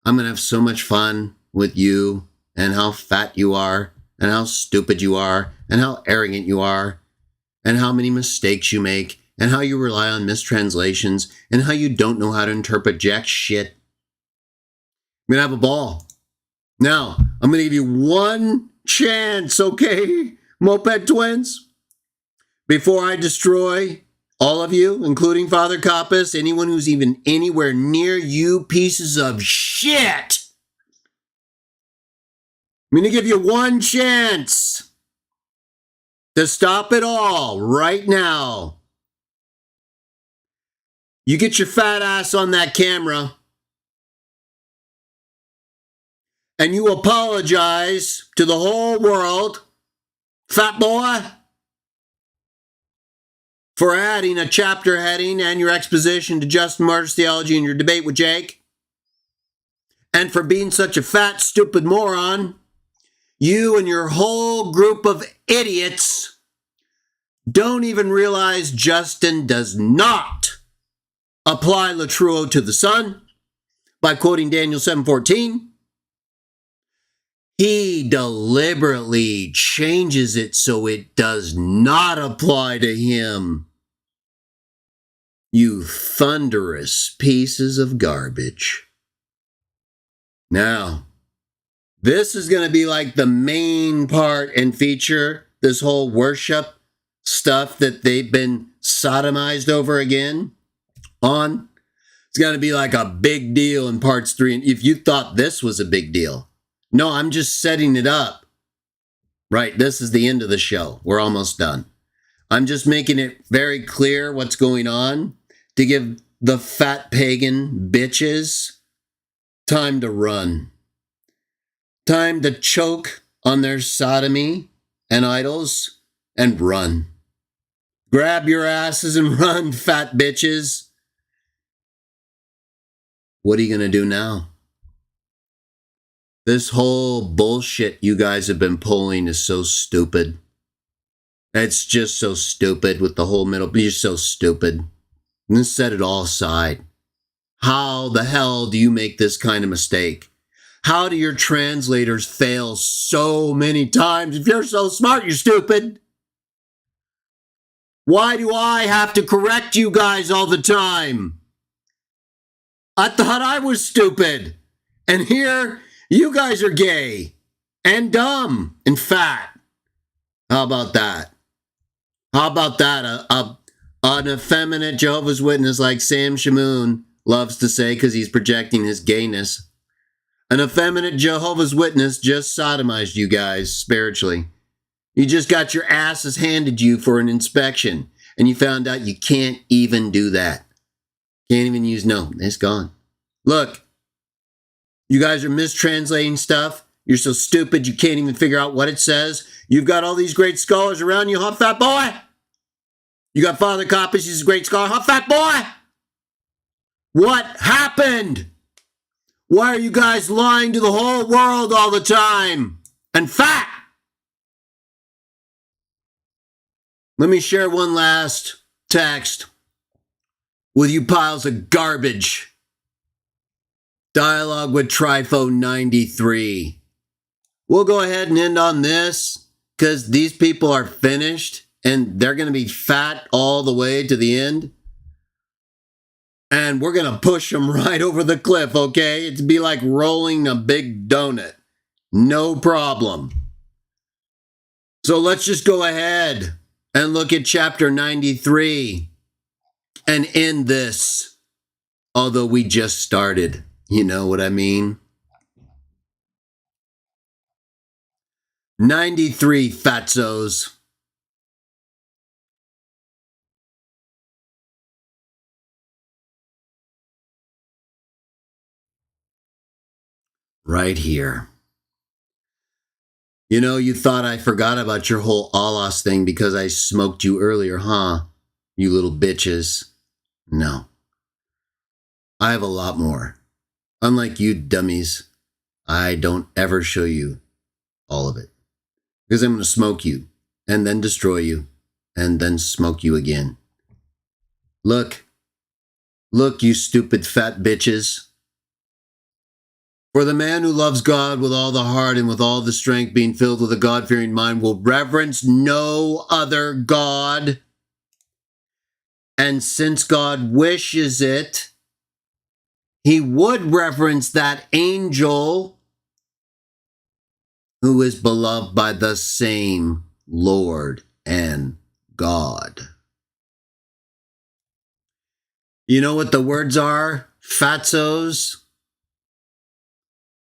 I'm going to have so much fun with you and how fat you are and how stupid you are and how arrogant you are and how many mistakes you make and how you rely on mistranslations and how you don't know how to interpret jack shit. I'm going to have a ball. Now, I'm going to give you one chance, okay, Moped Twins? Before I destroy all of you, including Father Coppas, anyone who's even anywhere near you pieces of shit. I'm going to give you one chance to stop it all right now. You get your fat ass on that camera and you apologize to the whole world, fat boy, for adding a chapter heading and your exposition to Justin Martyr's theology in your debate with Jake, and for being such a fat, stupid moron. You and your whole group of idiots don't even realize Justin does not apply latruo to the Son by quoting Daniel 7:14. He deliberately changes it so it does not apply to him. You thunderous pieces of garbage. Now, this is going to be like the main part and feature, this whole worship stuff that they've been sodomized over again on. It's going to be like a big deal in parts 3. And if you thought this was a big deal, no, I'm just setting it up. Right, this is the end of the show. We're almost done. I'm just making it very clear what's going on to give the fat pagan bitches time to run. Time to choke on their sodomy and idols and run. Grab your asses and run, fat bitches. What are you going to do now? This whole bullshit you guys have been pulling is so stupid. It's just so stupid with the whole middle. You're so stupid. Let's set it all aside. How the hell do you make this kind of mistake? How do your translators fail so many times? If you're so smart, you're stupid. Why do I have to correct you guys all the time? I thought I was stupid. And here, you guys are gay and dumb and fat. How about that? How about that? An effeminate Jehovah's Witness like Sam Shamoon loves to say because he's projecting his gayness. An effeminate Jehovah's Witness just sodomized you guys spiritually. You just got your asses handed you for an inspection, and you found out you can't even do that. Can't even use no. It's gone. Look, you guys are mistranslating stuff. You're so stupid you can't even figure out what it says. You've got all these great scholars around you, huh, fat boy? You got Father Coppus, he's a great scholar. Huh, fat boy? What happened? Why are you guys lying to the whole world all the time? And fat? Let me share one last text with you piles of garbage. Dialogue with Trifo 93. We'll go ahead and end on this because these people are finished and they're going to be fat all the way to the end. And we're going to push them right over the cliff, okay? It'd be like rolling a big donut. No problem. So let's just go ahead and look at chapter 93 and end this. Although we just started. You know what I mean? 93 fatzos. Right here. You know, you thought I forgot about your whole Alos thing because I smoked you earlier, huh? You little bitches. No. I have a lot more. Unlike you dummies, I don't ever show you all of it. Because I'm going to smoke you, and then destroy you, and then smoke you again. Look. Look, you stupid fat bitches. For the man who loves God with all the heart and with all the strength, being filled with a God-fearing mind, will reverence no other God. And since God wishes it, he would reverence that angel who is beloved by the same Lord and God. You know what the words are, fatzos?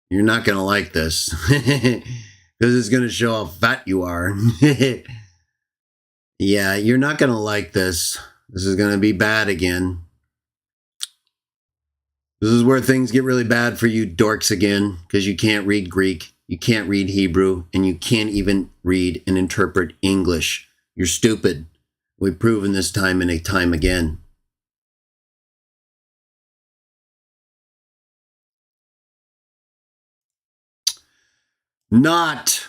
You're not going to like this because it's going to show how fat you are. Yeah, you're not going to like this. This is going to be bad again. This is where things get really bad for you dorks again because you can't read Greek, you can't read Hebrew, and you can't even read and interpret English. You're stupid. We've proven this time and time again. Not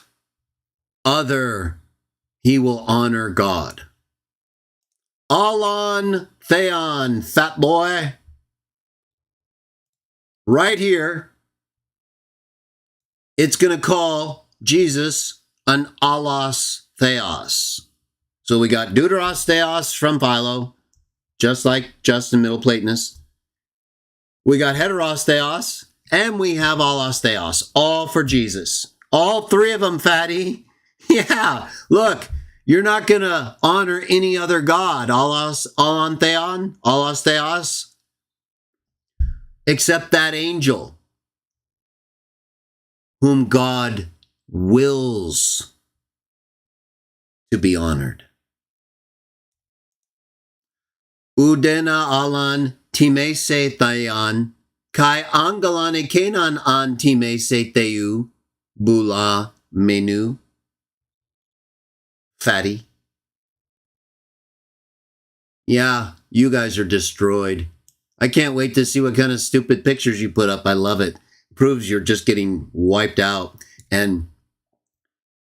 other, he will honor God. Alon Theon, fat boy. Right here, it's going to call Jesus an allos theos. So we got deuteros theos from Philo, just like Justin Middle Platonist. We got heteros theos, and we have allos theos, all for Jesus. All three of them, fatty. Yeah, look, you're not going to honor any other God, alon theon, allos theos, except that angel whom God wills to be honored. Udena alan timese thayan, kai angalane kenan an timese theu, bula menu. Fatty. Yeah, you guys are destroyed. I can't wait to see what kind of stupid pictures you put up. I love it. Proves you're just getting wiped out. And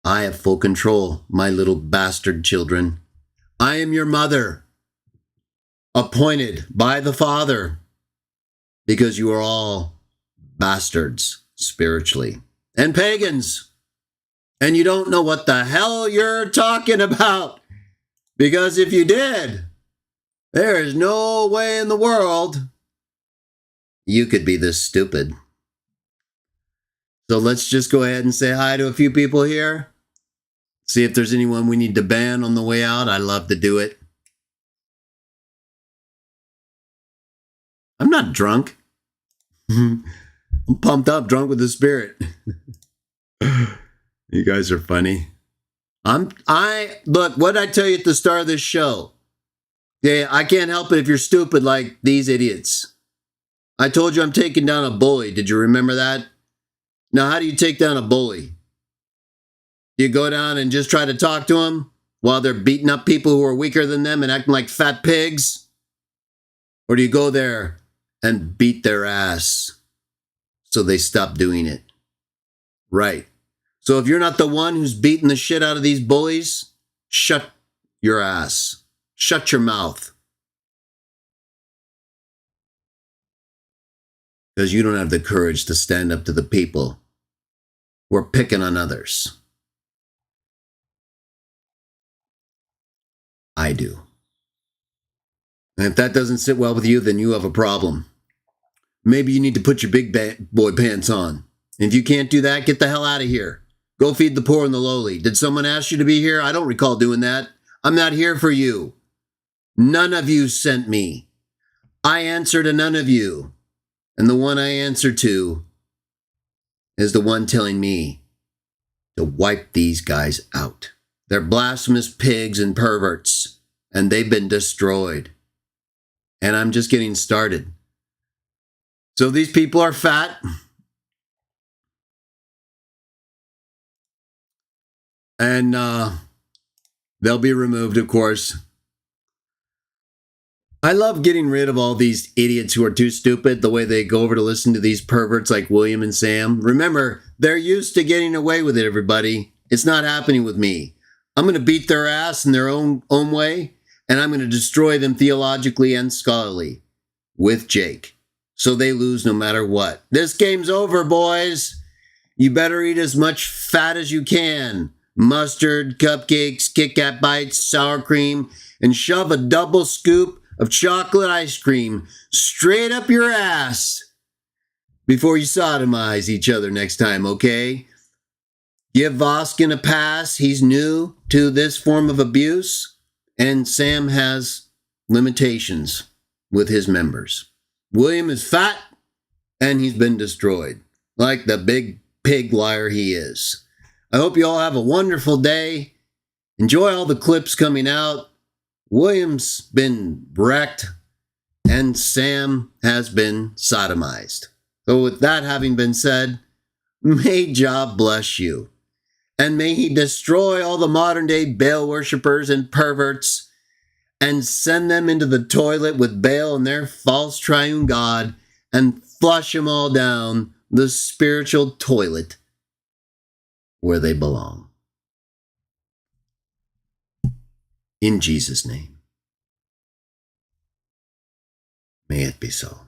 I have full control, my little bastard children. I am your mother, appointed by the Father, because you are all bastards spiritually and pagans. And you don't know what the hell you're talking about. Because if you did, there is no way in the world you could be this stupid. So let's just go ahead and say hi to a few people here. See if there's anyone we need to ban on the way out. I love to do it. I'm not drunk. I'm pumped up, drunk with the Spirit. You guys are funny. Look, what did I tell you at the start of this show? Yeah, I can't help it if you're stupid like these idiots. I told you I'm taking down a bully. Did you remember that? Now, how do you take down a bully? Do you go down and just try to talk to him? while they're beating up people who are weaker than them and acting like fat pigs? Or do you go there and beat their ass so they stop doing it? Right. So if you're not the one who's beating the shit out of these bullies, shut your ass. Shut your mouth. Because you don't have the courage to stand up to the people who are picking on others. I do. And if that doesn't sit well with you, then you have a problem. Maybe you need to put your big boy pants on. And if you can't do that, get the hell out of here. Go feed the poor and the lowly. Did someone ask you to be here? I don't recall doing that. I'm not here for you. None of you sent me. I answer to none of you. And the one I answer to is the one telling me to wipe these guys out. They're blasphemous pigs and perverts, and they've been destroyed. And I'm just getting started. So these people are fat. And they'll be removed, of course. I love getting rid of all these idiots who are too stupid, the way they go over to listen to these perverts like William and Sam. Remember, they're used to getting away with it, everybody. It's not happening with me. I'm going to beat their ass in their own way, and I'm going to destroy them theologically and scholarly with Jake. So they lose no matter what. This game's over, boys. You better eat as much fat as you can. Mustard, cupcakes, Kit Kat bites, sour cream, and shove a double scoop of chocolate ice cream straight up your ass before you sodomize each other next time, okay? Give Voskin a pass. He's new to this form of abuse, and Sam has limitations with his members. William is fat, and he's been destroyed, like the big pig liar he is. I hope you all have a wonderful day. Enjoy all the clips coming out. William's been wrecked, and Sam has been sodomized. So with that having been said, may Jah bless you. And may he destroy all the modern day Baal worshippers and perverts and send them into the toilet with Baal and their false triune God and flush them all down the spiritual toilet where they belong. In Jesus' name, may it be so.